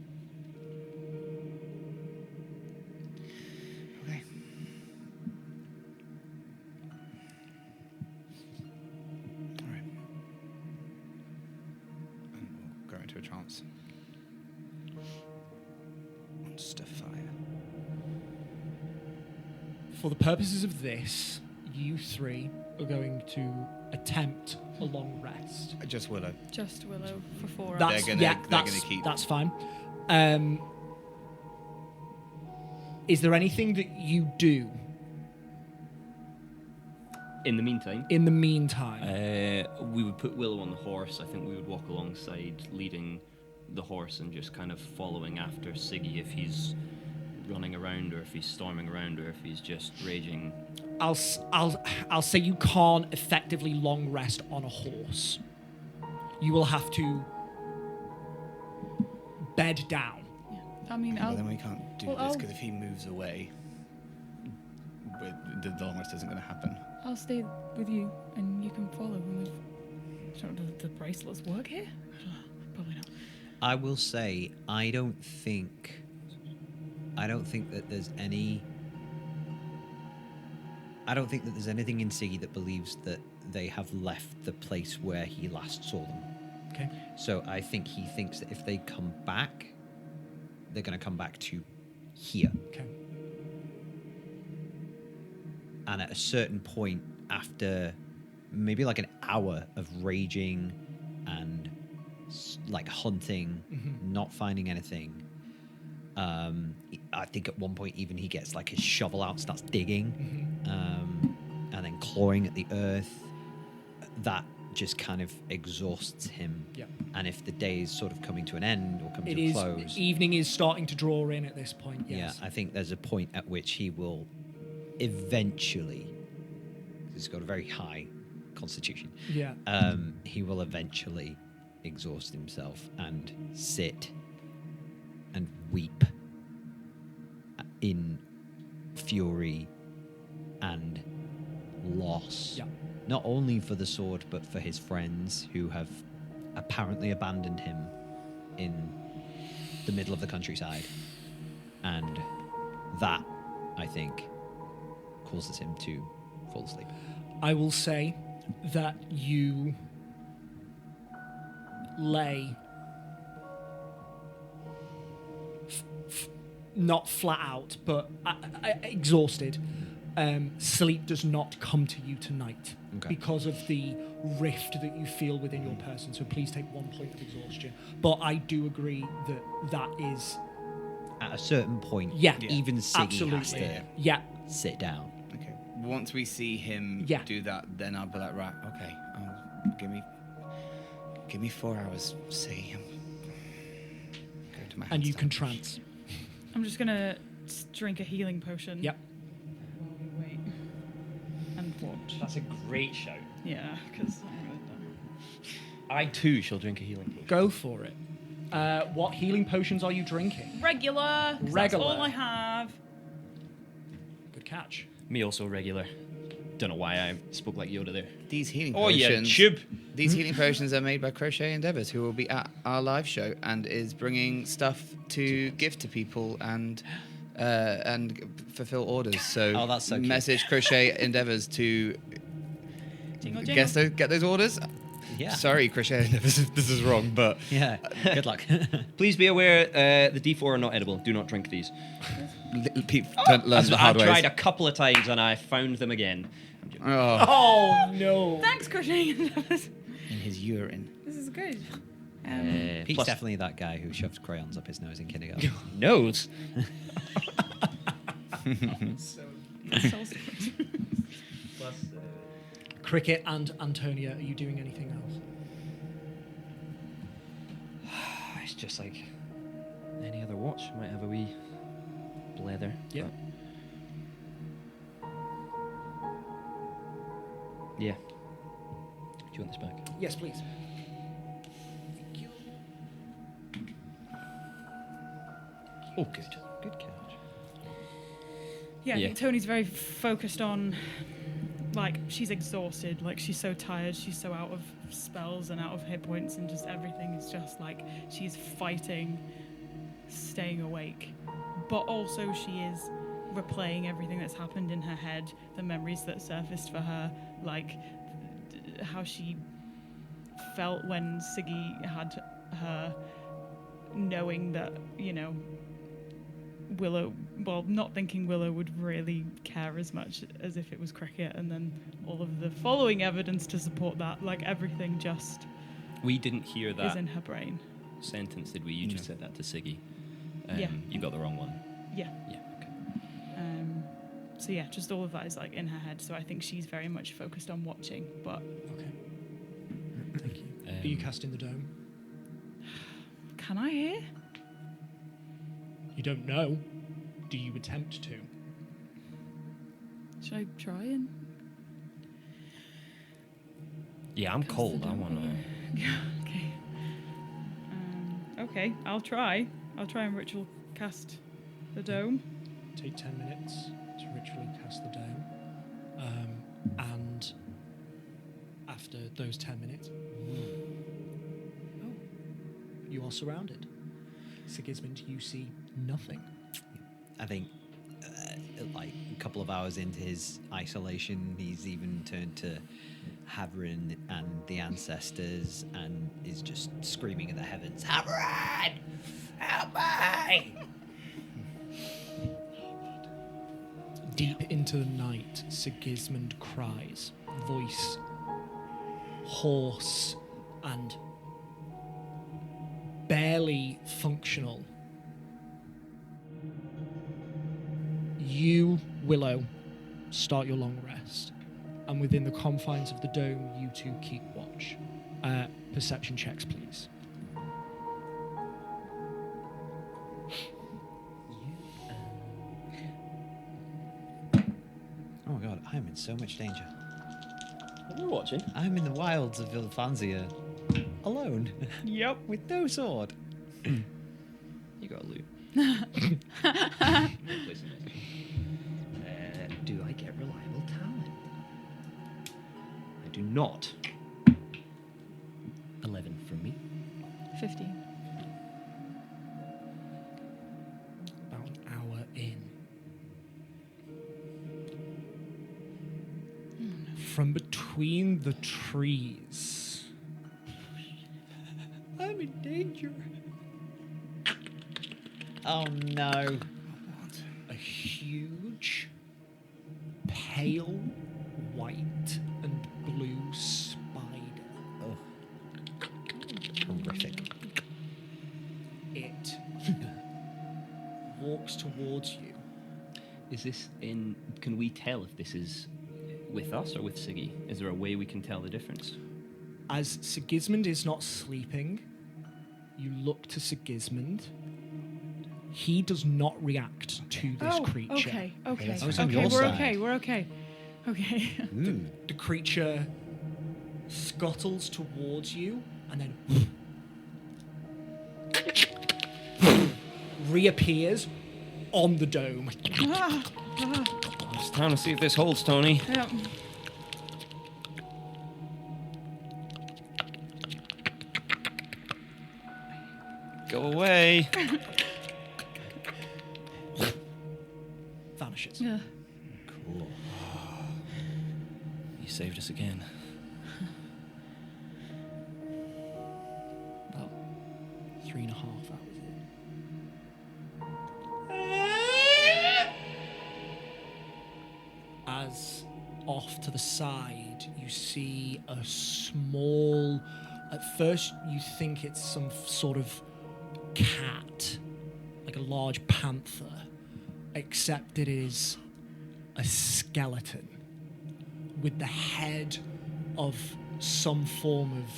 Okay. All right. And we'll go into a trance. Monster fire. For the purposes of this, you 3 are going to attempt a long rest. Just Willow. Just Willow for 4 hours. That's they're gonna keep- That's fine. Is there anything that you do In the meantime, in the meantime? we would put Willow on the horse. I think we would walk alongside, leading the horse and just kind of following after Siggy if he's running around, or if he's storming around, or if he's just raging. I'll say you can't effectively long rest on a horse. You will have to bed down. Yeah. I mean, Well, then we can't do well, this I'll- because if he moves away, the long rest isn't going to happen. I'll stay with you, and you can follow. And do the bracelets work here? Probably not. I will say, I don't think that there's any. I don't think that there's anything in Siggy that believes that they have left the place where he last saw them. Okay. So I think he thinks that if they come back, they're going to come back to here. Okay. And at a certain point, after maybe like an hour of raging and like hunting, not finding anything, I think at one point even he gets like his shovel out, starts digging, and then clawing at the earth. That just kind of exhausts him. Yeah. And if the day is sort of coming to an end or coming It to a is. close, Evening is starting to draw in at this point. Yes. yeah, I think there's a point at which he will eventually, 'cause he's got a very high constitution, Yeah. he will eventually exhaust himself and sit and weep in fury and loss. Yeah. Not only for the sword, but for his friends who have apparently abandoned him in the middle of the countryside. And that, I think, causes him to fall asleep. I will say that you lay not flat out, but exhausted. Sleep does not come to you tonight Okay. because of the rift that you feel within your person. So please take 1 point of exhaustion. But I do agree that that is At a certain point, Yeah. even Siggy absolutely has to yeah. sit down. Okay. Once we see him Yeah. do that, then I'll be like, right, okay, give me 4 hours. See, I'm going to my And hand you stand. can trance. I'm just gonna drink a healing potion. Yep. Wait. And watch. That's a great shout. Yeah, because I'm really dumb. I too shall drink a healing potion. Go for it. What healing potions are you drinking? Regular. 'Cause Regular. That's all I have. Good catch. Me also regular. Don't know why I spoke like Yoda there. These healing Oh yeah, potions. tube. These healing potions are made by Crochet Endeavours, who will be at our live show and is bringing stuff to give to people and fulfill orders. So, Oh, that's so cute. message Crochet Endeavours to Jingle, jingle. get those orders. Yeah. Sorry, Crochet Endeavours, if this is wrong, but Yeah. Good luck. Please be aware, the D4 are not edible. Do not drink these. people don't learn the I've hard ways. tried a couple of times and I found them again. Oh, Oh, no. Thanks, Crochet. This in his urine. is good. Pete's Plus definitely that guy who shoved crayons up his nose in kindergarten. nose. Cricket and Antonia, are you doing anything else? It's just like any other watch. Might have a wee blether. Yeah. but- Yeah. Do you want this back? Yes, please. Oh, good. Good catch. Yeah, I Yeah. think Tony's very focused on, like, she's exhausted. Like, she's so tired. She's so out of spells and out of hit points, and just everything is just like she's fighting, staying awake. But also, she is replaying everything that's happened in her head, the memories that surfaced for her, like how she felt when Siggy had her, knowing that, you know, Willow, well, not thinking Willow would really care as much as if it was Cricket, and then all of the following evidence to support that, like everything just We didn't hear is that in her brain. sentence, did we? You just said that to Siggy. Yeah. You got the wrong one. Yeah. Yeah. Okay. So yeah, just all of that is like in her head. So I think she's very much focused on watching. But Okay. Thank you. Are you casting the dome? can I hear? You don't know. Do you attempt to? Should I try and? Yeah, I'm cold. I want to. Yeah. Okay. Okay, I'll try. I'll try and ritual cast the dome. Take 10 minutes to ritually cast the dome. And after those 10 minutes, you are surrounded. Sigismund, you see nothing. I think, like a couple of hours into his isolation, he's even turned to Havrin and the ancestors, and is just screaming in the heavens, "Havrin, help me!" Deep into the night, Sigismund cries, voice hoarse and barely functional. You, Willow, start your long rest, and within the confines of the dome, you two keep watch. Perception checks, please. Oh my god, I'm in so much danger. We're watching. I'm in the wilds of Vilfanzia, alone, Yep. with no sword. You got a loot. Do I get reliable talent? I do not. 11 from me. 15. About an hour in. From between the trees, I'm in danger. Oh no. a huge, pale white and blue spider. Oh. Horrific. It walks towards you. Is this in? Can we tell if this is with us or with Siggy? Is there a way we can tell the difference? As Sigismund is not sleeping, you look to Sigismund He does not react to this creature. Okay. I was on your We're side. okay. We're okay. Okay. Ooh. The creature scuttles towards you and then reappears on the dome. It's time to see if this holds, Tony. Yeah. Go away. Vanishes. Yeah. Cool. You saved us again. About 3.5 hours in. As off to the side, you see a small. At first, you think it's some sort of cat, like a large panther, except it is a skeleton with the head of some form of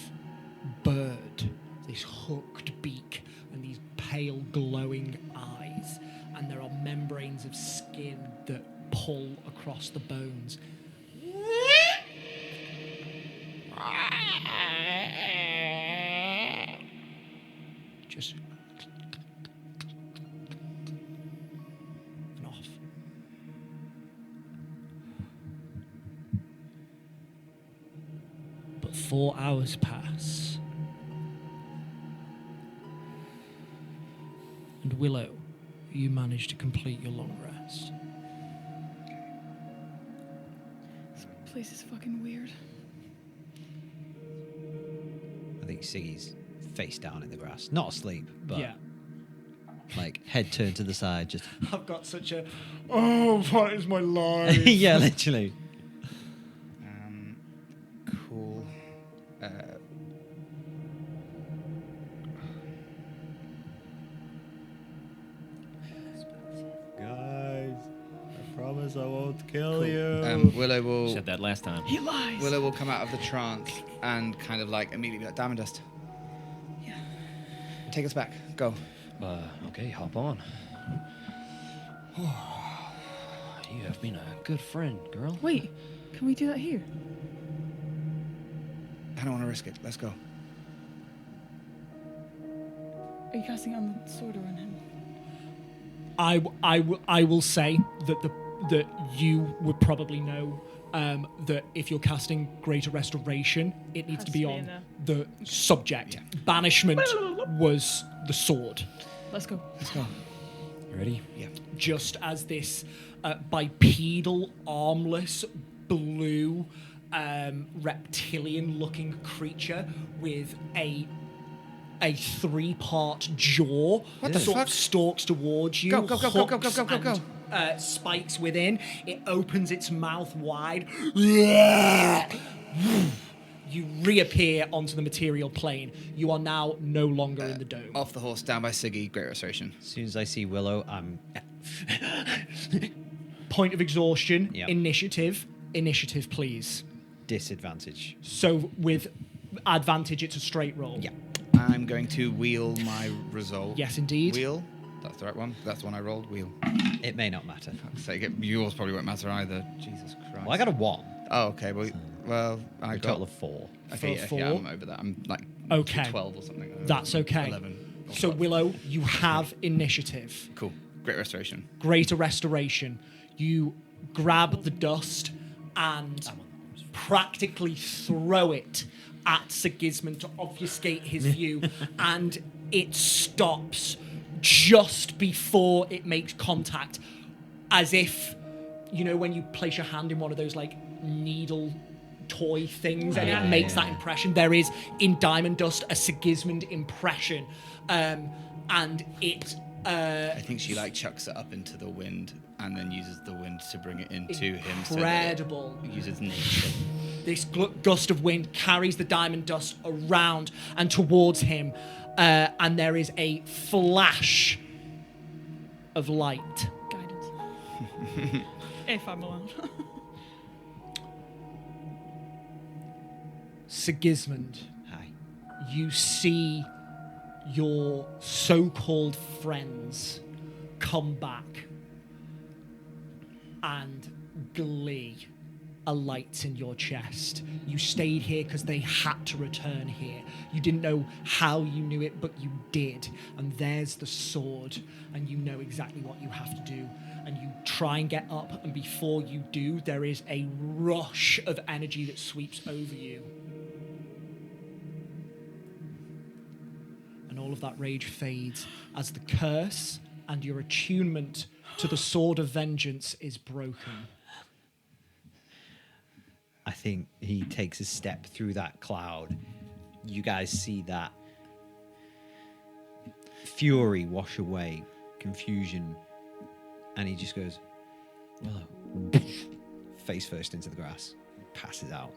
bird, this hooked beak and these pale glowing eyes, and there are membranes of skin that pull across the bones. Just and off. But 4 hours pass. And Willow, you manage to complete your long rest. This place is fucking weird. I think Siggy's face down in the grass. Not asleep, but Yeah. like head turned to the side, just I've got such a, oh, what is my life? yeah, literally. Cool. Guys, I promise I won't kill Willow will. Said that last time. He lies. Willow will come out of the trance and kind of like immediately be like, Diamond Dust. Yeah. Take us back. Go. Okay, hop on. You have been a good friend, girl. Wait, can we do that here? I don't want to risk it. Let's go. Are you casting on the sword or on him? I will say that you would probably know that if you're casting Greater Restoration, it needs Has to be to be on in there. the subject. Banishment was the sword. Let's go. Let's go. You ready? Yeah. Just as this bipedal, armless, blue, reptilian-looking creature with a 3-part jaw What the sort fuck? of stalks towards you. Go, go, go, go, go, go, go, go, go. And, spikes within. It opens its mouth wide. You reappear onto the material plane. You are now no longer in the dome. Off the horse, down by Siggy. Great Restoration. As soon as I see Willow, I'm Point of exhaustion. Yep. Initiative, please. disadvantage. So with advantage, it's a straight roll. Yeah. I'm going to wheel my resolve. Yes, indeed. Wheel. That's the right one. That's the one I rolled. Wheel. It may not matter. Yours probably won't matter either. Jesus Christ. Well, I got a 1. Oh, okay. Well, I A got total of 4. Okay, For yeah, four? I'm over that. I'm like Okay. 12 or something. That's okay. 11. or So 12. Willow, you have initiative. Cool. Great Restoration. Greater Restoration. You grab the dust and practically throw it at Sigismund to obfuscate his view, and it stops just before it makes contact, as if, you know, when you place your hand in one of those like needle toy things and it makes that impression. There is in Diamond Dust a Sigismund impression, and it I think she like chucks it up into the wind and then uses the wind to bring it into him. So that incredible. it uses nature. This gust of wind carries the Diamond Dust around and towards him, and there is a flash of light. Guidance. If I'm allowed. Sigismund, Hi. you see your so-called friends come back, and glee alights in your chest. You stayed here because they had to return here. You didn't know how you knew it, but you did. And there's the sword, and you know exactly what you have to do. And you try and get up, and before you do, there is a rush of energy that sweeps over you. And all of that rage fades as the curse and your attunement to the sword of vengeance is broken. I think he takes a step through that cloud. You guys see that fury wash away, confusion, and he just goes, Willow, face first into the grass, passes out.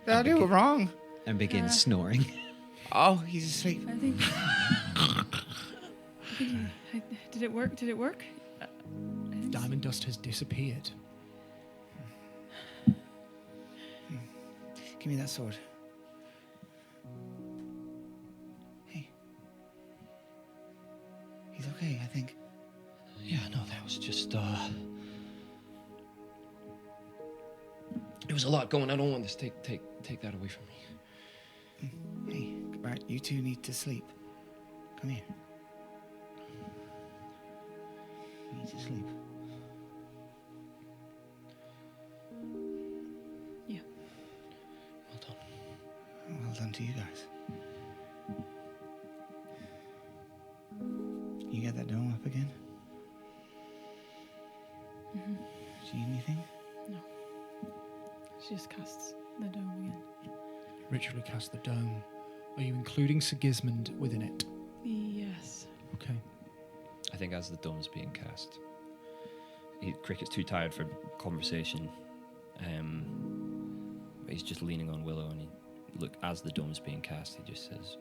Did I do it wrong? And begins snoring. Oh, he's asleep. I think. Did it work? Did it work? I think so. Diamond Dust has disappeared. Give me that sword. Hey. He's okay, I think. Yeah, no, that was just, it was a lot going on. I don't want this to take that away from me. Hey, right, you two need to sleep. Come here. You need to sleep. Yeah. Well done. Well done to you guys. You get that dome up again? Mm-hmm. Do you need anything? No. She just casts the dome again. Ritually cast the dome. Are you including Sigismund within it? Yes. Okay. I think as the dome's being cast, Cricket's too tired for conversation. He's just leaning on Willow, and as the dome's being cast, he just says,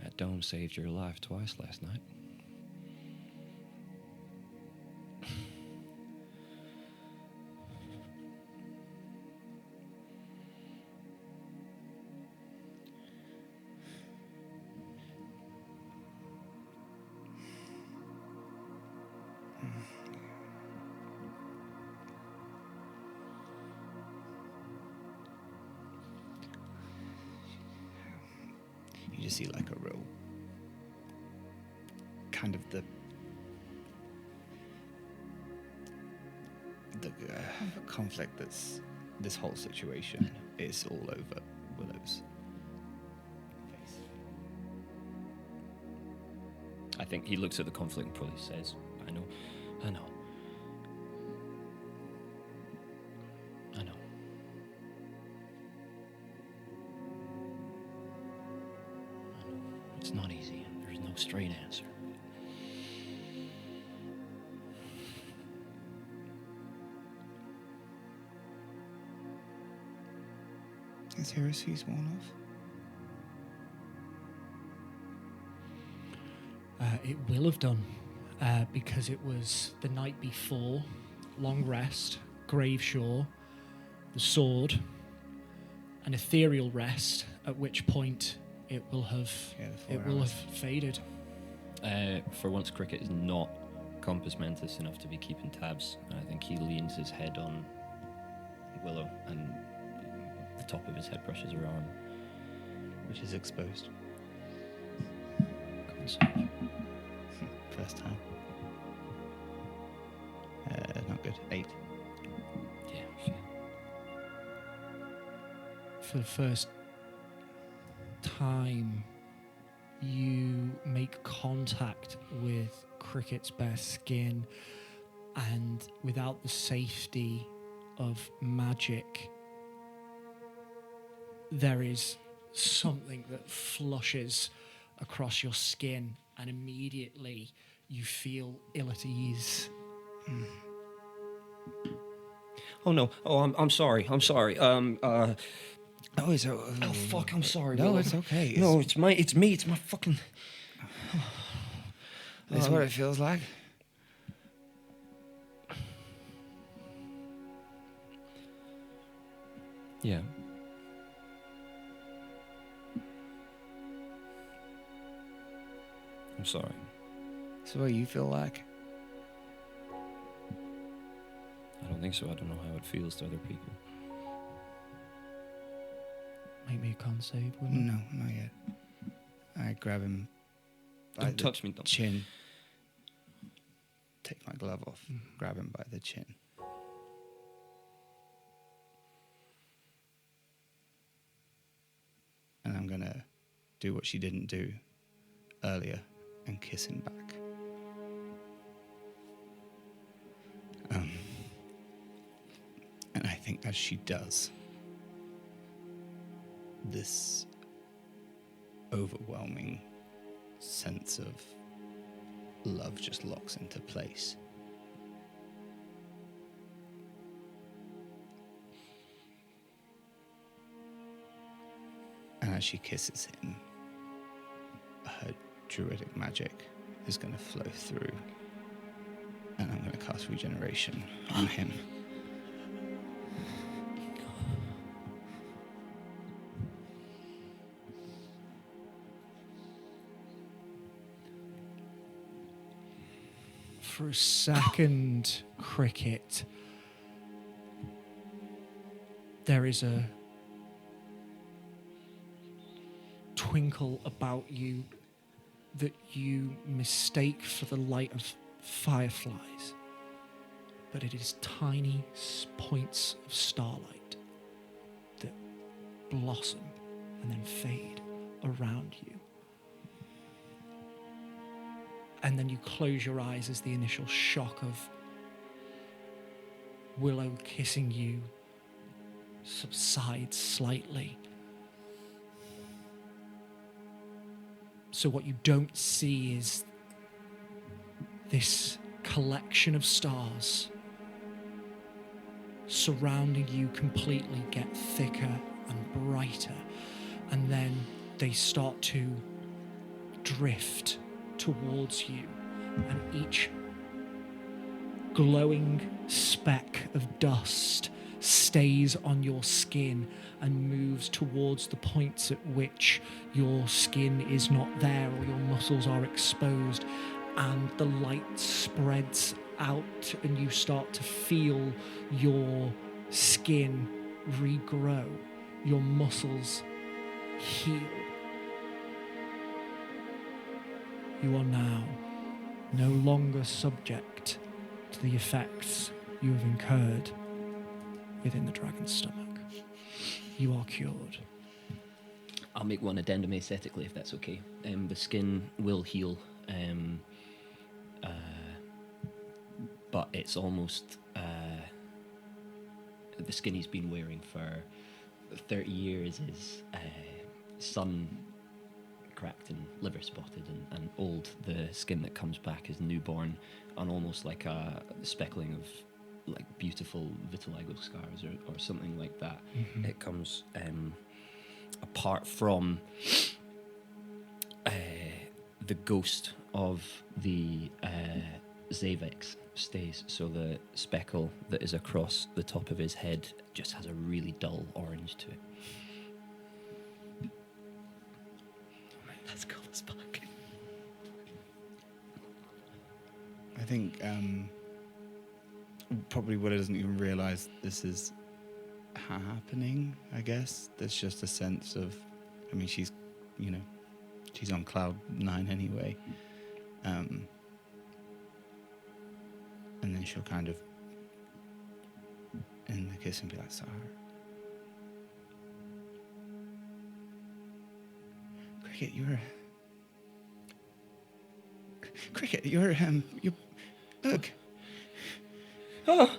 "That dome saved your life twice last night." You just see like a real kind of the conflict that's this whole situation is all over Willow's face. I think he looks at the conflict and probably says, I know. I know. It's not easy. There's no straight answer. Is heresies worn off? It will have done, because it was the night before, long rest, grave shore, the sword, an ethereal rest, at which point it will have faded. For once, Cricket is not compass mentis enough to be keeping tabs. And I think he leans his head on Willow, and the top of his head brushes her arm, Which is exposed. Concern. First time. Not good. 8. Yeah, fair. For the first time, you make contact with Cricket's bare skin, and without the safety of magic, there is something that flushes across your skin, and immediately you feel ill at ease. Oh no! Oh, I'm sorry. I'm sorry. Oh, it's Oh fuck! I'm sorry. No, Willow. it's okay. No, it's me. It's my fucking. It's what it feels like. Yeah. I'm sorry. So what you feel like? I don't think so. I don't know how it feels to other people. Make me a con save, will you? No, not yet. I grab him by Don't the touch me, don't. chin. Take my glove off. Grab him by the chin. And I'm gonna do what she didn't do earlier and kiss him back. And I think as she does, this overwhelming sense of love just locks into place. And as she kisses him, her druidic magic is going to flow through. And I'm going to cast regeneration on him. For a second, Cricket, there is a twinkle about you that you mistake for the light of fireflies, but it is tiny points of starlight that blossom and then fade around you. And then you close your eyes as the initial shock of Willow kissing you subsides slightly. So what you don't see is this collection of stars surrounding you completely get thicker and brighter, and then they start to drift towards you, and each glowing speck of dust stays on your skin and moves towards the points at which your skin is not there or your muscles are exposed, and the light spreads out and you start to feel your skin regrow, your muscles heal. You are now no longer subject to the effects you have incurred within the dragon's stomach. You are cured. I'll make one addendum aesthetically, if that's okay. The skin will heal, but it's almost the skin he's been wearing for 30 years is sun cracked and liver spotted and old. The skin that comes back is newborn and almost like a speckling of like beautiful vitiligo scars or something like that. Mm-hmm. It comes apart from the ghost of the Zavex stays, so the speckle that is across the top of his head just has a really dull orange to it. That's cool as fuck. I think probably Willow doesn't even realise this is happening, I guess. There's just a sense of, I mean, she's on cloud 9 anyway. And then she'll kind of end the kiss and be like, sorry. Cricket, you're look. Oh!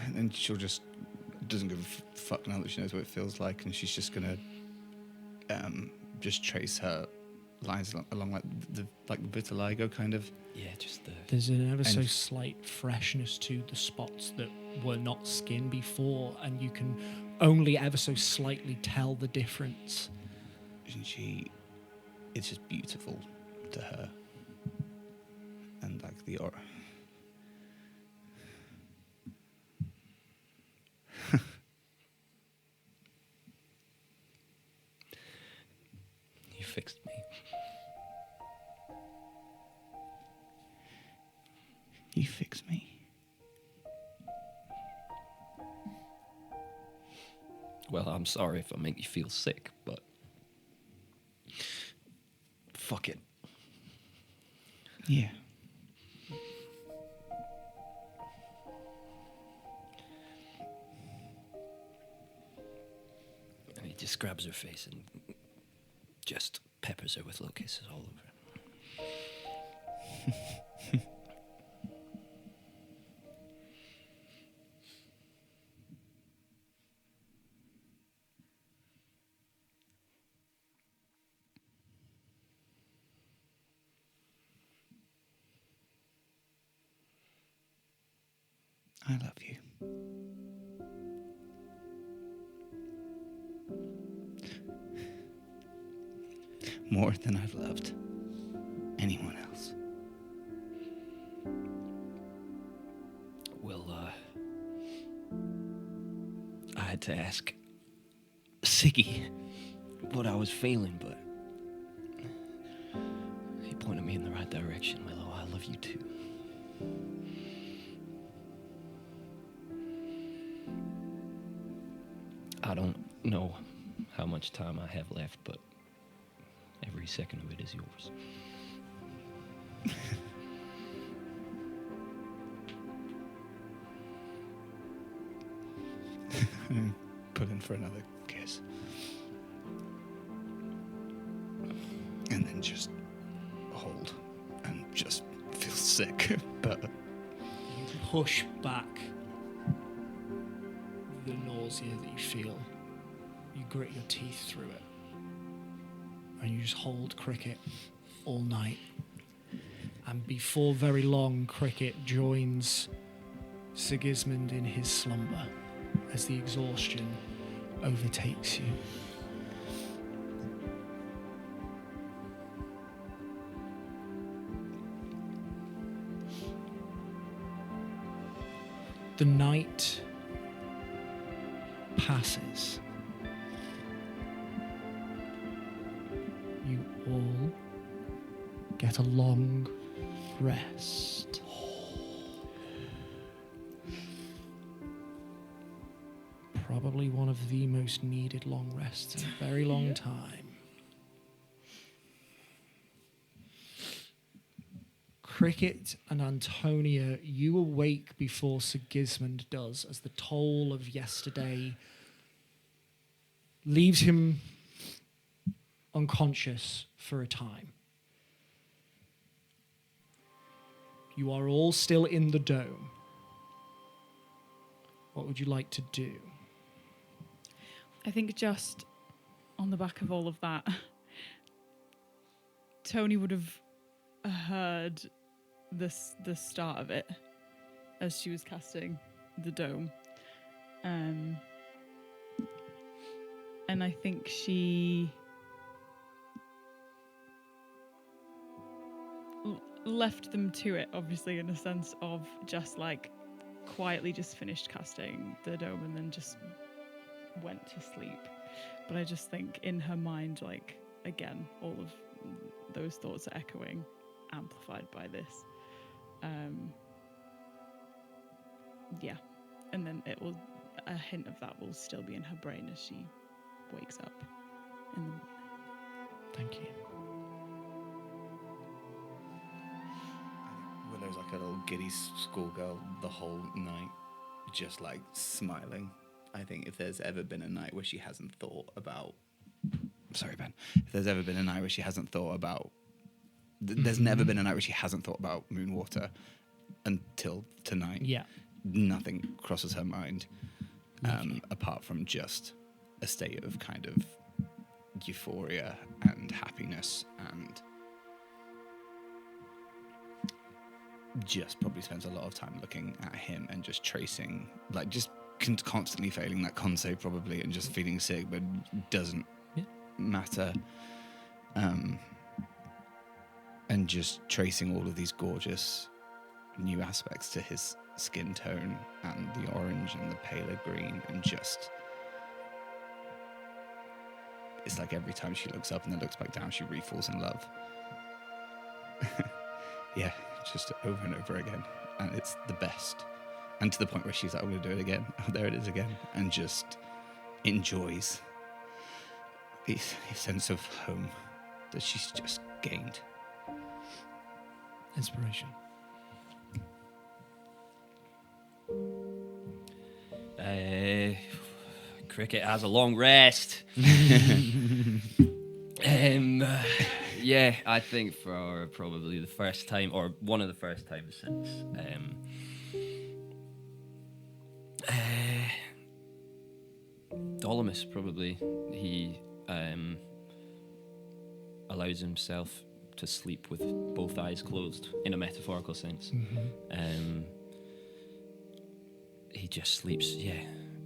And then she'll just doesn't give a fuck now that she knows what it feels like, and she's just gonna just trace her lines along like the vitiligo kind of. Yeah, just the... There's an ever so slight freshness to the spots that were not skin before, and you can only ever so slightly tell the difference. And it's just beautiful to her. And like the aura. fixed me. You fixed me. Well, I'm sorry if I make you feel sick, but fuck it. Yeah. And he just grabs her face and just peppers her with little kisses all over. I love you. More than I've loved anyone else. Well, I had to ask Siggy what I was feeling, but he pointed me in the right direction. Willow, I love you too. I don't know how much time I have left, but every second of it is yours. Put in for another kiss. And then just hold and just feel sick. But You push back the nausea that you feel. You grit your teeth through it. And you just hold Cricket all night. And before very long, Cricket joins Sigismund in his slumber as the exhaustion overtakes you. The night passes. You all get a long rest. Probably one of the most needed long rests in a very long time. Cricket and Antonia, you awake before Sigismund does, as the toll of yesterday leaves him unconscious for a time. You are all still in the dome. What would you like to do? I think just on the back of all of that, Tony would have heard the start of it as she was casting the dome. And I think she left them to it, obviously, in a sense of just like quietly just finished casting the dome and then just went to sleep. But I just think in her mind, like, again, all of those thoughts are echoing, amplified by this. Yeah. And then a hint of that will still be in her brain as she wakes up in the morning. Thank you. Willow's like a little giddy schoolgirl the whole night, just like smiling. I think if there's ever been a night where she hasn't thought about... Sorry, Ben. If there's ever been a night where she hasn't thought about... There's never been a night where she hasn't thought about Moonwater until tonight. Yeah. Nothing crosses her mind, apart from just a state of kind of euphoria and happiness, and just probably spends a lot of time looking at him and just tracing, like just constantly failing that con save probably, and just feeling sick, but doesn't matter. And just tracing all of these gorgeous new aspects to his skin tone and the orange and the paler green, and just it's like every time she looks up and then looks back down, she re-falls in love. Yeah, just over and over again. And it's the best. And to the point where she's like, I'm going to do it again. Oh, there it is again. And just enjoys the sense of home that she's just gained. Inspiration. Cricket has a long rest. Yeah, I think for probably the first time, or one of the first times since Dolomus, probably. He allows himself to sleep with both eyes closed, in a metaphorical sense. He just sleeps,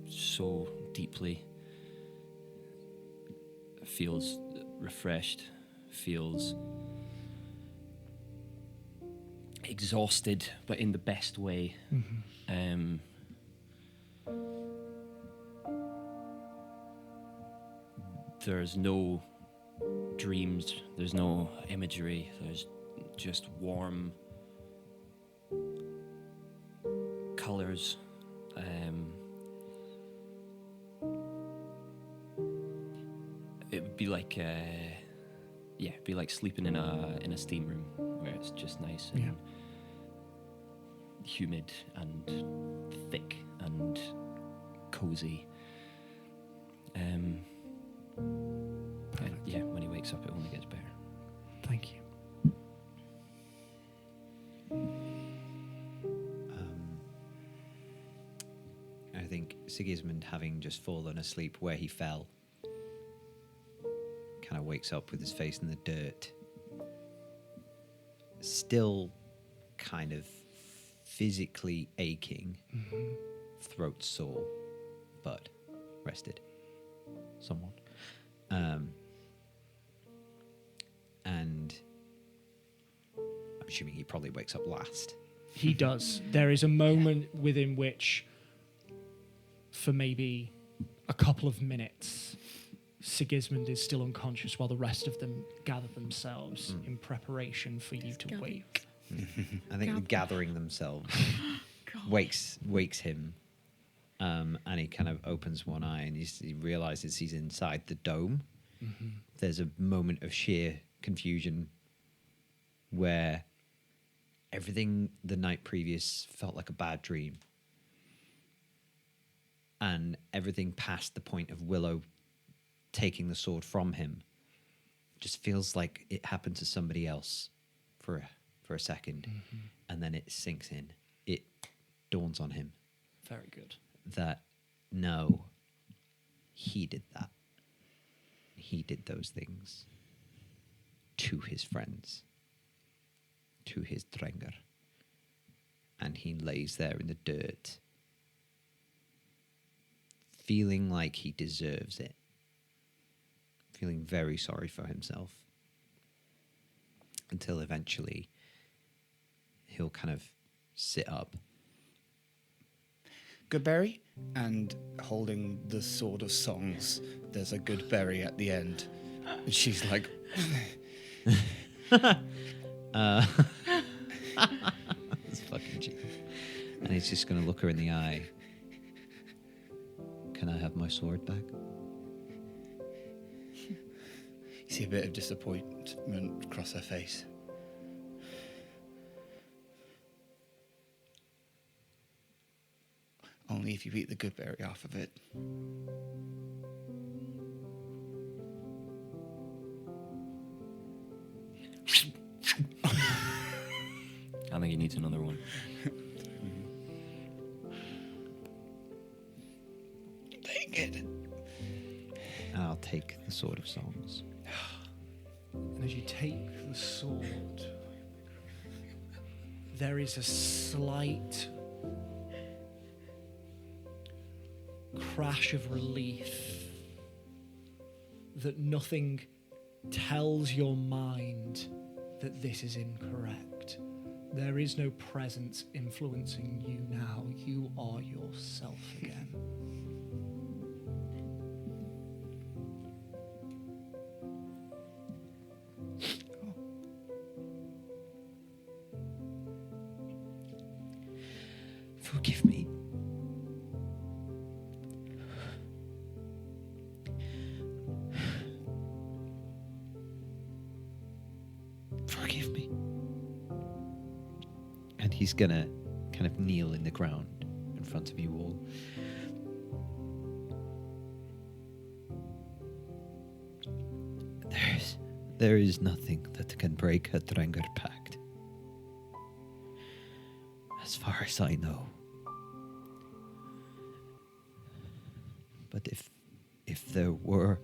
so deeply. Feels refreshed, feels exhausted, but in the best way. There's no dreams, there's no imagery, there's just warm colours. It would be like it'd be like sleeping in a steam room where it's just nice and humid and thick and cozy. And when he wakes up, it only gets better. Thank you. I think Sigismund, having just fallen asleep where he fell, kind of wakes up with his face in the dirt. Still kind of physically aching, throat sore, but rested somewhat. And I'm assuming he probably wakes up last. He does. There is a moment within which, for maybe a couple of minutes, Sigismund is still unconscious while the rest of them gather themselves in preparation for you to wake. I think the gathering themselves wakes him, and he kind of opens one eye and he realizes he's inside the dome. There's a moment of sheer confusion where everything the night previous felt like a bad dream, and everything past the point of Willow taking the sword from him just feels like it happened to somebody else for a second, and then it sinks in. It dawns on him Very good. that no, he did that. He did those things to his friends, to his Drenger. And he lays there in the dirt, feeling like he deserves it, feeling very sorry for himself, until eventually he'll kind of sit up. Goodberry, and holding the Sword of Songs, there's a Goodberry at the end. And she's like... That's fucking cheap. And he's just going to look her in the eye. Can I have my sword back? You see a bit of disappointment across her face. Only if you eat the Goodberry off of it. I think he needs another one. Take it. And I'll take the Sword of Songs. And as you take the sword, there is a slight crash of relief that nothing tells your mind that this is incorrect. There is no presence influencing you now. You are yourself again. Forgive me. Forgive me. And he's gonna kind of kneel in the ground in front of you all. There is nothing that can break a Drengar pact. As far as I know. But if there were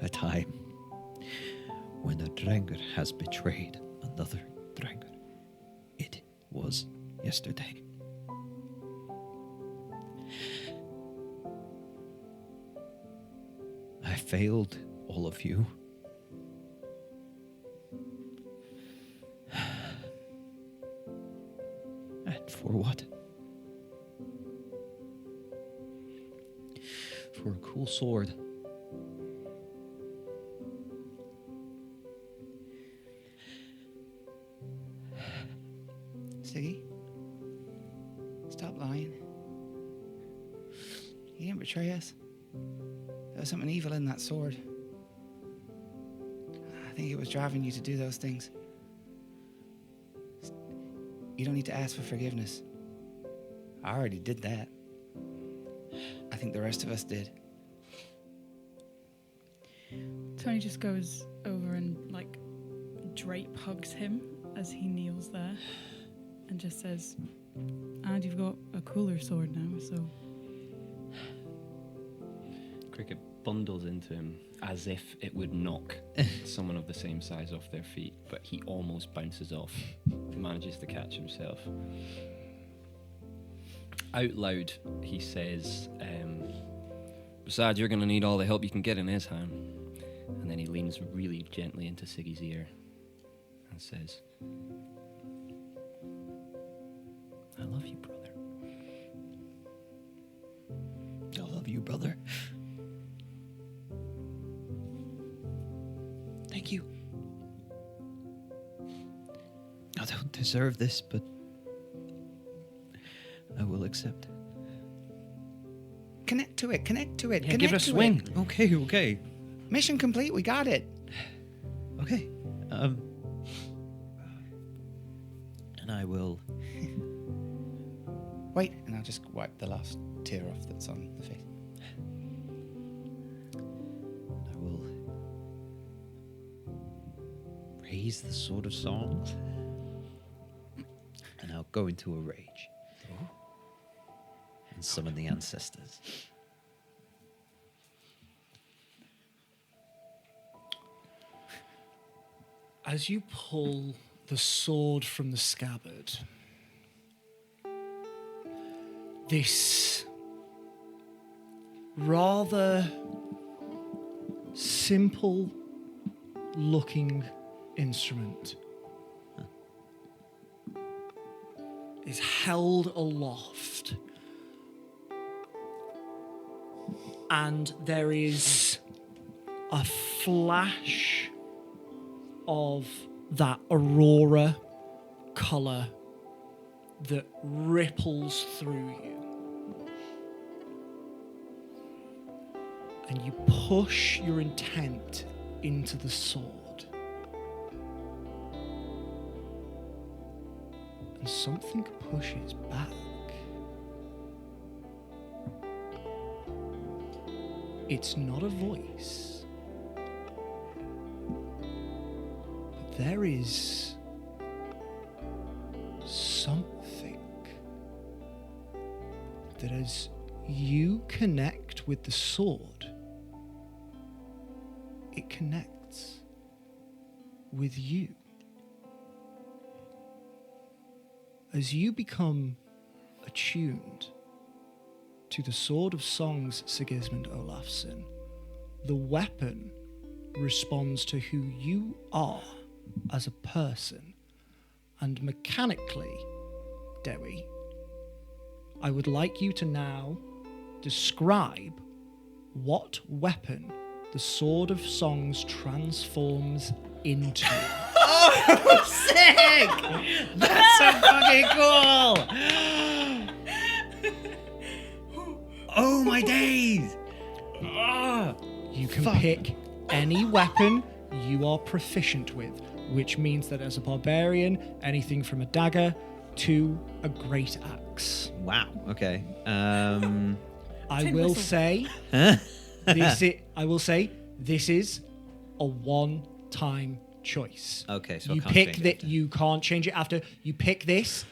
a time when a Drengar has betrayed another Drengar, it was yesterday. I failed all of you. And for what? For a cool sword. See? Stop lying. You didn't betray us. There was something evil in that sword. I think it was driving you to do those things. You don't need to ask for forgiveness. I already did that. I think the rest of us did. Tony just goes over and like drape hugs him as he kneels there and just says, and you've got a cooler sword now, so. Cricket bundles into him as if it would knock someone of the same size off their feet, but he almost bounces off, manages to catch himself. Out loud, he says, besides, you're going to need all the help you can get in his hand. And then he leans really gently into Siggy's ear and says, I love you, brother. I love you, brother. Thank you. I don't deserve this, but I will accept. Connect to it. Yeah, give it a swing. Okay. Mission complete. We got it. Okay. And I will. Wait, and I'll just wipe the last tear off that's on the face. I will raise the sword of songs, and I'll go into a rage and summon the ancestors. As you pull the sword from the scabbard, this rather simple looking instrument is held aloft, and there is a flash of that aurora colour that ripples through you. And you push your intent into the sword. And something pushes back. It's not a voice. But there is something that as you connect with the sword, it connects with you. As you become attuned to the Sword of Songs, Sigismund Olafsson, the weapon responds to who you are as a person. And mechanically, Dewi, I would like you to now describe what weapon the Sword of Songs transforms into. Sick! That's so fucking cool! Oh my days! Ah. You can pick any weapon you are proficient with, which means that as a barbarian, anything from a dagger to a great axe. Wow. Okay. I Tin will whistle. say, this is a one-time choice. Okay, so I you can't pick change it that. after. You can't change it after. You pick this,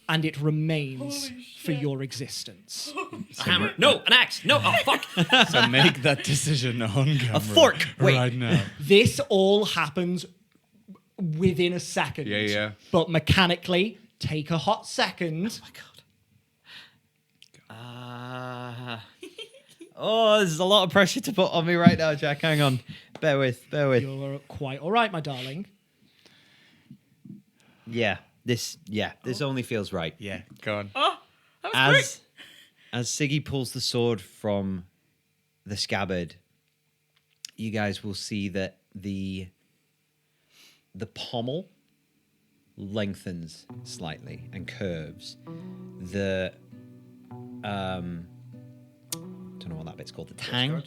and it remains for your existence. A hammer. No, an axe. No, oh fuck. So make that decision on camera. A fork. Wait. Right now. This all happens within a second. Yeah. But mechanically, take a hot second. Oh, there's a lot of pressure to put on me right now, Jack. Hang on. Bear with. You're quite all right, my darling. Yeah. This only feels right. Yeah, go on. Oh, that was quick. As Siggy pulls the sword from the scabbard, you guys will see that the pommel lengthens slightly and curves. The don't know what that bit's called. The tang,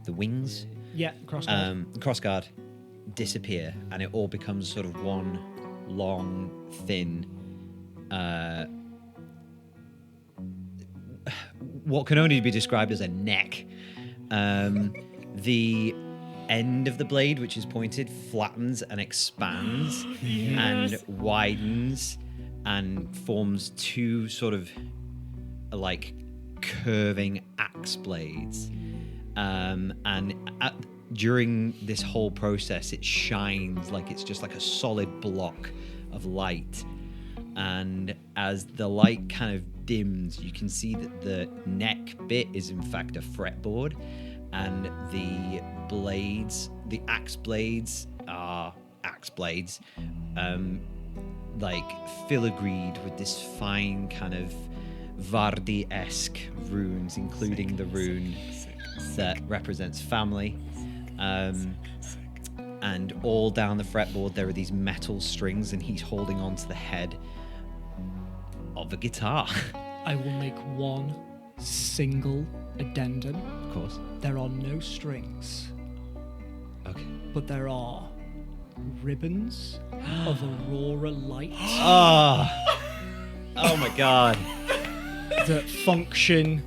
the wings, Yeah, cross. crossguard disappear, and it all becomes sort of one long, thin, what can only be described as a neck. The end of the blade, which is pointed, flattens and expands and widens and forms two sort of like curving axe blades. During this whole process, it shines like it's just like a solid block of light. And as the light kind of dims, you can see that the neck bit is in fact a fretboard, and the blades, the axe blades, are axe blades, like filigreed with this fine kind of Vardi-esque runes, including the rune that represents family. And all down the fretboard there are these metal strings, and he's holding onto the head of a guitar. I will make one single addendum. Of course. There are no strings, Okay. but there are ribbons of aurora light Oh my god. that function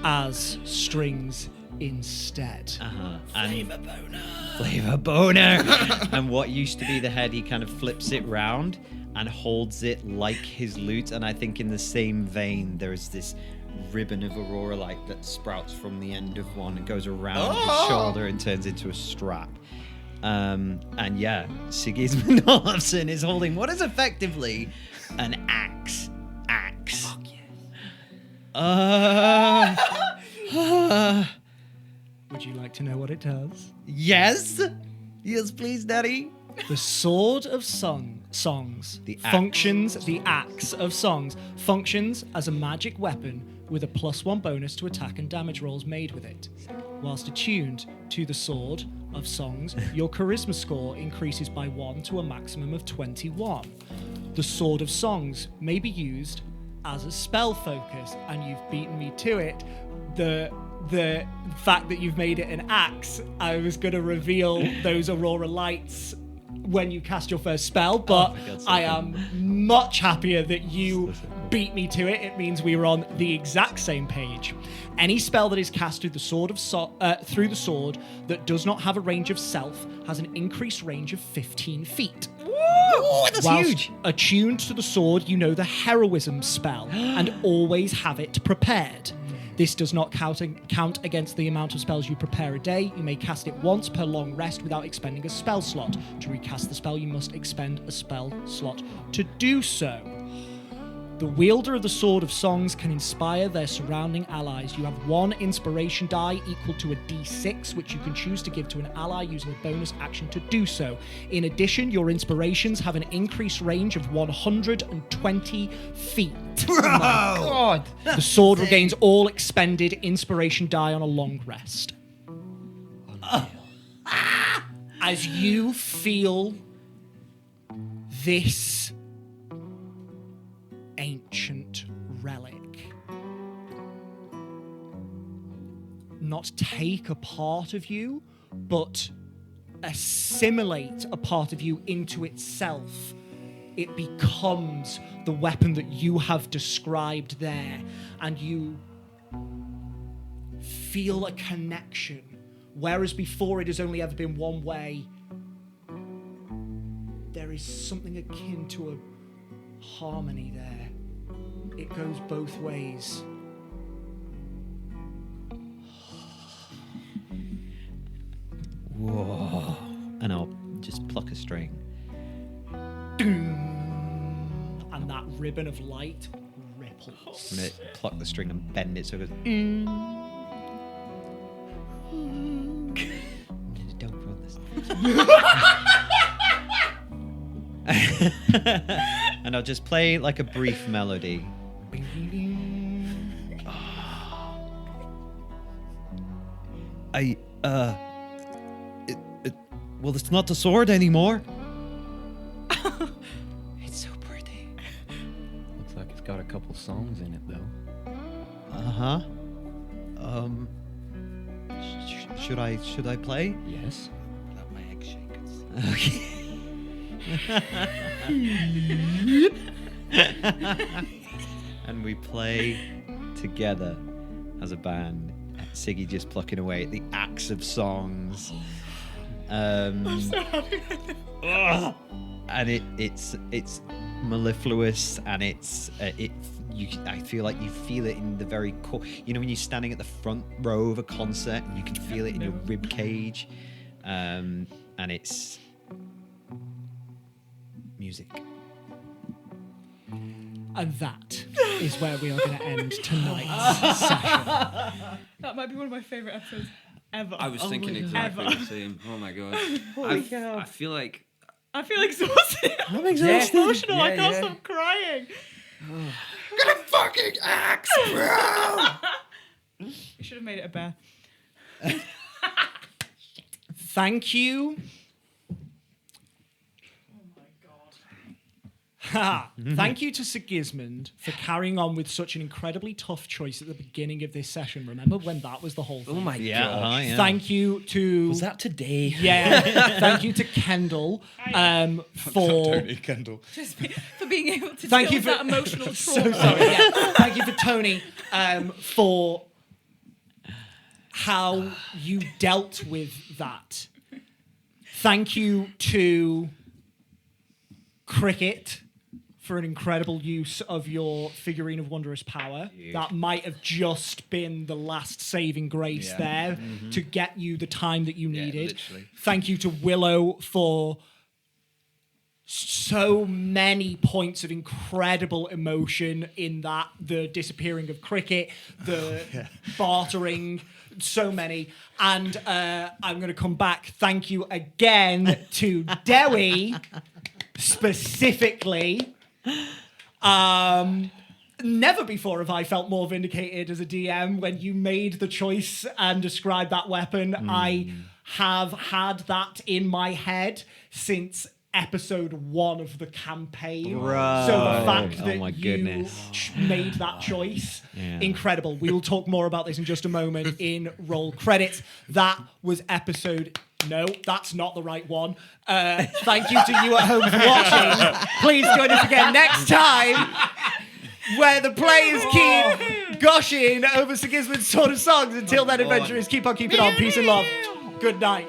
as strings instead. Flavor boner. And what used to be the head, he kind of flips it round and holds it like his lute. And I think in the same vein, there is this ribbon of aurora light that sprouts from the end of one and goes around his shoulder and turns into a strap. And yeah, Sigismund Olafsson is holding what is effectively an axe. Fuck yes. Would you like to know what it does? Yes? Yes, please, Daddy. The Sword of Songs The axe. functions, the Axe of Songs functions as a magic weapon with a +1 bonus to attack and damage rolls made with it. Whilst attuned to the Sword of Songs, your charisma score increases by 1 to a maximum of 21. The Sword of Songs may be used as a spell focus, and you've beaten me to it. The fact that you've made it an axe, I was going to reveal those aurora lights when you cast your first spell, but my God, so I cool. am much happier that you beat me to it. It means we were on the exact same page. Any spell that is cast through the sword that does not have a range of self has an increased range of 15 feet. Ooh, that's Whilst huge. attuned to the sword, you know the heroism spell and always have it prepared. This does not count against the amount of spells you prepare a day. You may cast it once per long rest without expending a spell slot. To recast the spell, you must expend a spell slot to do so. The wielder of the Sword of Songs can inspire their surrounding allies. You have 1 inspiration die equal to a d6, which you can choose to give to an ally using a bonus action to do so. In addition, your inspirations have an increased range of 120 feet. Oh my god. The sword regains all expended inspiration die on a long rest. As you feel this ancient relic not take a part of you, but assimilate a part of you into itself. It becomes the weapon that you have described there, and you feel a connection, whereas before it has only ever been one way. There is something akin to a harmony there. It goes both ways. Whoa. And I'll just pluck a string. And that ribbon of light ripples. I'm going to pluck the string and bend it so it goes. Don't roll this. And I'll just play like a brief melody. Well, it's not the sword anymore. It's so pretty. Looks like it's got a couple songs in it, though. Should I play? Yes. Love my egg shakers. Okay. And we play together as a band. Siggy just plucking away at the axe of songs. I'm so happy. And it's mellifluous, and I feel like you feel it in the very core. You know, when you're standing at the front row of a concert and you can feel it in your rib cage, and it's music. And that is where we are going to end tonight's session. That might be one of my favourite episodes ever. I was thinking exactly the same. Oh my god. I feel like I feel exhausted. I'm exhausted. Emotional. I can't Yeah. stop crying. Gonna fucking axe, bro! You should have made it a bear. Thank you. Thank you to Sigismund for carrying on with such an incredibly tough choice at the beginning of this session. Remember when that was the whole thing? oh my Yeah, god. yeah. Thank you to... Was that today? Yeah. Thank you to Kendall for... Kendall. Just for being able to Thank deal you with for- that emotional So trauma. sorry. Yeah. Thank you for Tony for how you dealt with that. Thank you to Cricket for an incredible use of your figurine of wondrous power. That might have just been the last saving grace there to get you the time that you needed. literally. Thank you to Willow for so many points of incredible emotion in that. The disappearing of Cricket, the bartering, so many. And I'm going to come back. Thank you again to Dewi, specifically. Never before have I felt more vindicated as a DM when you made the choice and described that weapon. I have had that in my head since episode 1 of the campaign. Right. So the fact Oh that my you goodness. made that choice, Yeah. incredible. We will talk more about this in just a moment in roll credits. That was episode... No, that's not the right one. Thank you to you at home for watching. Please join us again next time, where the players keep gushing over Sigismund's Sword of Songs. Until then, adventurers, keep on keeping on. Peace and love. Good night.